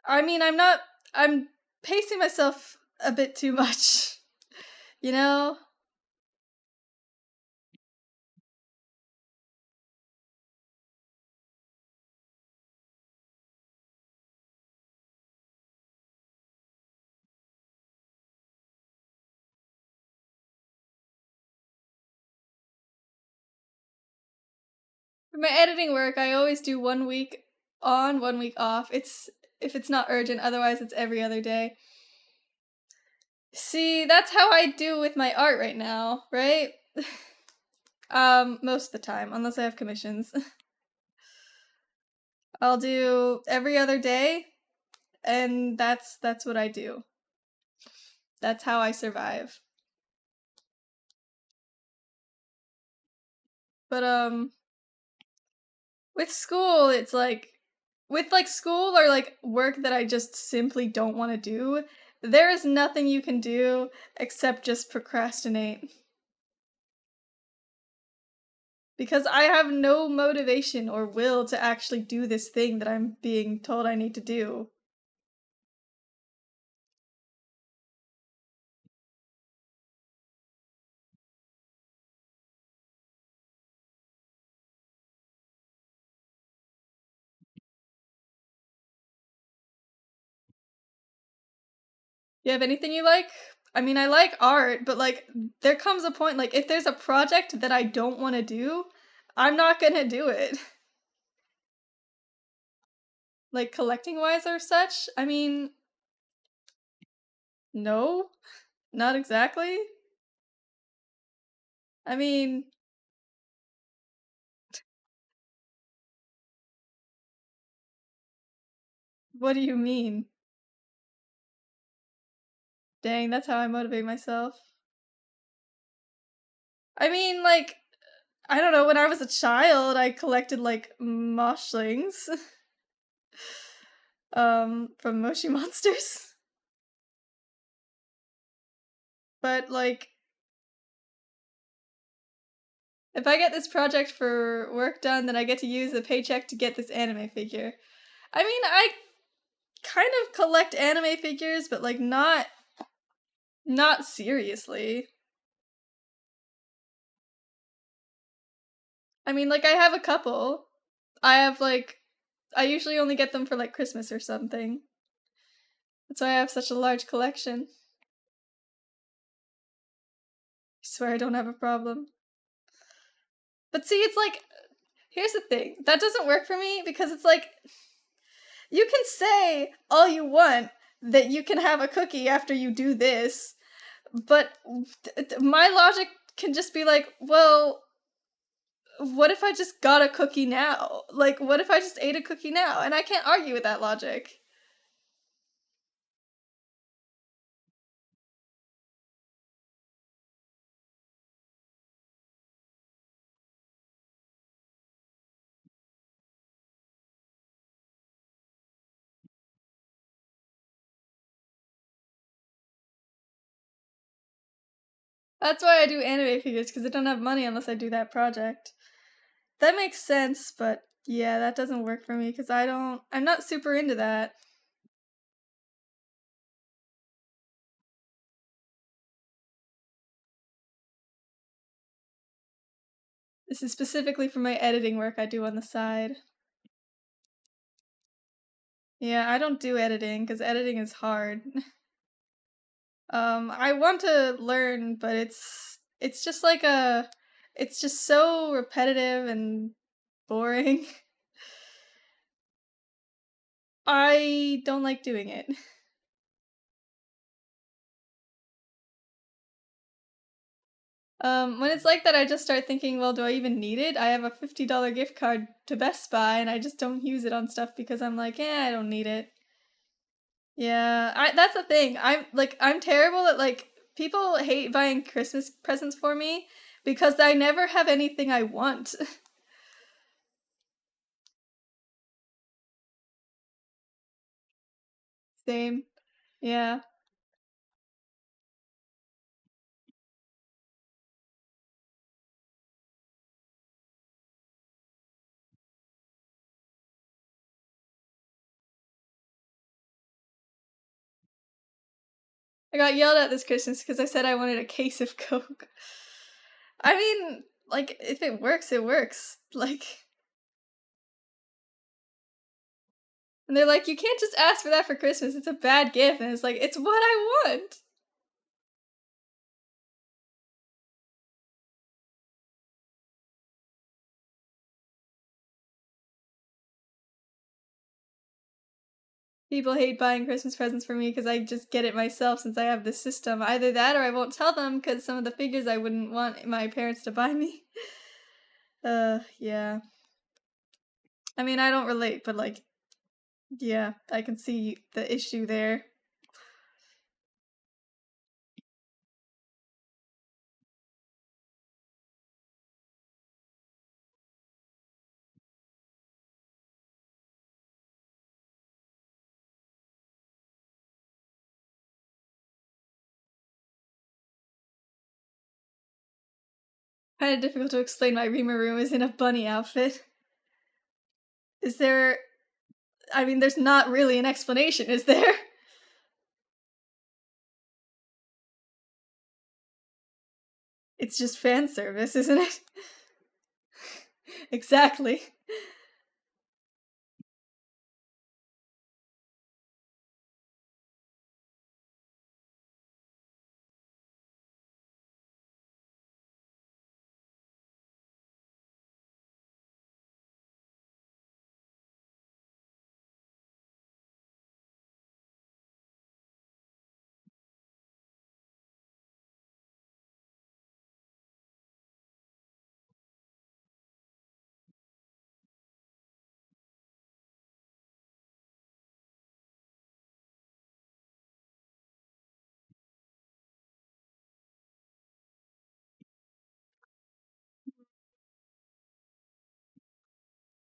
I mean, I'm pacing myself a bit too much, you know? For my editing work, I always do 1 week on, 1 week off. It's if it's not urgent, otherwise it's every other day. See, that's how I do with my art right now, right? Most of the time, unless I have commissions. I'll do every other day, and that's what I do. That's how I survive. But with school, it's like with like school or like work that I just simply don't want to do, there is nothing you can do except just procrastinate. Because I have no motivation or will to actually do this thing that I'm being told I need to do. You have anything you like? I mean, I like art, but like there comes a point like if there's a project that I don't want to do, I'm not going to do it. Like collecting wise or such? I mean, no, not exactly. I mean, what do you mean? Dang, that's how I motivate myself. I mean, like, I don't know, when I was a child, I collected, like, moshlings. From Moshi Monsters. But, like, if I get this project for work done, then I get to use the paycheck to get this anime figure. I mean, I kind of collect anime figures, but, like, not seriously. I mean, like, I have a couple. I have, like, I usually only get them for, like, Christmas or something. That's why I have such a large collection. I swear I don't have a problem. But see, it's like, here's the thing. That doesn't work for me because it's like, you can say all you want that you can have a cookie after you do this, but my logic can just be like, well, what if I just got a cookie now? Like, what if I just ate a cookie now? And I can't argue with that logic. That's why I do anime figures, because I don't have money unless I do that project. That makes sense, but yeah, that doesn't work for me, because I'm not super into that. This is specifically for my editing work I do on the side. Yeah, I don't do editing, because editing is hard. I want to learn, but it's just like it's just so repetitive and boring. I don't like doing it. When it's like that, I just start thinking, well, do I even need it? I have a $50 gift card to Best Buy, and I just don't use it on stuff because I'm like, I don't need it. Yeah, that's the thing. I'm terrible at, like, people hate buying Christmas presents for me because I never have anything I want. Same. Yeah. I got yelled at this Christmas because I said I wanted a case of Coke. I mean, like, if it works, it works. Like, and they're like, you can't just ask for that for Christmas. It's a bad gift. And it's like, it's what I want. People hate buying Christmas presents for me because I just get it myself since I have this system. Either that or I won't tell them because some of the figures I wouldn't want my parents to buy me. Yeah. I mean, I don't relate, but like, yeah, I can see the issue there. Kind of difficult to explain why Rimaru is in a bunny outfit. Is there. I mean, there's not really an explanation, is there? It's just fan service, isn't it? Exactly.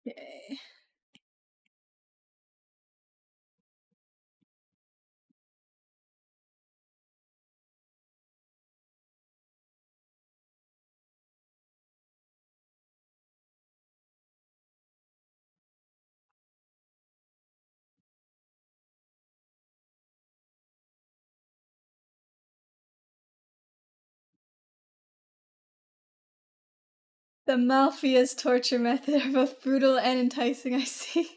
Yay. The Malfia's torture method are both brutal and enticing, I see.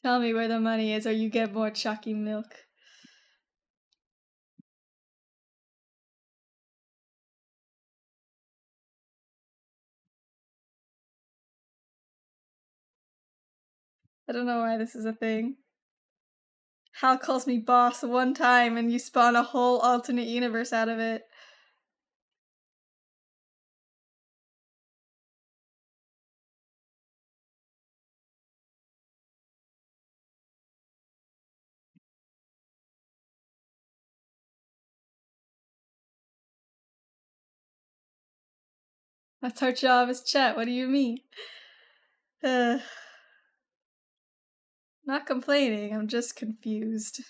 Tell me where the money is or you get more chalky milk. I don't know why this is a thing. Hal calls me boss one time and you spawn a whole alternate universe out of it. That's our job as chat, what do you mean? Not complaining, I'm just confused.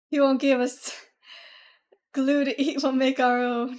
He won't give us glue to eat, we'll make our own.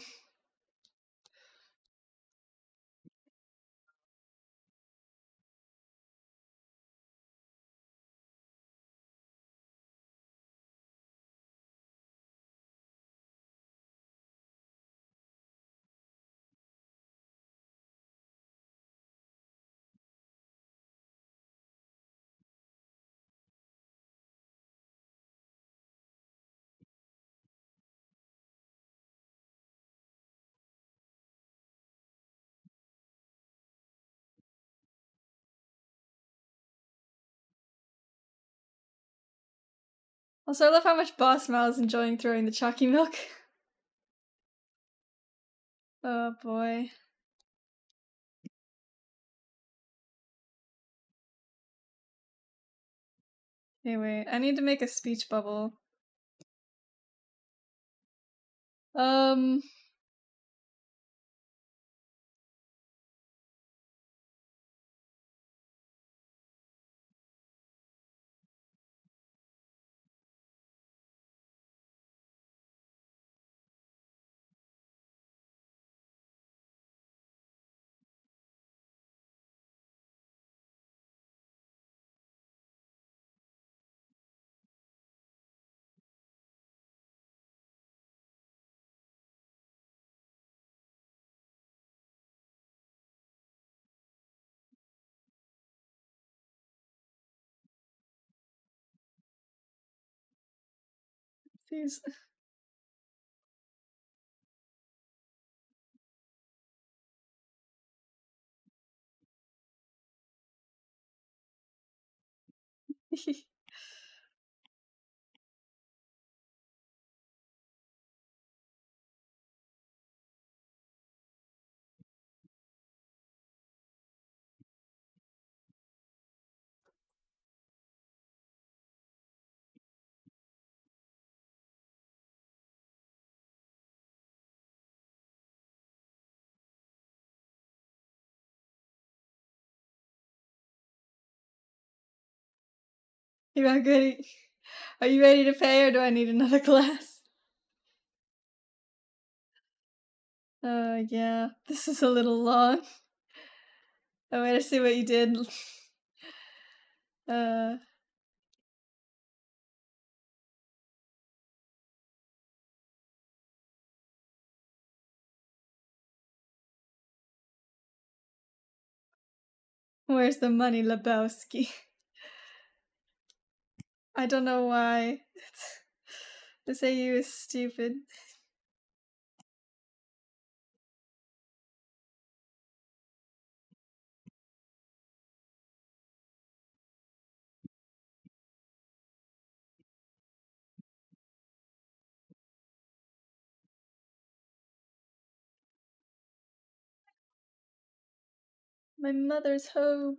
Also, I love how much Boss Mal is enjoying throwing the chalky milk. Oh boy. Anyway, I need to make a speech bubble. These. You are good. Are you ready to pay or do I need another glass? Yeah, this is a little long. Oh, wait, I see what you did. Where's the money, Lebowski? I don't know why. This AU is stupid. My mother's home.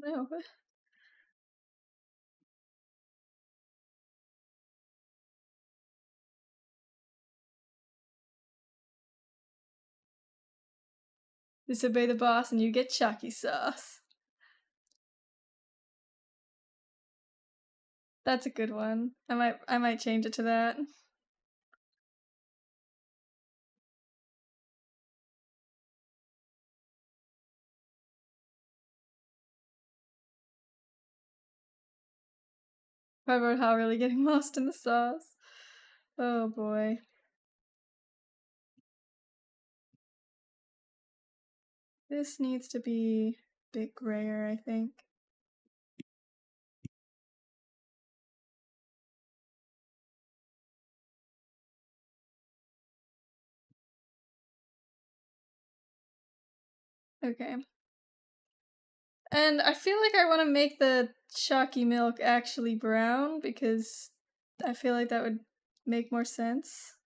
No. Disobey the boss and you get Chucky sauce. That's a good one. I might change it to that. Talk about how really getting lost in the sauce. Oh boy. This needs to be a bit grayer, I think. Okay. And I feel like I want to make the chalky milk actually brown because I feel like that would make more sense.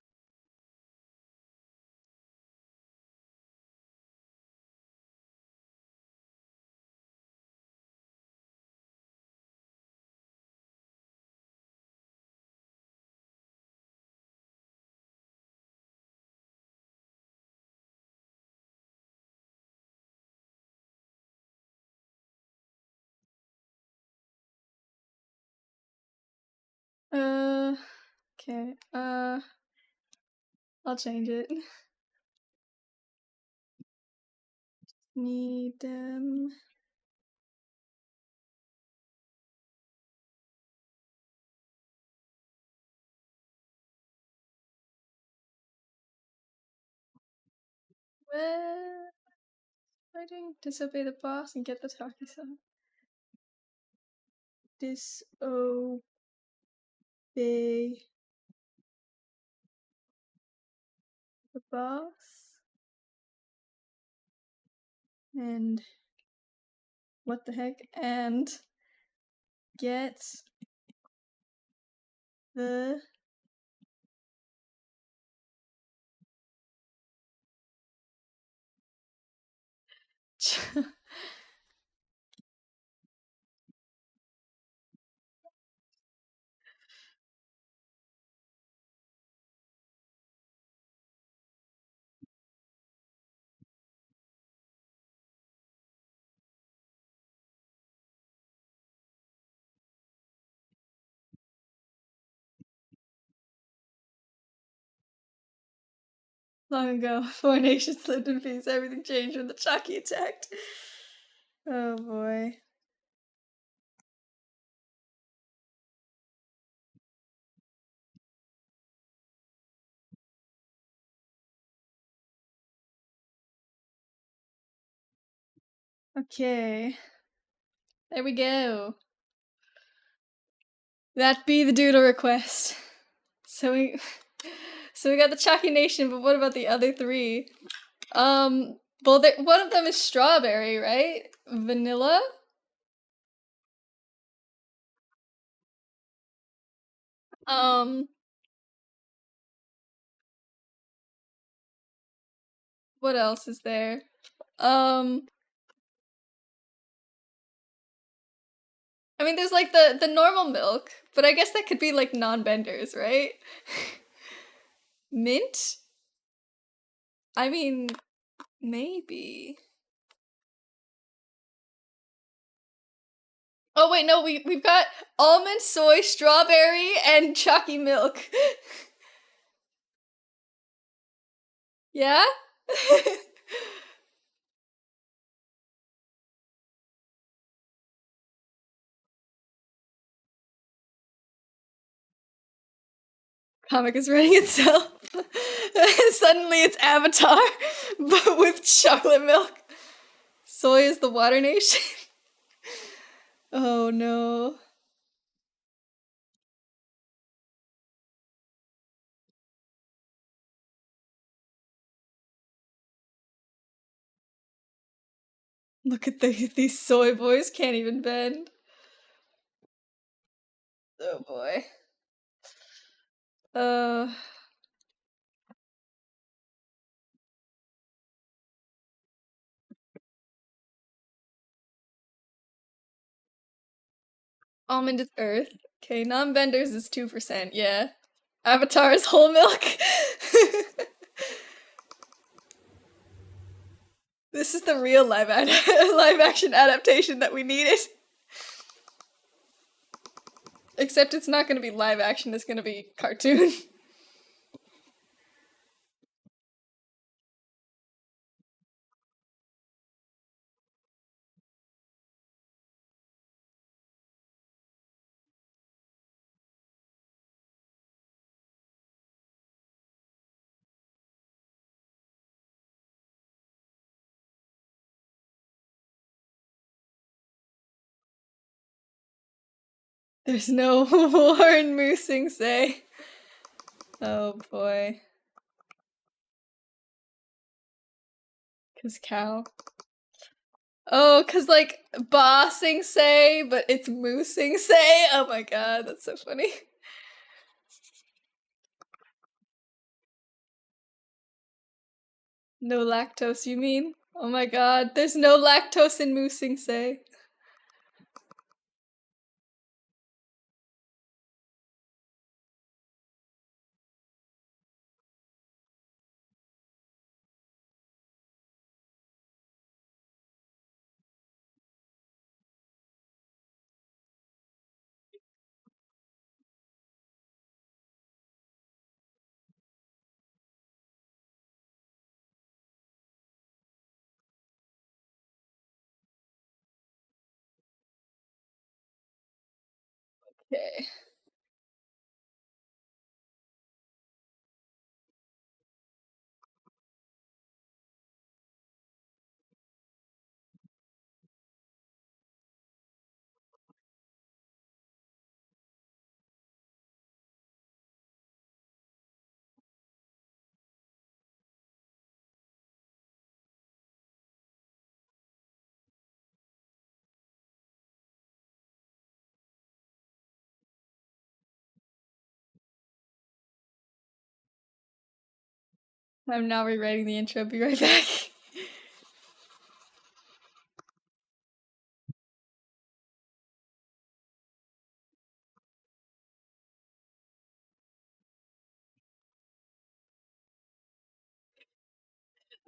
Okay. I'll change it. Need Well, fighting, disobey the boss and get the talkie sauce. Disobey the boss. And what the heck? And get the Long ago, 4 nations lived in peace. Everything changed when the Chucky attacked. Oh boy. Okay. There we go. That be the doodle request. So we got the Chucky Nation, but what about the other three? Well, one of them is strawberry, right? Vanilla? Um, what else is there? I mean, there's like the normal milk, but I guess that could be like non-benders, right? Mint? I mean, maybe. Oh wait, no, we've got almond, soy, strawberry, and chalky milk. Yeah? Comic is writing itself. Suddenly it's Avatar, but with chocolate milk. Soy is the water nation. Oh no. Look at these soy boys can't even bend. Oh boy. Almond is earth. Okay, non-benders is 2%, yeah. Avatar is whole milk. This is the real live action adaptation that we needed. Except it's not gonna be live action, it's gonna be cartoon. There's no war in Musing say. Oh boy. Cause cow. Oh, cause like bossing say, but it's moosing say. Oh my god, that's so funny. No lactose, you mean? Oh my god, there's no lactose in moosing say. Okay. I'm now rewriting the intro, be right back.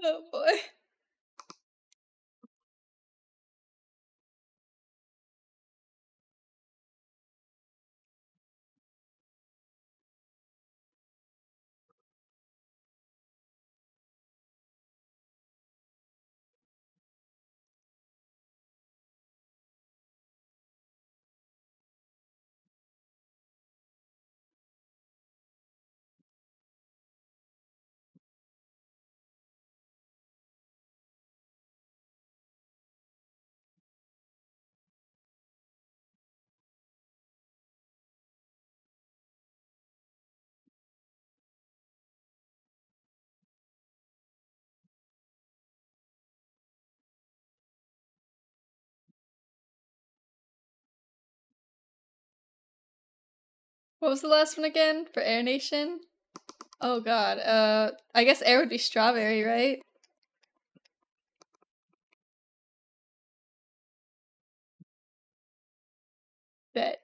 Oh boy. What was the last one again? For Air Nation? Oh god, I guess air would be strawberry, right? Bet.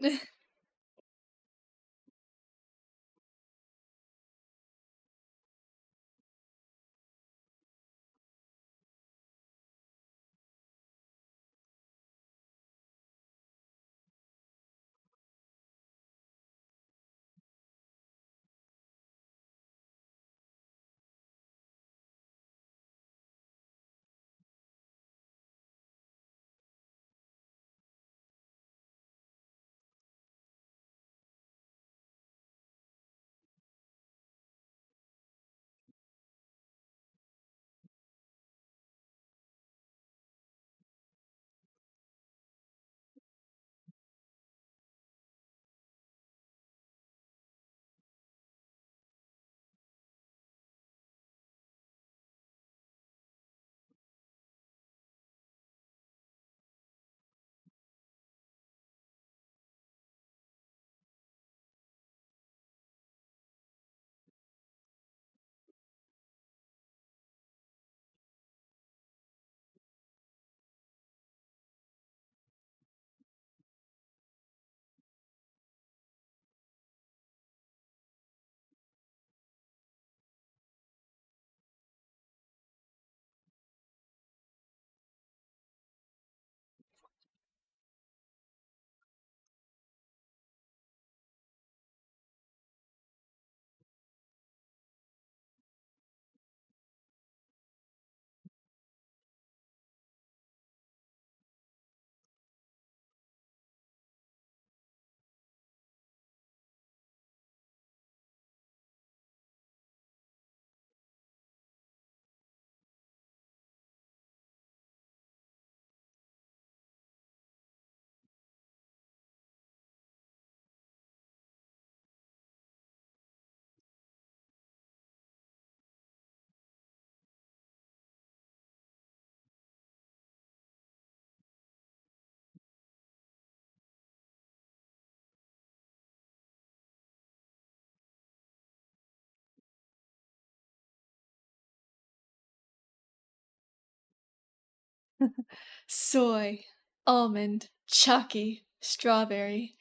Soy, almond, chalky, strawberry.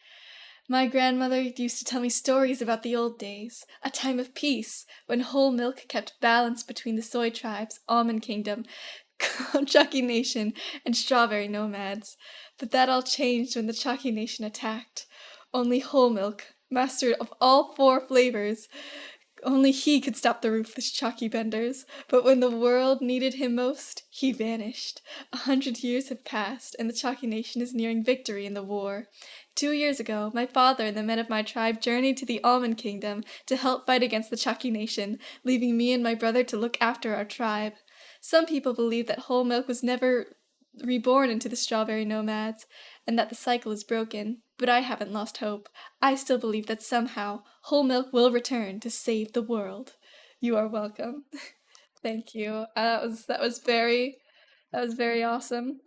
My grandmother used to tell me stories about the old days, a time of peace, when whole milk kept balance between the soy tribes, almond kingdom, Chucky nation, and strawberry nomads. But that all changed when the Chucky nation attacked. Only whole milk, master of all four flavors, only he could stop the ruthless chalky benders, but when the world needed him most, he vanished. 100 years have passed, and the chalky nation is nearing victory in the war. 2 years ago, my father and the men of my tribe journeyed to the Almond Kingdom to help fight against the Chalky Nation, leaving me and my brother to look after our tribe. Some people believe that whole milk was never reborn into the strawberry nomads, and that the cycle is broken, but I haven't lost hope. I still believe that somehow whole milk will return to save the world. You are welcome. Thank you. That was very awesome.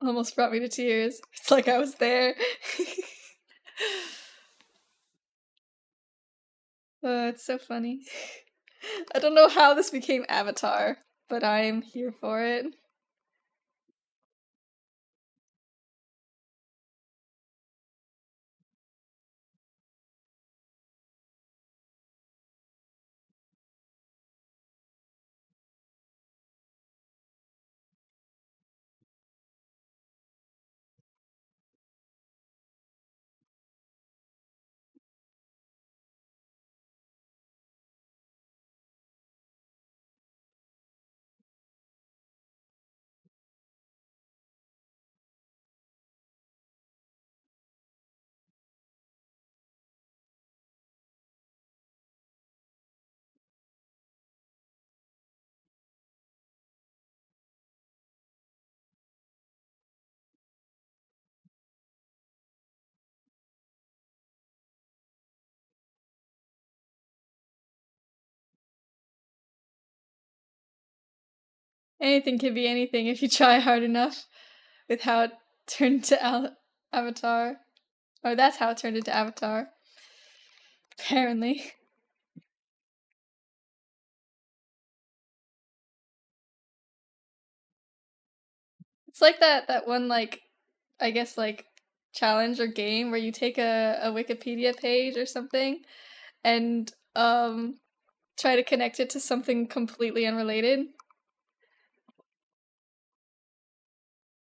Almost brought me to tears. It's like I was there. It's so funny. I don't know how this became Avatar, but I am here for it. Anything can be anything if you try hard enough. With how it turned into Avatar. Or that's how it turned into Avatar. Apparently. It's like that one, like, I guess, like, challenge or game where you take a Wikipedia page or something and try to connect it to something completely unrelated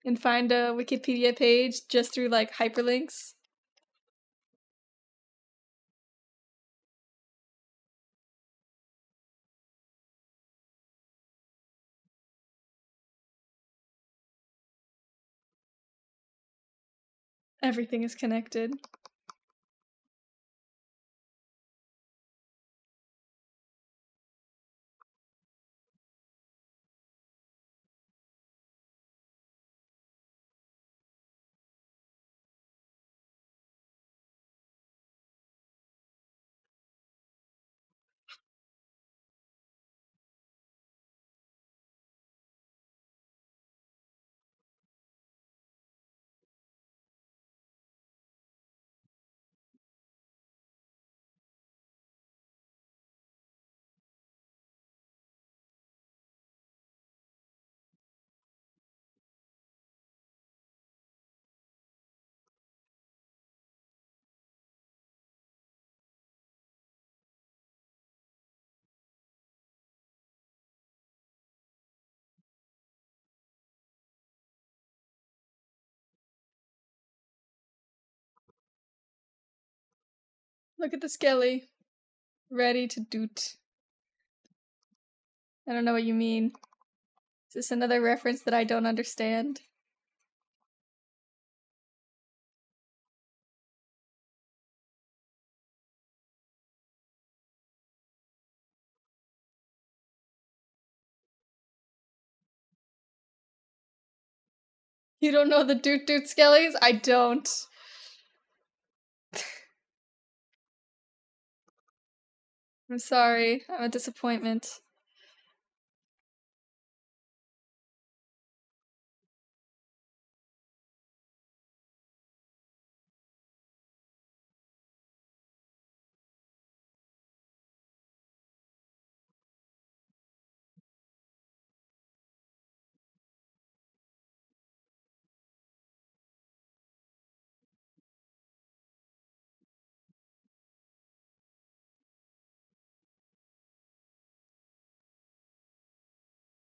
and find a Wikipedia page just through like hyperlinks. Everything is connected. Look at the skelly. Ready to doot. I don't know what you mean. Is this another reference that I don't understand? You don't know the doot doot skellies? I don't. I'm sorry. I'm a disappointment.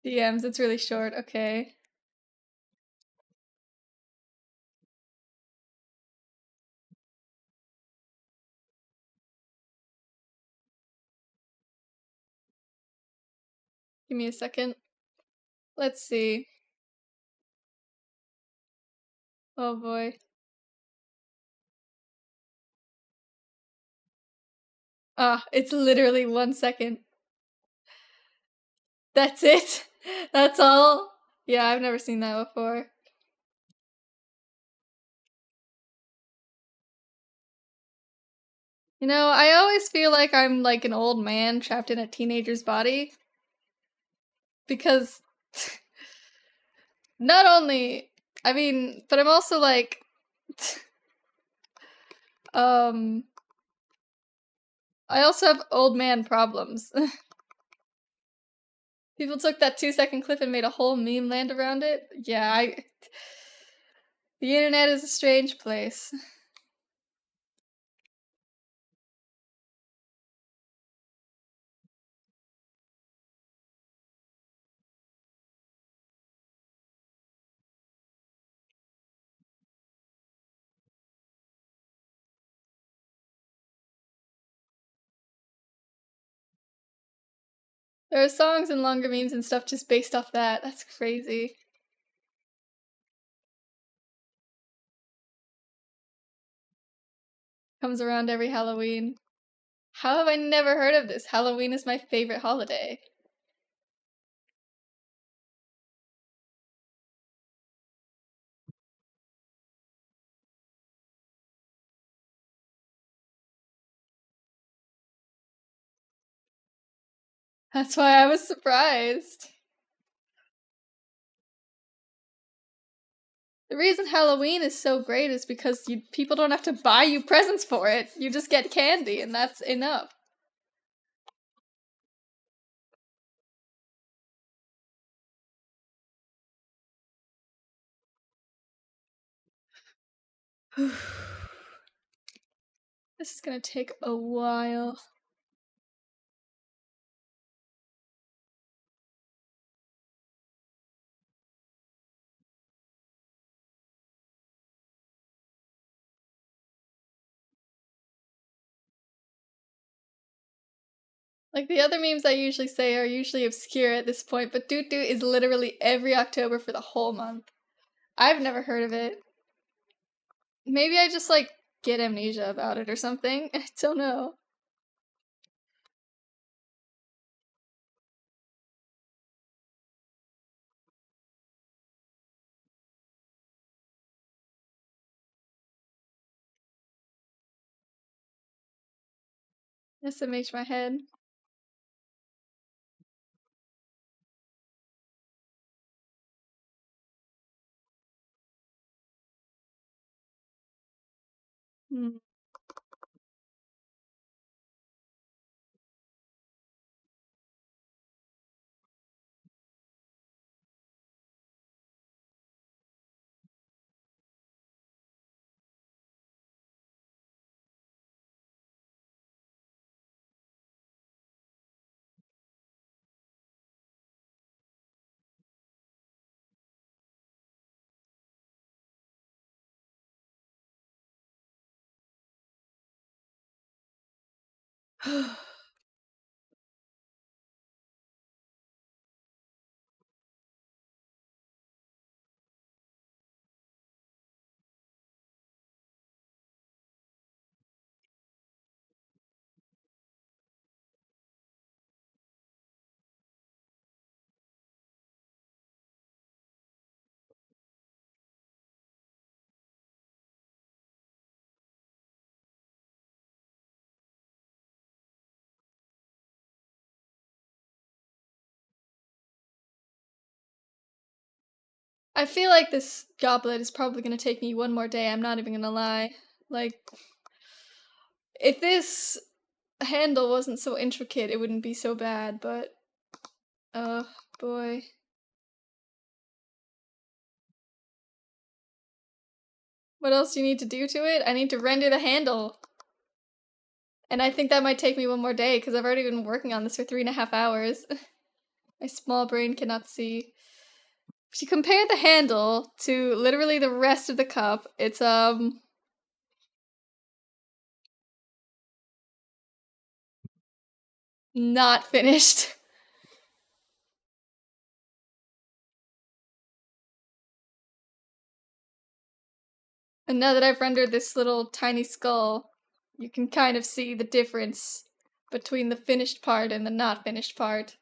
DMs, it's really short, okay. Give me a second. Let's see. Oh boy. Ah, it's literally 1 second. That's it? That's all? Yeah, I've never seen that before. You know, I always feel like I'm like an old man trapped in a teenager's body. Because not only, I mean, but I'm also like, I also have old man problems. People took that 2-second clip and made a whole meme land around it. Yeah, the internet is a strange place. There are songs and longer memes and stuff just based off that. That's crazy. Comes around every Halloween. How have I never heard of this? Halloween is my favorite holiday. That's why I was surprised. The reason Halloween is so great is because people don't have to buy you presents for it. You just get candy, and that's enough. This is gonna take a while. Like, the other memes I usually say are usually obscure at this point, but Doot Doot is literally every October for the whole month. I've never heard of it. Maybe I just, like, get amnesia about it or something. I don't know. SMH my head. Hmm. I feel like this goblet is probably gonna take me one more day, I'm not even gonna lie. Like, if this handle wasn't so intricate, it wouldn't be so bad, but... oh, boy. What else do you need to do to it? I need to render the handle. And I think that might take me one more day, because I've already been working on this for 3.5 hours. My small brain cannot see. If you compare the handle to literally the rest of the cup, it's not finished. And now that I've rendered this little tiny skull, you can kind of see the difference between the finished part and the not finished part.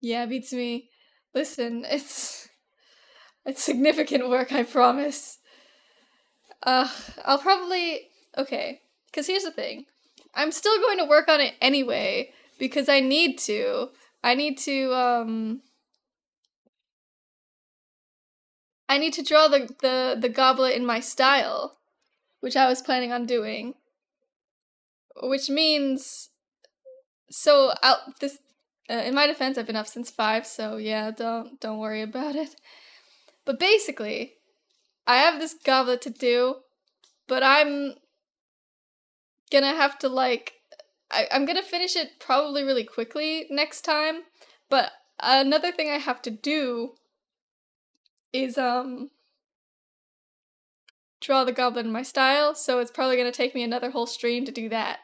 Yeah, beats me. Listen, it's significant work, I promise. I'll probably okay, because here's the thing. I'm still going to work on it anyway because I need to. I need to draw the goblet in my style, which I was planning on doing. Which means so out this in my defense, I've been up since 5, so yeah, don't worry about it. But basically, I have this goblet to do, but I'm gonna have to I'm gonna finish it probably really quickly next time. But another thing I have to do is draw the goblet in my style, so it's probably gonna take me another whole stream to do that.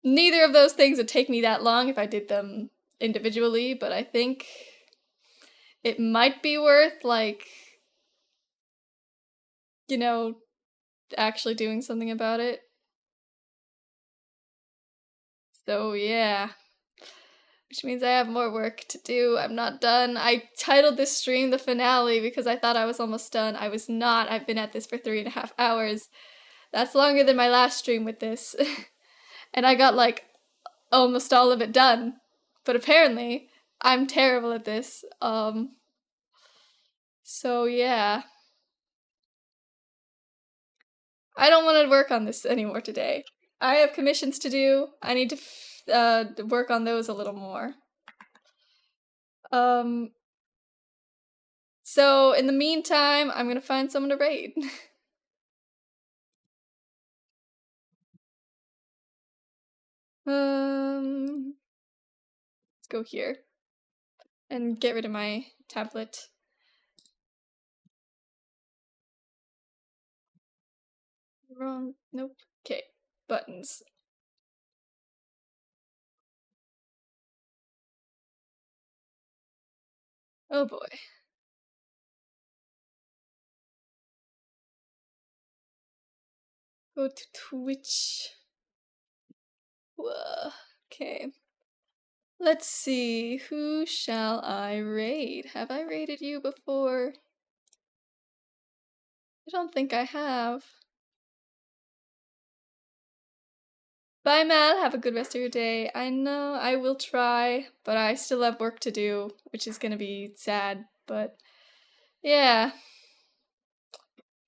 Neither of those things would take me that long if I did them individually, but I think it might be worth, actually doing something about it. So, yeah. Which means I have more work to do. I'm not done. I titled this stream the finale because I thought I was almost done. I was not. I've been at this for 3.5 hours. That's longer than my last stream with this. And I got, almost all of it done. But apparently, I'm terrible at this. So, yeah. I don't want to work on this anymore today. I have commissions to do. I need to work on those a little more. So in the meantime, I'm gonna find someone to raid. Let's go here and get rid of my tablet. Wrong. Nope. Okay. Buttons. Oh boy. Go to Twitch. Whoa. Okay. Let's see. Who shall I raid? Have I raided you before? I don't think I have. Bye, Matt. Have a good rest of your day. I know I will try, but I still have work to do, which is gonna be sad, but yeah.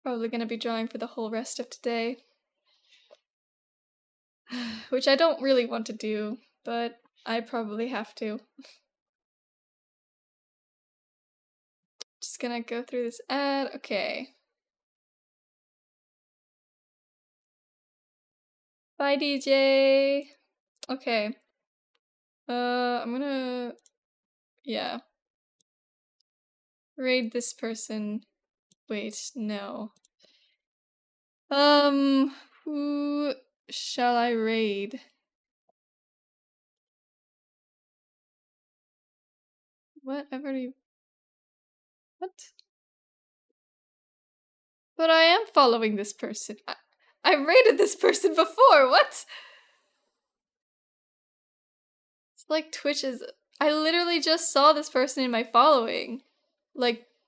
Probably gonna be drawing for the whole rest of today. Which I don't really want to do, but I probably have to. Just gonna go through this ad. Okay. Bye, DJ. Okay. I'm gonna, yeah. Raid this person. Wait, no. Who shall I raid? What? I've already... What? But I am following this person. I raided this person before. What? It's like Twitch is... I literally just saw this person in my following,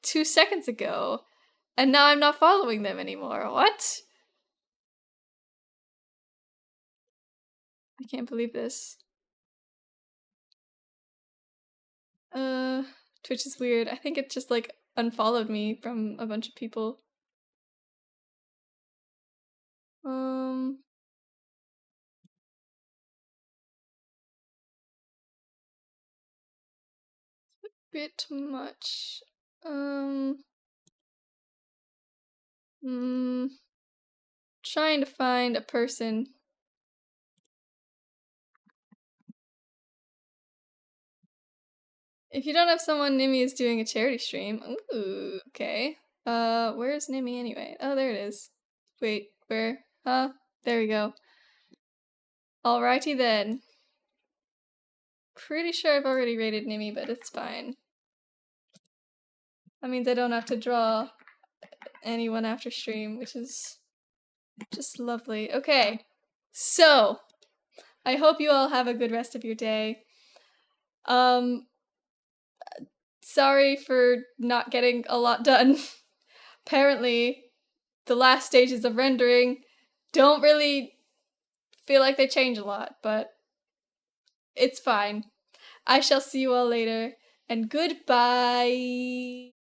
2 seconds ago, and now I'm not following them anymore. What? I can't believe this. Twitch is weird. I think it just, unfollowed me from a bunch of people. Bit much. Trying to find a person If you don't have someone, Nimmy is doing a charity stream. Ooh, okay. Where's Nimmy anyway? Oh, there it is. Wait, where? There we go. Alrighty then. Pretty sure I've already rated Nimmy, but it's fine. That means I don't have to draw anyone after stream, which is just lovely. Okay, so I hope you all have a good rest of your day. Sorry for not getting a lot done. Apparently, the last stages of rendering don't really feel like they change a lot, but it's fine. I shall see you all later, and goodbye!